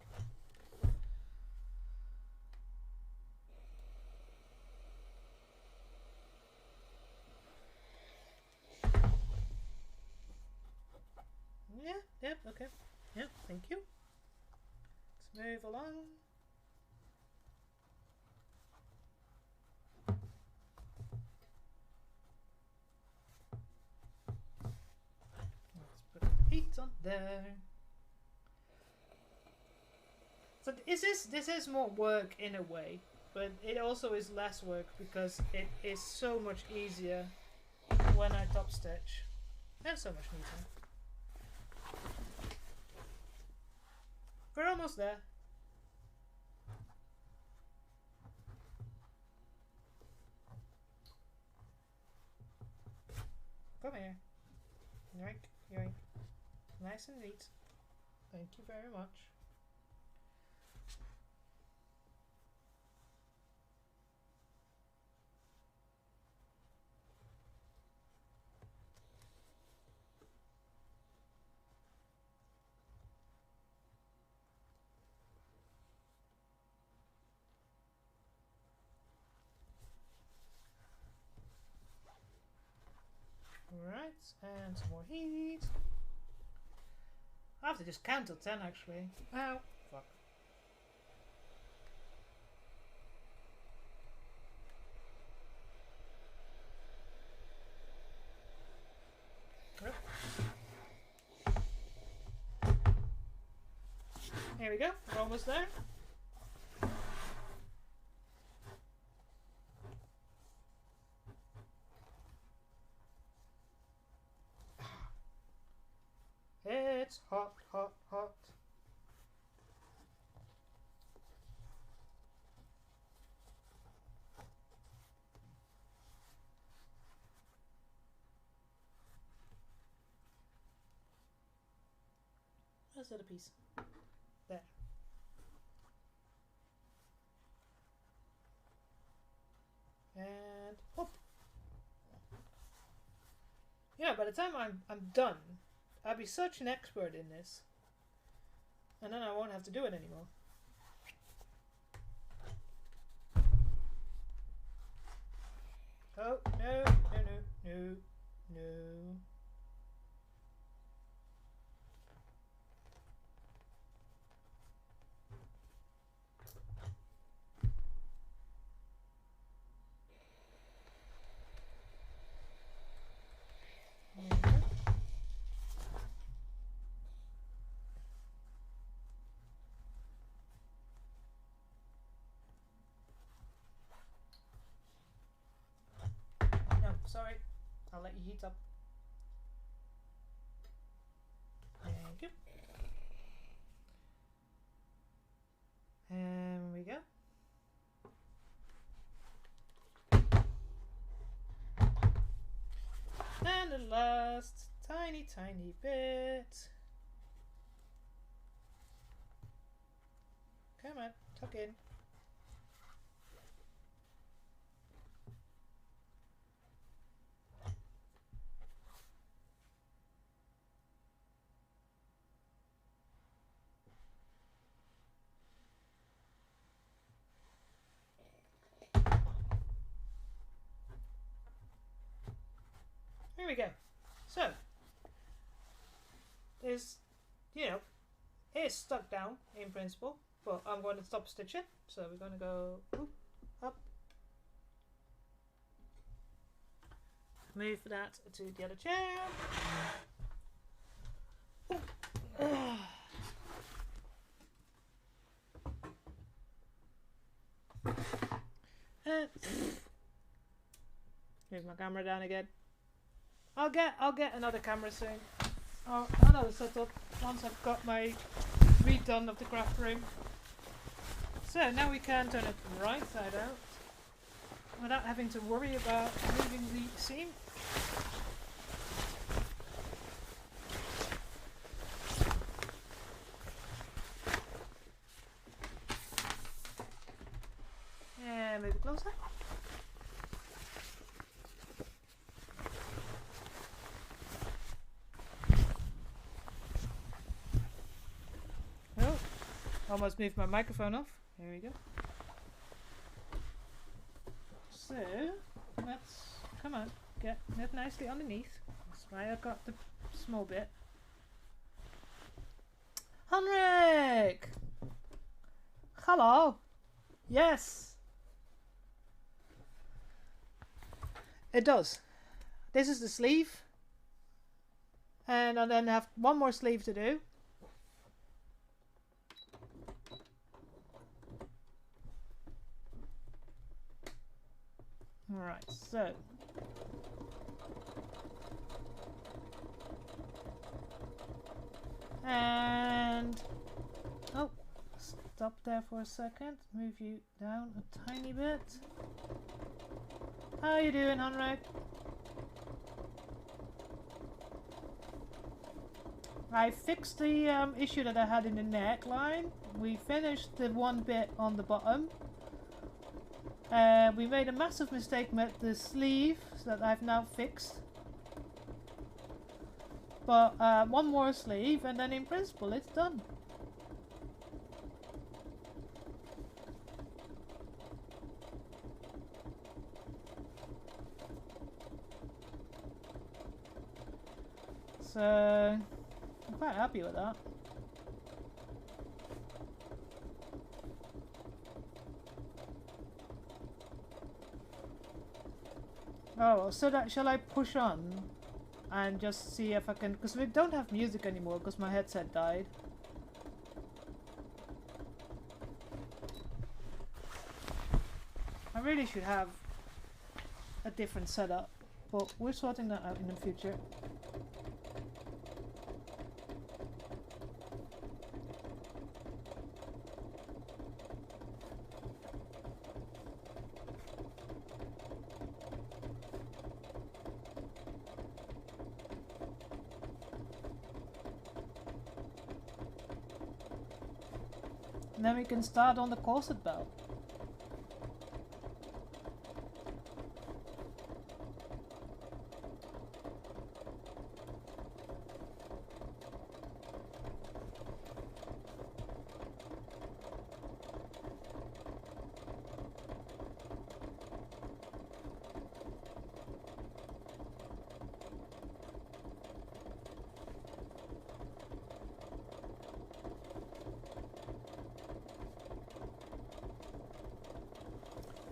Yeah, yep, okay. Yep, thank you. Let's move along. Let's put the heat on there. So this is more work in a way, but it also is less work because it is so much easier when I top stitch. And so much neater. We're almost there. Come here. Yoink, yoink. Nice and neat. Thank you very much. Right, and some more heat. I have to just count till 10 actually. Ow, fuck. Yep. Here we go, we're almost there. It's hot, hot, hot. Where's the other piece? There. And hop. Yeah, by the time I'm done, I'll be such an expert in this. And then I won't have to do it anymore. Oh, no. Sorry, I'll let you heat up. Thank you. And we go. And the last tiny bit. Come on, tuck in. Here we go. So, there's, it's stuck down in principle, but I'm going to stop stitch it. So we're going to go up, move that to the other chair. Move my camera down again. I'll get another camera soon. Oh, another setup once I've got my redone of the craft room. So now we can turn it right side out without having to worry about moving the seam. And move it closer. Oh, almost moved my microphone off. There we go. So, let's, come on, get that nicely underneath. That's why I got the small bit. Henrik! Hello! Yes! It does. This is the sleeve. And I then have one more sleeve to do. Alright, so and oh, stop there for a second. Move you down a tiny bit. How you doing, Henrik? I fixed the issue that I had in the neckline. We finished the one bit on the bottom. We made a massive mistake with the sleeve that I've now fixed. But one more sleeve and then in principle it's done. So I'm quite happy with that. Oh, so that shall I push on and just see if I can, because we don't have music anymore because my headset died. I really should have a different setup, but we're sorting that out in the future. And then we can start on the corset belt.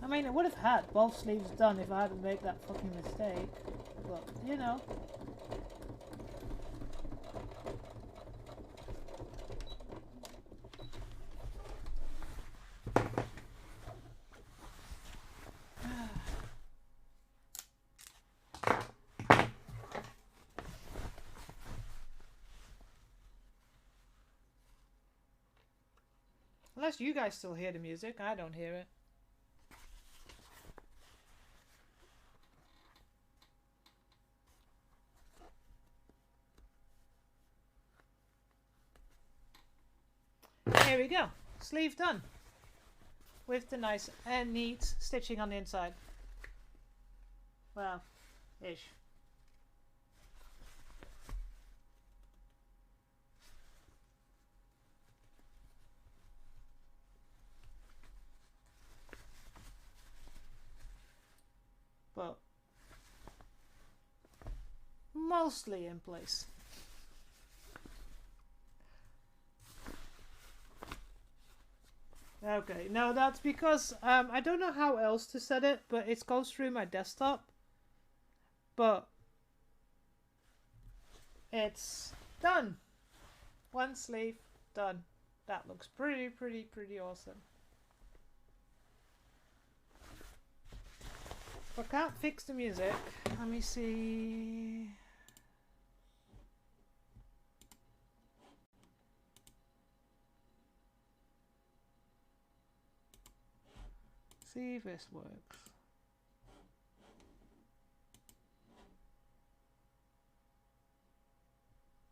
I mean, I would have had both sleeves done if I hadn't made that fucking mistake. But, you know. Unless you guys still hear the music, I don't hear it. Here we go, sleeve done with the nice and neat stitching on the inside. Well, ish. But mostly in place. Okay, no, that's because I don't know how else to set it, but it goes through my desktop. but it's done. One sleeve done. That looks pretty awesome. I can't fix the music. Let me see. See if this works.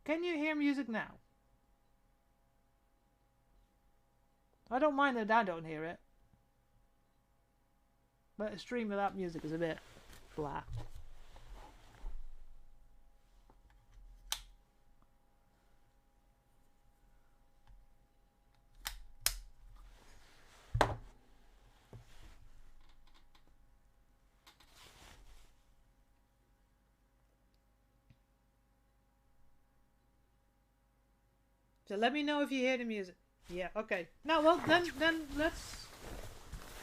Can you hear music now? I don't mind that I don't hear it. But a stream without music is a bit blah. So let me know if you hear the music. Yeah, okay. No, well then let's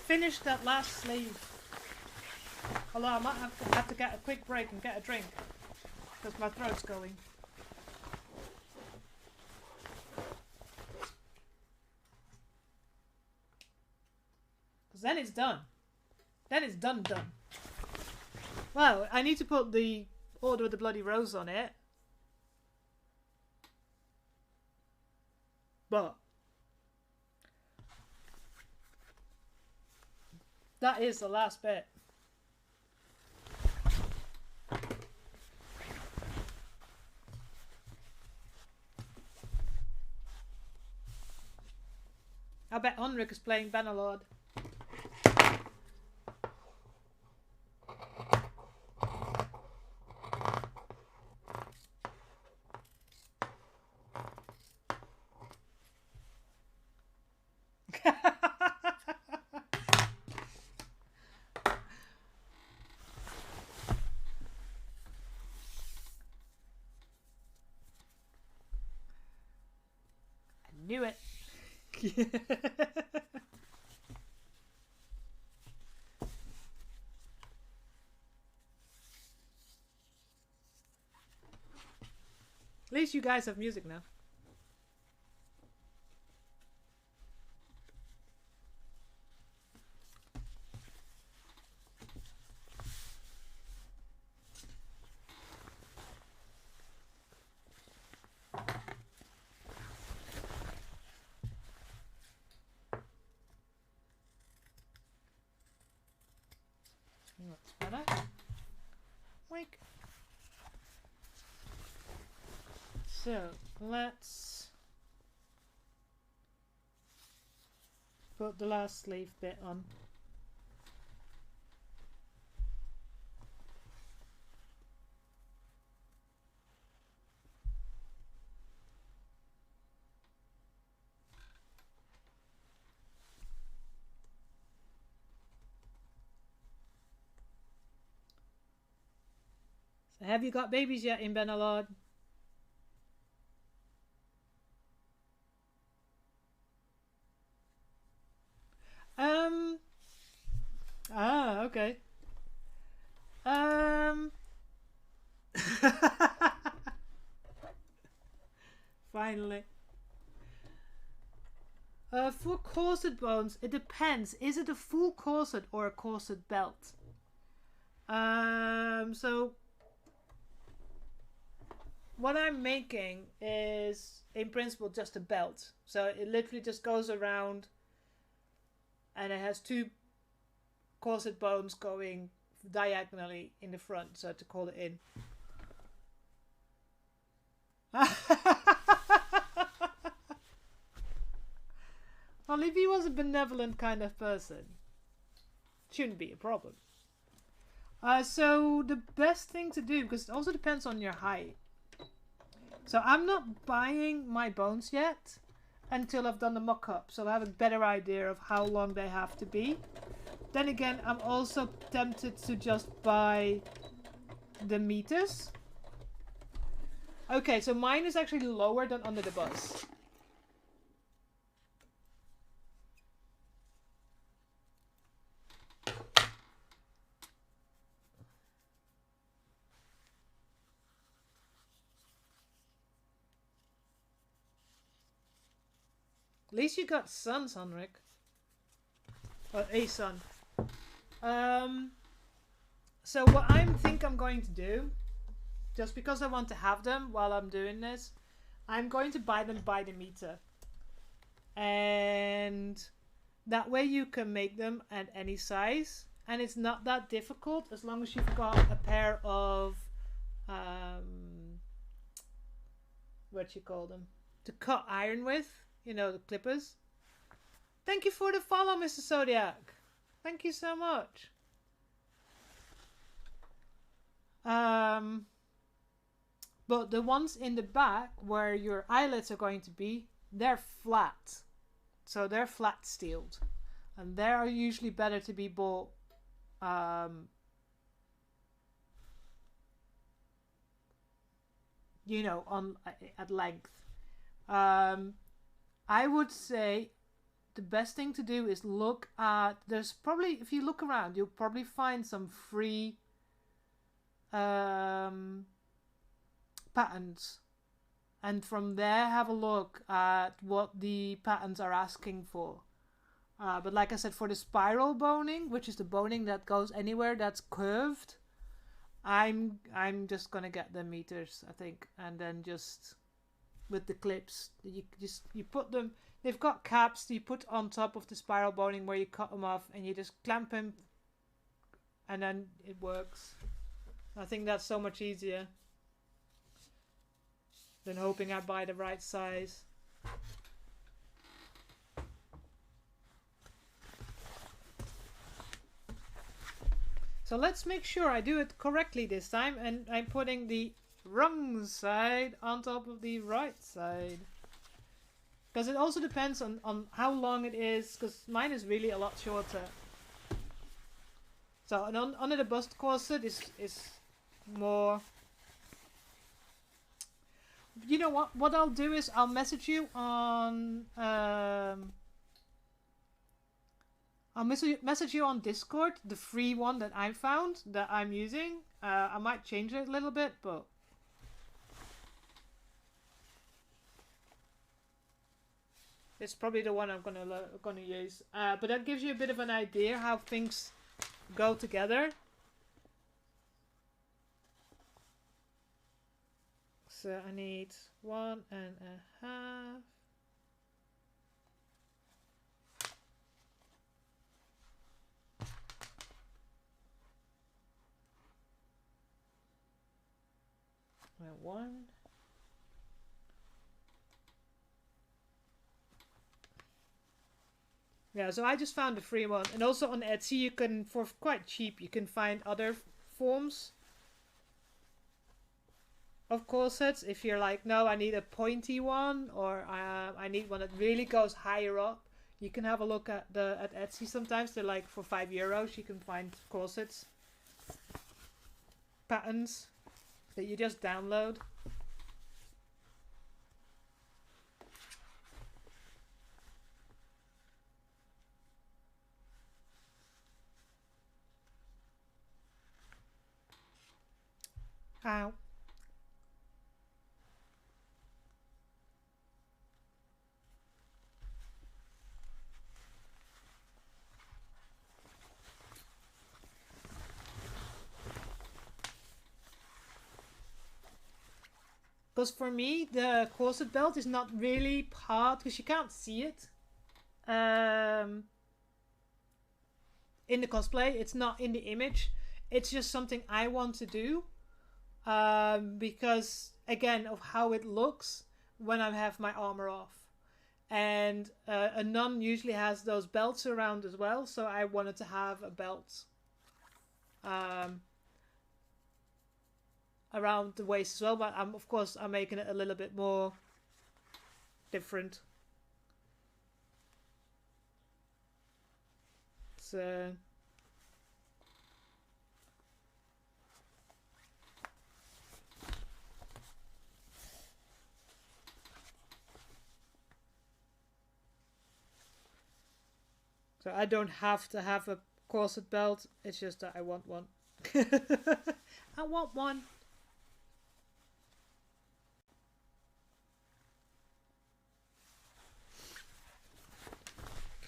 finish that last sleeve. Although I might have to get a quick break and get a drink because my throat's going. Because then it's done. Then it's done. Well, I need to put the Order of the Bloody Rose on it. But that is the last bit. I bet Henrik is playing Bannerlord. I knew it. At least you guys have music now. That's better. Wake. So let's put the last sleeve bit on. So have you got babies yet in Bannerlord? Okay. Finally. For corset bones, it depends. Is it a full corset or a corset belt? So what I'm making is, in principle, just a belt. So it literally just goes around and it has two corset bones going diagonally in the front, so to call it in. Well, if he was a benevolent kind of person, shouldn't be a problem. So the best thing to do, because it also depends on your height. So I'm not buying my bones yet until I've done the mock-up, so I have a better idea of how long they have to be. Then again, I'm also tempted to just buy the meters. Okay, so mine is actually lower than under the bus. least you got sons, Henrik. Or a son. So what I think I'm going to do, just because I want to have them while I'm doing this, I'm going to buy them by the meter. And that way you can make them at any size. And it's not that difficult as long as you've got a pair of, what you call them, to cut iron with, you know, the clippers. Thank you for the follow, Mr. Zodiac. Thank you so much. But the ones in the back where your eyelids are going to be, they're flat. So they're flat steeled. And they are usually better to be bought you know, on at length. I would say the best thing to do is look at, there's probably, if you look around, you'll probably find some free patterns, and from there have a look at what the patterns are asking for. But like I said, for the spiral boning, which is the boning that goes anywhere that's curved, I'm just gonna get the meters, I think, and then just with the clips, you put them. They've got caps you put on top of the spiral boning where you cut them off, and you just clamp them, and then it works. I think that's so much easier than hoping I buy the right size. So let's make sure I do it correctly this time, and I'm putting the wrong side on top of the right side. Because it also depends on how long it is, because mine is really a lot shorter. So under the bust corset is more... You know what? What I'll do is I'll message you on... I'll message you on Discord, the free one that I found, that I'm using. I might change it a little bit, but... It's probably the one I'm gonna use. But that gives you a bit of an idea how things go together. So I need 1.5. And 1. Yeah, so I just found the free one. And also on Etsy, you can, for quite cheap, you can find other forms of corsets. If you're like, no, I need a pointy one, or I need one that really goes higher up, you can have a look at Etsy. Sometimes they're like for €5. You can find corsets, patterns that you just download. Ow. Because for me, the corset belt is not really hard, because you can't see it. In the cosplay, it's not in the image. It's just something I want to do. Because, again, of how it looks when I have my armor off. And a nun usually has those belts around as well, so I wanted to have a belt around the waist as well, but of course I'm making it a little bit more different. So I don't have to have a corset belt, it's just that I want one. I want one.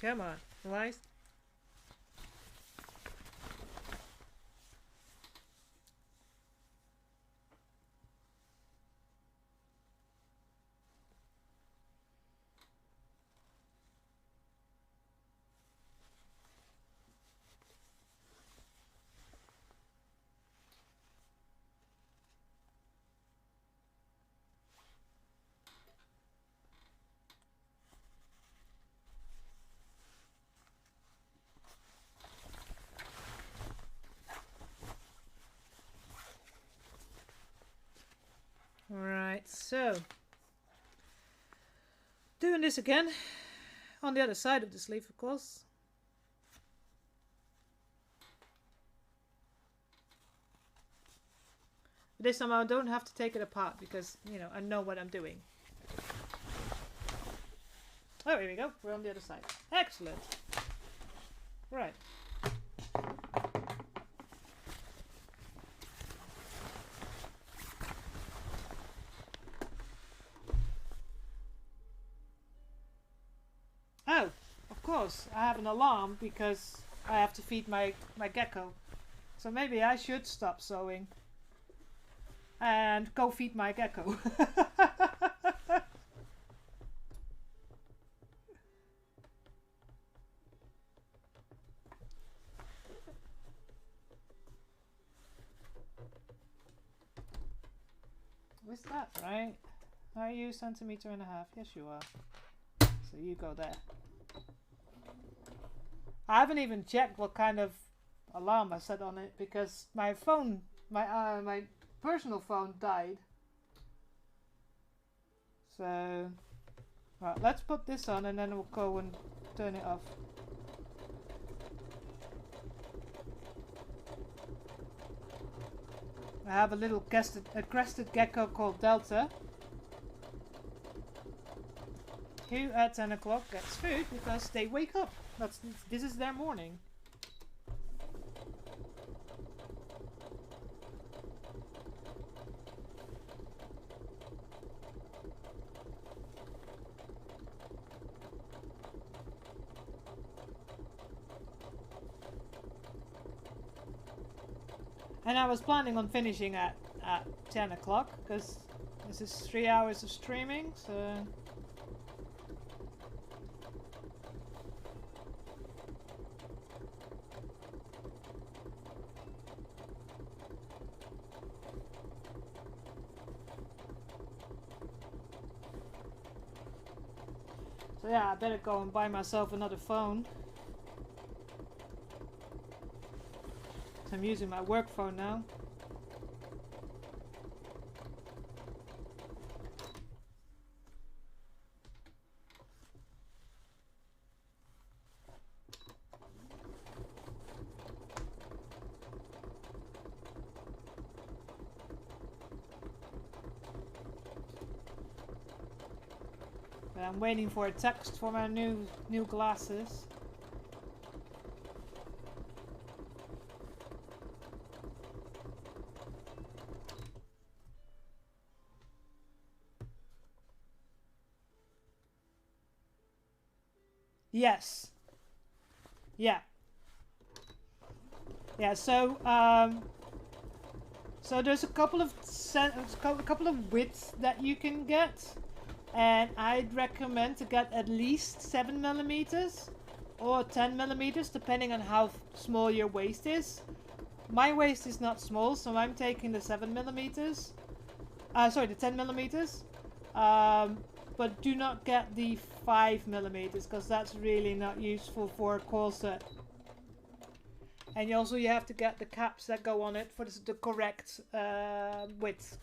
Come on, right? Alright, so doing this again on the other side of the sleeve, of course. This time I don't have to take it apart because, you know, I know what I'm doing. Oh, here we go. We're on the other side. Excellent. Right. Oh, of course, I have an alarm because I have to feed my gecko. So maybe I should stop sewing and go feed my gecko. What's that, right? Are you 1.5 centimeters? Yes, you are. So you go there. I haven't even checked what kind of alarm I set on it because my phone, my personal phone died. So, right, let's put this on and then we'll go and turn it off. I have a little crested gecko called Delta, who at 10 o'clock gets food because they wake up. This is their morning. And I was planning on finishing at 10 o'clock because this is 3 hours of streaming, so... So yeah, I better go and buy myself another phone. I'm using my work phone now. But I'm waiting for a text for my new glasses. Yes. Yeah. Yeah. So there's a couple of widths that you can get, and I'd recommend to get at least 7 millimeters or 10 millimeters, depending on how small your waist is. My waist is not small, so I'm taking the 7 millimeters. Sorry, the 10 millimeters. But do not get the 5 millimeters because that's really not useful for a corset. And you have to get the caps that go on it for the correct width.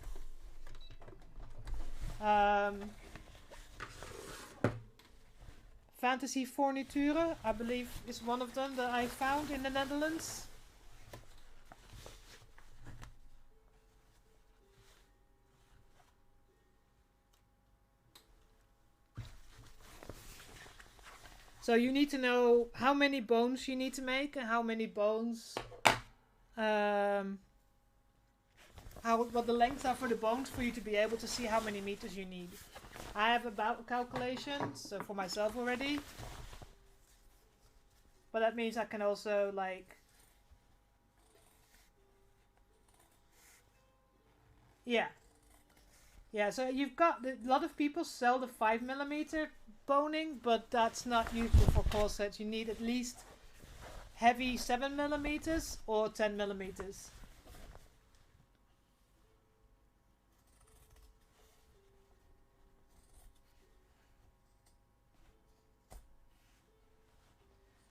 Fantasy Forniture, I believe, is one of them that I found in the Netherlands. So you need to know how many bones you need to make and how many bones, what the lengths are for the bones for you to be able to see how many meters you need. I have about calculations so for myself already. But that means I can also like, yeah. Yeah, so you've got a lot of people sell the 5mm boning, but that's not useful for core sets. You need at least heavy 7mm or 10mm.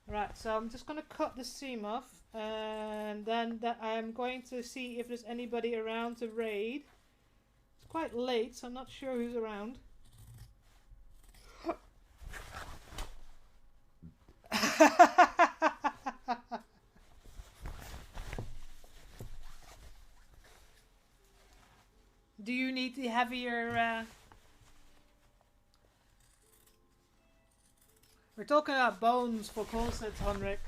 Right, so I'm just going to cut the seam off, and then I'm going to see if there's anybody around to raid. It's quite late, so I'm not sure who's around. Do you need the heavier... We're talking about bones for corsets, Henrik.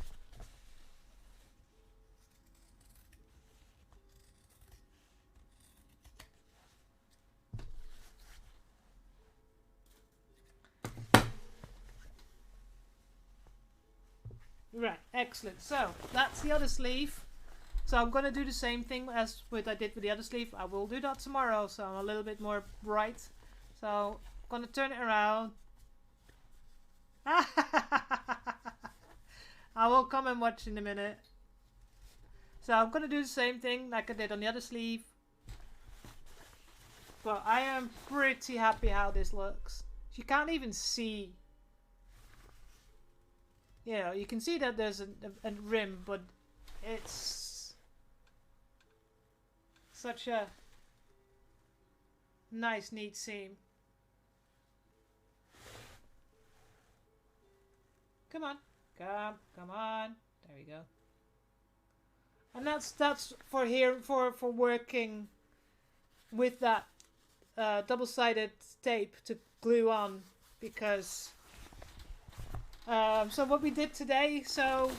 Right, excellent. So, that's the other sleeve. So I'm going to do the same thing as what I did with the other sleeve. I will do that tomorrow, so I'm a little bit more bright. So, I'm going to turn it around. I will come and watch in a minute. So I'm going to do the same thing like I did on the other sleeve. But I am pretty happy how this looks. You can't even see. You know, you can see that there's a rim, but it's such a nice, neat seam. Come on. Come on. There we go. And that's for here for working with that double-sided tape to glue on, because so what we did today, so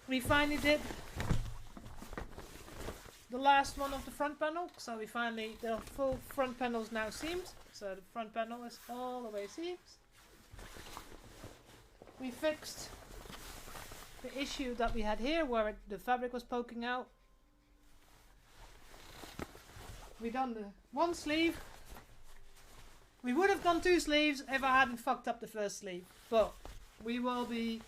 we finally did the last one of the front panel. So we finally, the full front panel is now seamed. So the front panel is all the way seamed. We fixed the issue that we had here where the fabric was poking out. We done the one sleeve. We would have done two sleeves if I hadn't fucked up the first sleeve, but we will be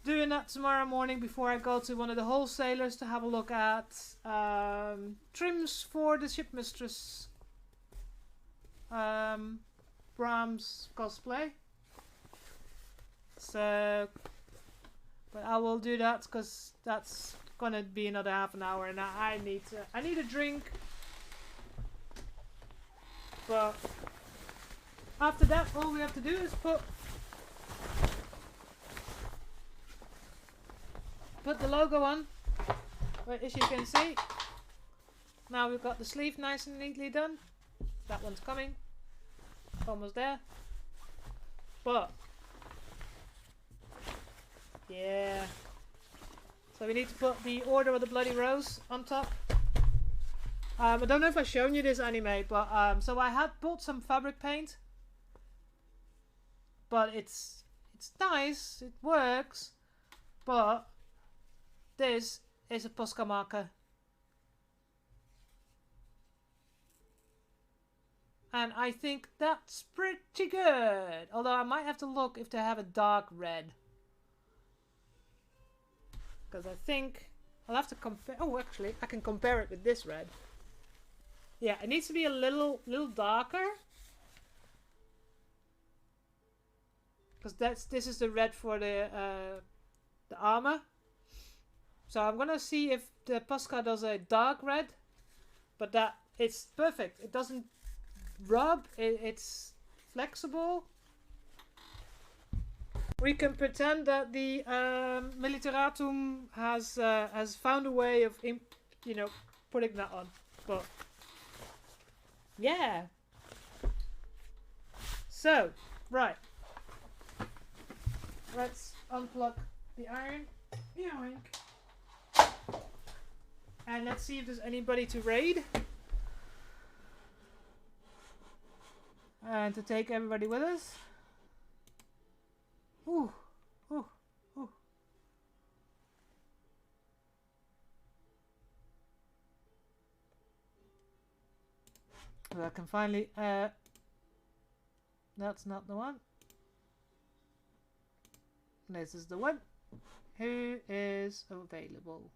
doing that tomorrow morning before I go to one of the wholesalers to have a look at trims for the shipmistress Bram's cosplay. So, but I will do that because that's gonna be another half an hour, and I need a drink. But after that, all we have to do is put the logo on, as you can see. Now we've got the sleeve nice and neatly done. That one's coming, almost there. But yeah, so we need to put the Order of the Bloody Rose on top. I don't know if I've shown you this anime, but so I had bought some fabric paint, but it's nice, it works, but this is a Posca marker, and I think that's pretty good. Although I might have to look if they have a dark red, because I think I'll have to compare. Oh, actually, I can compare it with this red. Yeah, it needs to be a little darker, because this is the red for the armor. So I'm gonna see if the Posca does a dark red, but that it's perfect. It doesn't rub. It's flexible. We can pretend that the Militaratum has found a way of putting that on, but. Yeah. So, right. Let's unplug the iron. Yoink. And let's see if there's anybody to raid. And to take everybody with us. Ooh. Ooh. So I can finally... that's not the one. This is the one. Who is available?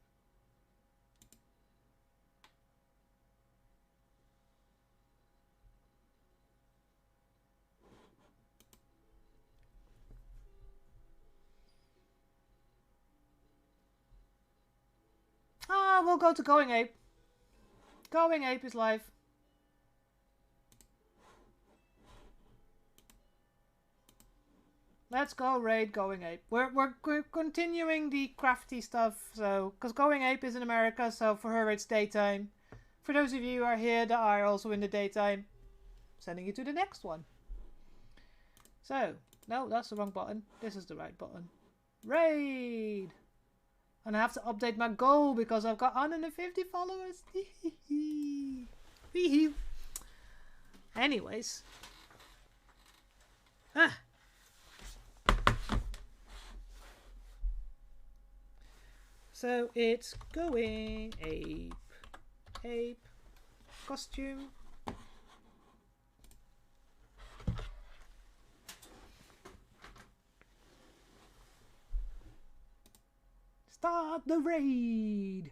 Ah, we'll go to Going Ape. Going Ape is live. Let's go raid Going Ape. We're continuing the crafty stuff, so because Going Ape is in America, so for her it's daytime. For those of you who are here that are also in the daytime, sending you to the next one. So, no, that's the wrong button. This is the right button. Raid! And I have to update my goal because I've got 150 followers. Anyways. Ah. So it's Going Ape. Ape. Costume. Start the raid!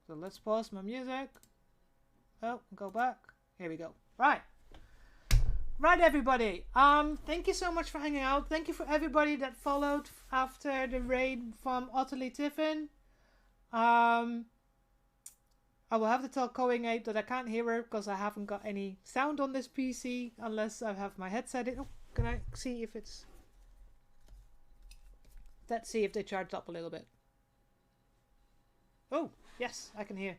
So let's pause my music. Oh, go back. Here we go. Right. Right, everybody. Thank you so much for hanging out. Thank you for everybody that followed after the raid from Utterly Tiffin. I will have to tell Going Ape that I can't hear her because I haven't got any sound on this PC unless I have my headset in. Oh, can I see if it's... Let's see if they charged up a little bit. Oh, yes, I can hear.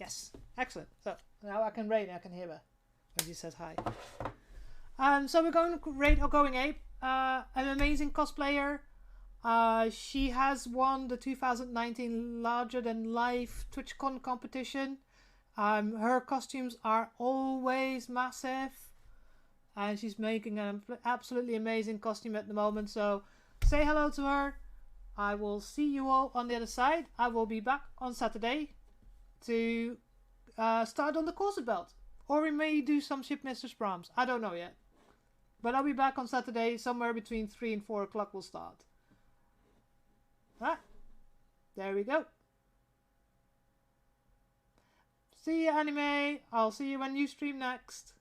Yes, excellent. So now I can raid, I can hear her when she says hi. So we're going to raid Going Ape, an amazing cosplayer. She has won the 2019 Larger Than Life TwitchCon competition. Her costumes are always massive, and she's making an absolutely amazing costume at the moment. So say hello to her. I will see you all on the other side. I will be back on Saturday to start on the corset belt, or we may do some Shipmaster's proms. I don't know yet, but I'll be back on Saturday somewhere between 3 and 4 o'clock. We'll start. Ah, there we go. See you, anime. I'll see you when you stream next.